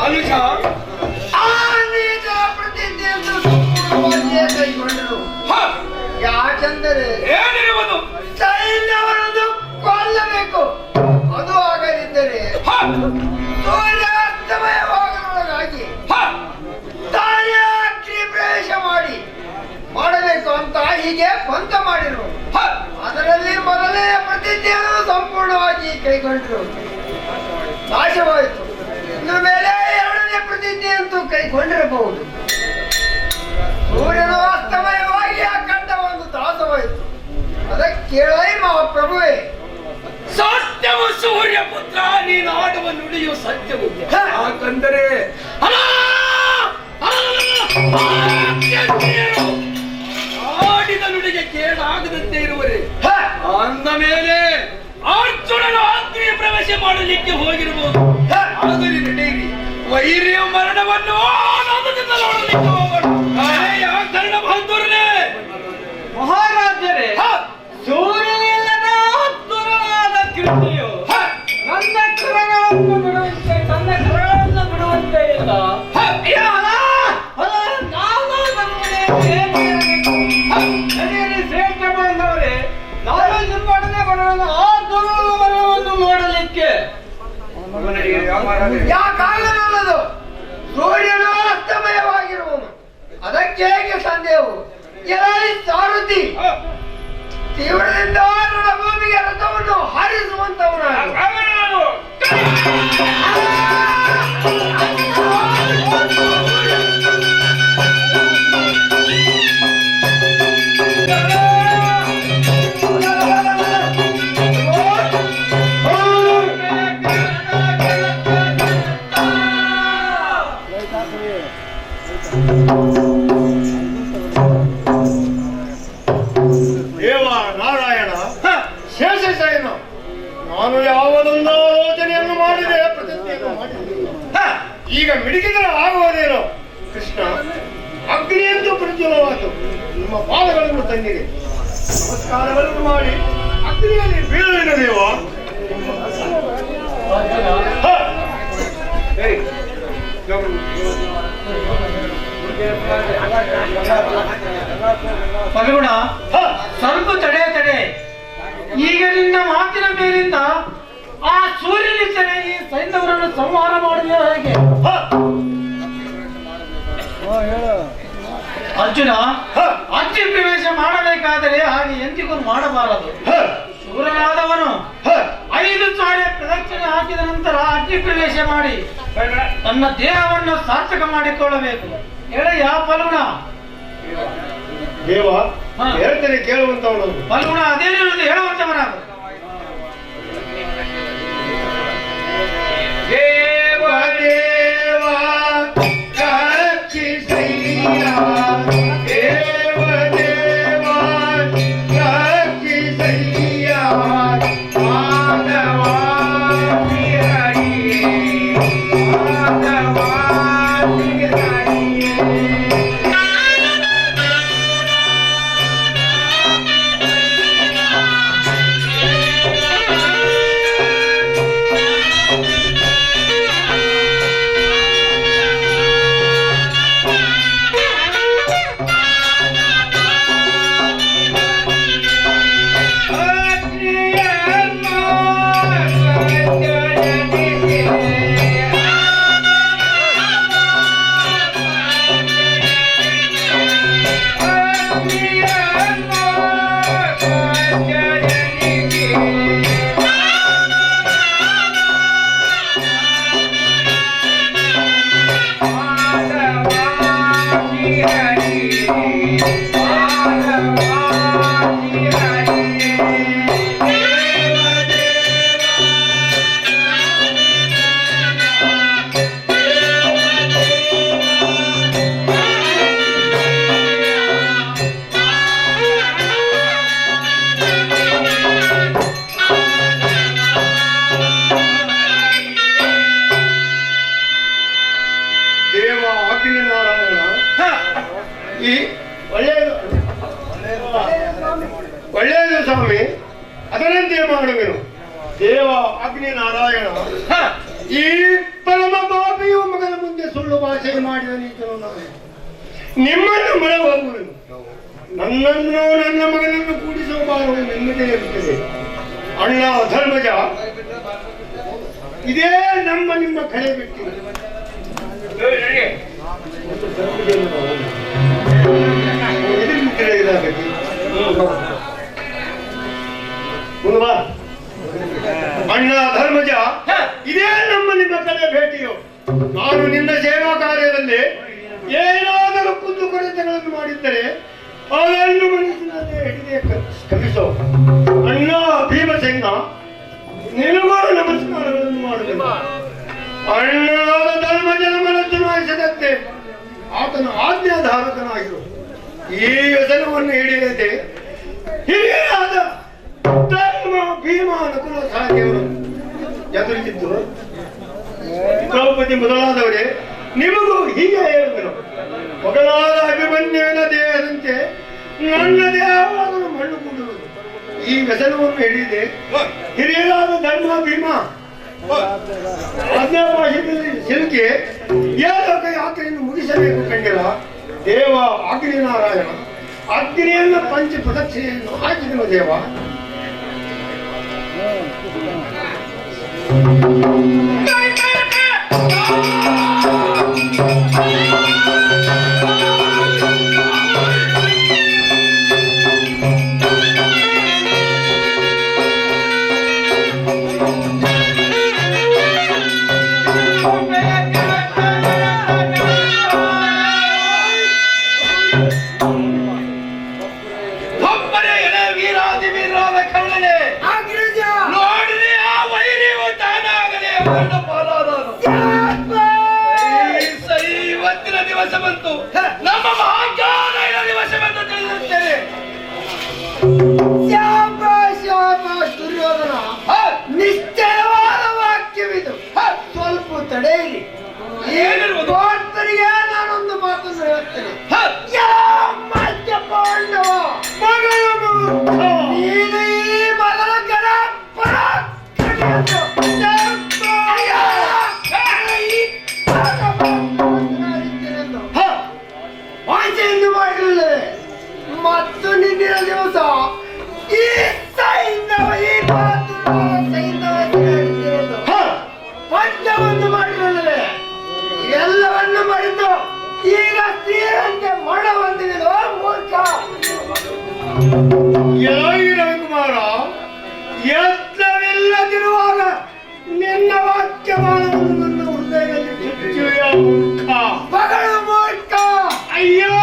ಅನುಜ, ಯಾಕೆಂದರೆ ಏನಿರುವುದು? ಸೈನ್ಯವರನ್ನು ಕೊಲ್ಲಬೇಕು. ಅದು ಆಗದಿದ್ದರೆ ಸೂರ್ಯಾಸ್ತಮಯವಾಗುವುದರೊಳಗಾಗಿ ತಾನೇ ಅಗ್ನಿ ಪ್ರವೇಶ ಮಾಡಬೇಕು ಅಂತ ಹೀಗೆ ಪಂಥ ಮಾಡಿರು. ಅದರಲ್ಲಿ ಮೊದಲನೇ ಪ್ರತಿಜ್ಞೆಯನ್ನು ಸಂಪೂರ್ಣವಾಗಿ ಕೈಗೊಂಡರು, ನಾಶವಾಯಿತು. ಇನ್ನು ಮೇಲೆ 2ನೇ ಪ್ರತಿಜ್ಞೆಯಂತೂ ಕೈಗೊಂಡಿರಬಹುದು. ಸೂರ್ಯನು ಅಸ್ತಮಯವಾಗಿ ಆ ಕಂಡ ಒಂದು ದಾಸವಾಯಿತು. ಅದಕ್ಕೆ ಕೇಳೈ ಮಹಾಪ್ರಭುವೇ, ಸತ್ಯವು ಸೂರ್ಯ ಪುತ್ರ, ನೀನು ಆಡುವ ನುಡಿಯು ಸತ್ಯವು. ಯಾಕಂದರೆ ಆಡಿದ ನುಡಿಗೆ ಕೇಡಾಗದಂತೆ ಇರುವರೆ. ಅಂದ ಮೇಲೆ ಅರ್ಜುನನು ಅಗ್ನಿ ಪ್ರವೇಶ ಮಾಡಲಿಕ್ಕೆ ಹೋಗಿರಬಹುದು. ಆದರೆ ನಡೆಯಿರಿ, ವೈರ್ಯ ಮರಣವನ್ನು ಆನಂದದಿಂದ ನೋಡಲಿಕ್ಕೆ ಹೋಗೋಣ. ಕರ್ಣ ಬಹದ್ದೂರನೇ, ಮಹಾರಾಜರೇ, ಸೂರ್ಯನಿಲ್ಲದ ದುರವಾದ ಕೀರ್ತಿಯು ನನ್ನ ಕರಗಳನ್ನು ಬಿಡುವಂತೆ, ನನ್ನ ಕರಗಳನ್ನು ಬಿಡುವಂತೆ ಇಲ್ಲ. ಶ್ರೇಷ್ಠ ಬಂದವರೇ, ನಾನು ನಿಮ್ಮೊಡನೆ ಬರೋಣ ಆ ದುರ್ವರವನ್ನು ನೋಡಲಿಕ್ಕೆ. ತೀವ್ರದಿಂದ ರಣಭೂಮಿಗೆ ರಥವನ್ನು ಹಾರಿಸುವಂತವನಾಗು. ಅವನು ದೇವ ನಾರಾಯಣ ಶೇಷಶಯನ, ನಾನು ಯಾವುದೊಂದು ಆಲೋಚನೆಯನ್ನು ಮಾಡಿದೆ, ಪ್ರತಿಜ್ಞೆಯನ್ನು ಮಾಡಿದೆ. ಈಗ ಮಿಡಿಕಿದರೆ ಆಗುವುದೇನೋ ಕೃಷ್ಣ. ಅಗ್ನಿಯಂತೂ ಪ್ರಜ್ವಲವಾಯಿತು, ನಿಮ್ಮ ಪಾದಗಳನ್ನು ತಂದಿದೆ, ನಮಸ್ಕಾರಗಳನ್ನು ಮಾಡಿ ಅಗ್ನಿಯಲ್ಲಿ ಬೀಳುವಿನ ದೇವ. ಪಗರುಣ, ಸ್ವಲ್ಪ ತಡೆ. ಈಗ ನಿನ್ನ ಮಾತಿನ ಮೇಲಿಂದ ಆ ಸೂರ್ಯನಿಂದಲೇ ಈ ಸೈನ್ಯವರನ್ನು ಸಂಹಾರ ಮಾಡಿದ ಹೇಗೆ? ಅರ್ಜುನ, ಅಗ್ನಿ ಪ್ರವೇಶ ಮಾಡಬೇಕಾದರೆ ಹಾಗೆ ಎಂದಿಗೂ ಮಾಡಬಾರದು. ಶೂರನಾದವನು 5 ಸಾರಿ ಪ್ರದಕ್ಷಿಣೆ ಹಾಕಿದ ನಂತರ ಅಗ್ನಿ ಪ್ರವೇಶ ಮಾಡಿ ತನ್ನ ದೇಹವನ್ನು ಸಾರ್ಥಕ ಮಾಡಿಕೊಳ್ಳಬೇಕು. ಹೇಳಯ್ಯ ಫಲ್ಗುಣ. ದೇವ ಹೇಳ್ತೇನೆ, ಕೇಳುವಂತವನು. ಫಲ್ಗುಣ, ಅದೇನಿರುವುದು ಹೇಳುವಂತವನಾಗು. ದೇವ ದೇವ ರಕ್ಷಿಸಯ್ಯ, ದೇವ ದೇವ ರಕ್ಷಿಸಯ್ಯ, ಮಾಧವ ಹರಿ ಮಾಧವ ಹರಿ. ಒಳ್ಳೆಯದು ಸ್ವಾಮಿ, ಅದರಂತೆ ಮಾಡುವೆನು. ದೇವ ಅಗ್ನಿ ನಾರಾಯಣ, ಈ ಪರಮ ಪಾಪಿಯು ಮಗನ ಮುಂದೆ ಸುಳ್ಳು ಭಾಷೆ ಮಾಡಿದ ನೀತನು ನಾನು ನಿಮ್ಮನ್ನು ಮೊರೆ ಹೋಗುವೆನು. ನನ್ನನ್ನು ನನ್ನ ಮಗನನ್ನು ಕೂಡಿಸುವ ಭಾರವು ನಿಮ್ಮದೇ ಇರುತ್ತದೆ. ಅಣ್ಣ ಧರ್ಮಜ, ಇದೇ ನಿಮ್ಮ ಕಳೆ ಬಿಟ್ಟು ಅಣ್ಣ ಧರ್ಮಜ, ಇದೇ ನಿಮ್ಮ ಕಡೆ ಭೇಟಿಯು. ನಾನು ನಿನ್ನ ಸೇವಾ ಕಾರ್ಯದಲ್ಲಿ ಏನಾದರೂ ಕುಂದು ಕೊರತೆಗಳನ್ನು ಮಾಡಿದ್ದರೆ ಅದನ್ನು ಮನಸ್ಸಿನಲ್ಲಿ ಹಿಡಿದೇ ಕಲಿಸೋ. ಅಣ್ಣ ಭೀಮಸೇನ, ನಿನಗೂ ನಮಸ್ಕಾರಗಳನ್ನು ಮಾಡಬೇಕು. ಅಣ್ಣನಾದ ಧರ್ಮಜನ ಮನಸ್ಸು ನಾಯಿಸದಂತೆ ಆತನ ಆಜ್ಞಾಧಾರಕನಾಗಿರು. ಈ ವ್ಯಸನವನ್ನು ಹಿಡಿಯದೆ ಹಿರಿಯರಾದ ಧರ್ಮ ಭೀಮ ನಕುಲ ಸಹದೇವರು ಎದುರಿಸಿದ್ದು ದ್ರೌಪದಿ ಮೊದಲಾದವರೇ, ನಿಮಗೂ ಹೀಗೆ ಹೇಳಿದರು. ಮೊದಲಾದ ಅಭಿಮನ್ಯುವಿನ ದೇಹದಂತೆ ನನ್ನ ದೇಹವಾದರೂ ಮಣ್ಣು ಕೂಡುವುದು. ಈ ವ್ಯಸನವನ್ನು ಹಿಡಿಯದೆ ಹಿರಿಯರಾದ ಧರ್ಮ ಭೀಮ ಆಜ್ಞಾಪಾಶದಲ್ಲಿ ಸಿಲುಕಿ ಏಲೋಕ ಯಾತ್ರೆಯನ್ನು ಮುಗಿಸಬೇಕು ಕಂಡಿರ. ದೇವ ಅಗ್ನಿ ನಾರಾಯಣ ಅಗ್ನಿಯನ್ನು ಪಂಚ ಪ್ರದಕ್ಷಿಣೆಯನ್ನು ಹಾಕಿದನು. ದೇವ ಗಂಡ ಪಾಲಾದನು. ಸರಿ, ಇವತ್ತಿನ ದಿವಸ ಬಂತು, ನಮ್ಮ ಮಹಾಕಾಲಯ ದಿವಸವೆಂದು ತಿಳಿದಿರುತ್ತೇನೆ. ಶಾಬಾಷ್ ಶಾಬಾಷ್ ದುರ್ಯೋಧನ, ನಿಶ್ಚಯವಾದ ವಾಕ್ಯವಿದು. ಸ್ವಲ್ಪ ತಡೆಯಿರಿ. ಏನಿರುವುದು? ಭಕ್ತರಿಗೆ ನಾನೊಂದು ಮಾತನ್ನು ಹೇಳ್ತೇನೆ. ಮಧ್ಯ ಪಾಂಡವ ನೀನು ಈ ಮೊದಲ ಗಣ ವಾಂಚೆಯನ್ನು ಮಾಡಿರಲಿಲ್ಲ. ಮತ್ತು ನಿನ್ನಿನ ದಿವಸ ಈ ಸೈನ್ಯವ ಈ ಪಂಚವನ್ನು ಮಾಡಿರಲಿಲ್ಲ. ಎಲ್ಲವನ್ನು ಮಾಡಿದ್ದು ಈಗ ಸ್ತ್ರೀಯಂತೆ ಮರಣ ಹೊಂದಿದೆಯೋ ಮೂರ್ಖ. ರವಿಕುಮಾರ, ಯತ್ನವಿಲ್ಲದಿರುವಾಗ ನಿನ್ನ ವಾಕ್ಯಮಾನವನ್ನು ನನ್ನ ಹೃದಯದಲ್ಲಿ ಚುಚ್ಚುವೆಯ ಮೂರ್ಖ. ಮಗಳು ಮೂರ್ಖ. ಅಯ್ಯೋ,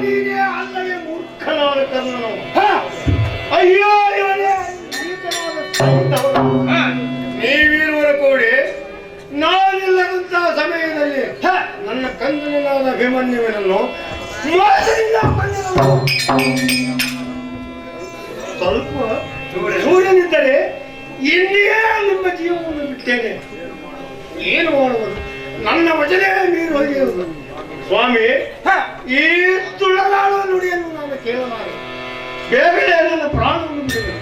ನೀನೇ ಅಲ್ಲವೇ ಮೂರ್ಖನಾದ ಕರ್ಣನು. ಅಯ್ಯೋ, ಇವನೇ ನೀಚನಾದ ಸೈಂಧವರು. ನೀವಿರುವರ ಕೂಡಿ ನಾನಿಲ್ಲದಂತಹ ಸಮಯದಲ್ಲಿ ನನ್ನ ಕಂದನಾದ ಅಭಿಮನ್ಯುವಿನನ್ನು ಮೋಸದಿಂದ ಕೊಂದನು. ಸ್ವಲ್ಪ ಸೂರ್ಯನಿದ್ದರೆ ಇಂದಿಯೇ ನಿಮ್ಮ ಜೀವವನ್ನು ಬಿಟ್ಟೇನೆ. ಏನು ಮಾಡುವುದು? ನನ್ನ ವಚನೇ ನೀರು ಹೋಗಿರುವುದು. ಸ್ವಾಮಿ, ಈ ತುಳಗಾಡುವ ನುಡಿಯನ್ನು ನಾನು ಕೇಳಲಾರೆ. ಬೇಗನೆ ನನ್ನ ಪ್ರಾಣವನ್ನು ಬಿಡುವೆ.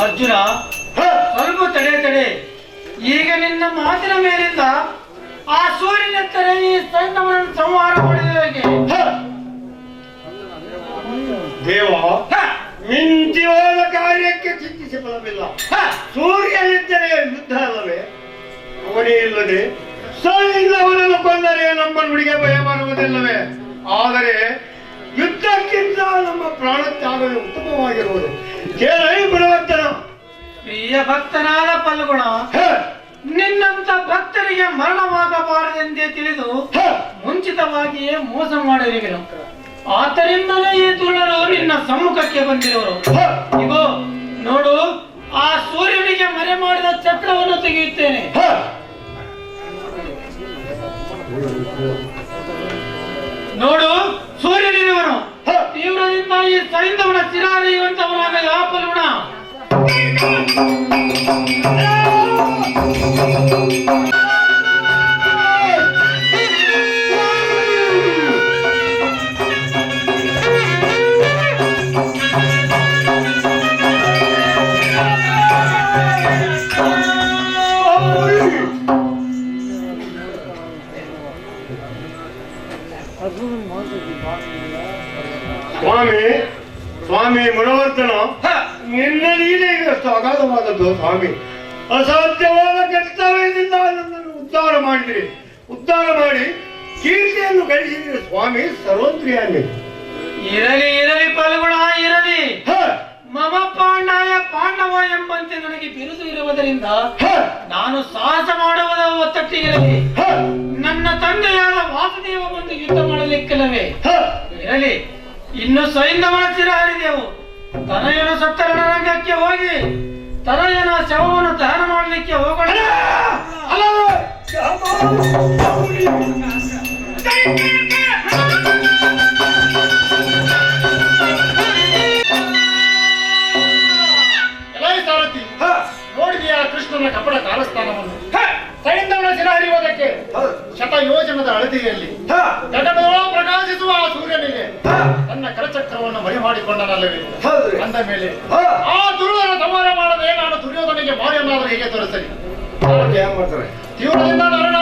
ಅರ್ಜುನ, ಸ್ವಲ್ಪ ತಡೆ. ಈಗ ನಿನ್ನ ಮಾತಿನ ಮೇಲಿಂದ ಆ ಸೂರ್ಯನೆತ್ತರೆ ಈ ಸೈನ್ಯವನ್ನು ಸಂಹಾರ ಮಾಡಿದವರಿಗೆ ದೇವ, ಮಿಂಚಿ ಹೋದ ಕಾರ್ಯಕ್ಕೆ ಚಿಂತಿಸಿ ಫಲವಿಲ್ಲ. ಸೂರ್ಯನಿದ್ದರೆ ಯುದ್ಧ ಅಲ್ಲವೇ? ಅವನೇ ಇಲ್ಲದೆ ಸೈನ್ಯವನನ್ನು ಕೊಂದರೆ ನಮ್ಮ ನುಡಿಗೆ ಭಯ ಮಾಡುವುದಿಲ್ಲವೇ? ಆದರೆ ಯುದ್ಧಕ್ಕಿಂತ ನಮ್ಮ ಪ್ರಾಣ ತ್ಯಾಗವೇ ಉತ್ತಮವಾಗಿರುವುದು. ಕೇಳಿ ಗುಣವಂತನ ಪ್ರಿಯ ಭಕ್ತನಾದ ಫಲ್ಗುಣ, ನಿನ್ನಂತ ಭಕ್ತರಿಗೆ ಮರಣವಾಗಬಾರದೆಂದೇ ತಿಳಿದು ಮುಂಚಿತವಾಗಿಯೇ ಮೋಸ ಮಾಡಿರುವೆನು. ಆದ್ದರಿಂದಲೇ ಈ ತುಳ್ಳರು ನಿನ್ನ ಸಮ್ಮುಖಕ್ಕೆ ಬಂದಿರುವರು. ಇಗೋ ನೋಡು, ಆ ಸೂರ್ಯನಿಗೆ ಮರೆ ಮಾಡಿದ ಚಕ್ರವನ್ನು ತೆಗೆಯುತ್ತೇನೆ. ನೋಡು, ಸೂರ್ಯನಿರುವನು ತೀವ್ರದಿಂದ ಈ ಸೈಂಧವನ ಚಿರಾರಿಯುವಂತವನಾಗ ಯಾವ ಫಲ್ಗುಣ. ಸ್ವಾಮಿ ಮುನವರ್ಧನ, ನಿನ್ನ ಲೀಲೆ ಎಷ್ಟು ಅಗಾಧವಾದದ್ದು ಸ್ವಾಮಿ. ಅಸಾಧ್ಯವಾದ ಕರ್ತವ್ಯದಿಂದ ನನ್ನನ್ನು ಉದ್ಧಾರ ಮಾಡಿದಿರಿ. ಉದ್ಧಾರ ಮಾಡಿ ಕೀರ್ತಿಯನ್ನು ಗಳಿಸಿದಿರಿ ಸ್ವಾಮಿ. ಸರ್ವಂತ್ರಿಯಾಗಿ ಇರಲಿ ಫಲ್ಗುಣ, ಇರಲಿ. ಮಮ ಪಾಂಡಾಯ ಪಾಂಡವ ಎಂಬಂತೆ ನನಗೆ ಬಿರುದು ಇರುವುದರಿಂದ ನಾನು ಸಾಹಸ ಮಾಡುವುದ ಒತ್ತಟ್ಟಿಗಿರಲಿ. ನನ್ನ ತಂದೆಯಾದ ವಾಸುದೇವ ಬಂದು ಯುದ್ಧ ಮಾಡಲಿಕ್ಕಿಲ್ಲವೇ? ಇರಲಿ, ಇನ್ನು ಸೈಂಧವನ ಚಿರ ಹರಿದೆವು. ತನಯನ ಸತ್ತ ರಣರಂಗಕ್ಕೆ ಹೋಗಿ ತನಯನ ಶವವನ್ನು ದಹನ ಮಾಡಲಿಕ್ಕೆ ಹೋಗೋಣ. ನೋಡಿದೆಯಾ ಕೃಷ್ಣನ ಕಪಟ ಕಾಲಸ್ಥಾನವನ್ನು? ಸೈಂಧವನ ಚಿರ ಹರಿಯುವುದಕ್ಕೆ ಶತಯೋಜನದ ಅಳತೆಯಲ್ಲಿ ಗಗನದೊಳ ಪ್ರಕಾಶಿಸುವ ಆ ಸೂರ್ಯನಿಗೆ ತನ್ನ ಕರಚಕ್ರವನ್ನು ಮರಿ ಮಾಡಿಕೊಂಡನಲ್ಲವೇ? ಅಂದ ಮೇಲೆ ಆ ದುರ್ಯೋಧನ ಸಂಹಾರ ಮಾಡದೆ ನಾನು ದುರ್ಯೋಧನಿಗೆ ಮಾರಿಯನ್ನಾದರೂ ಹೇಗೆ ತೋರಿಸಲಿ? ತೀವ್ರದಿಂದ ನರಣ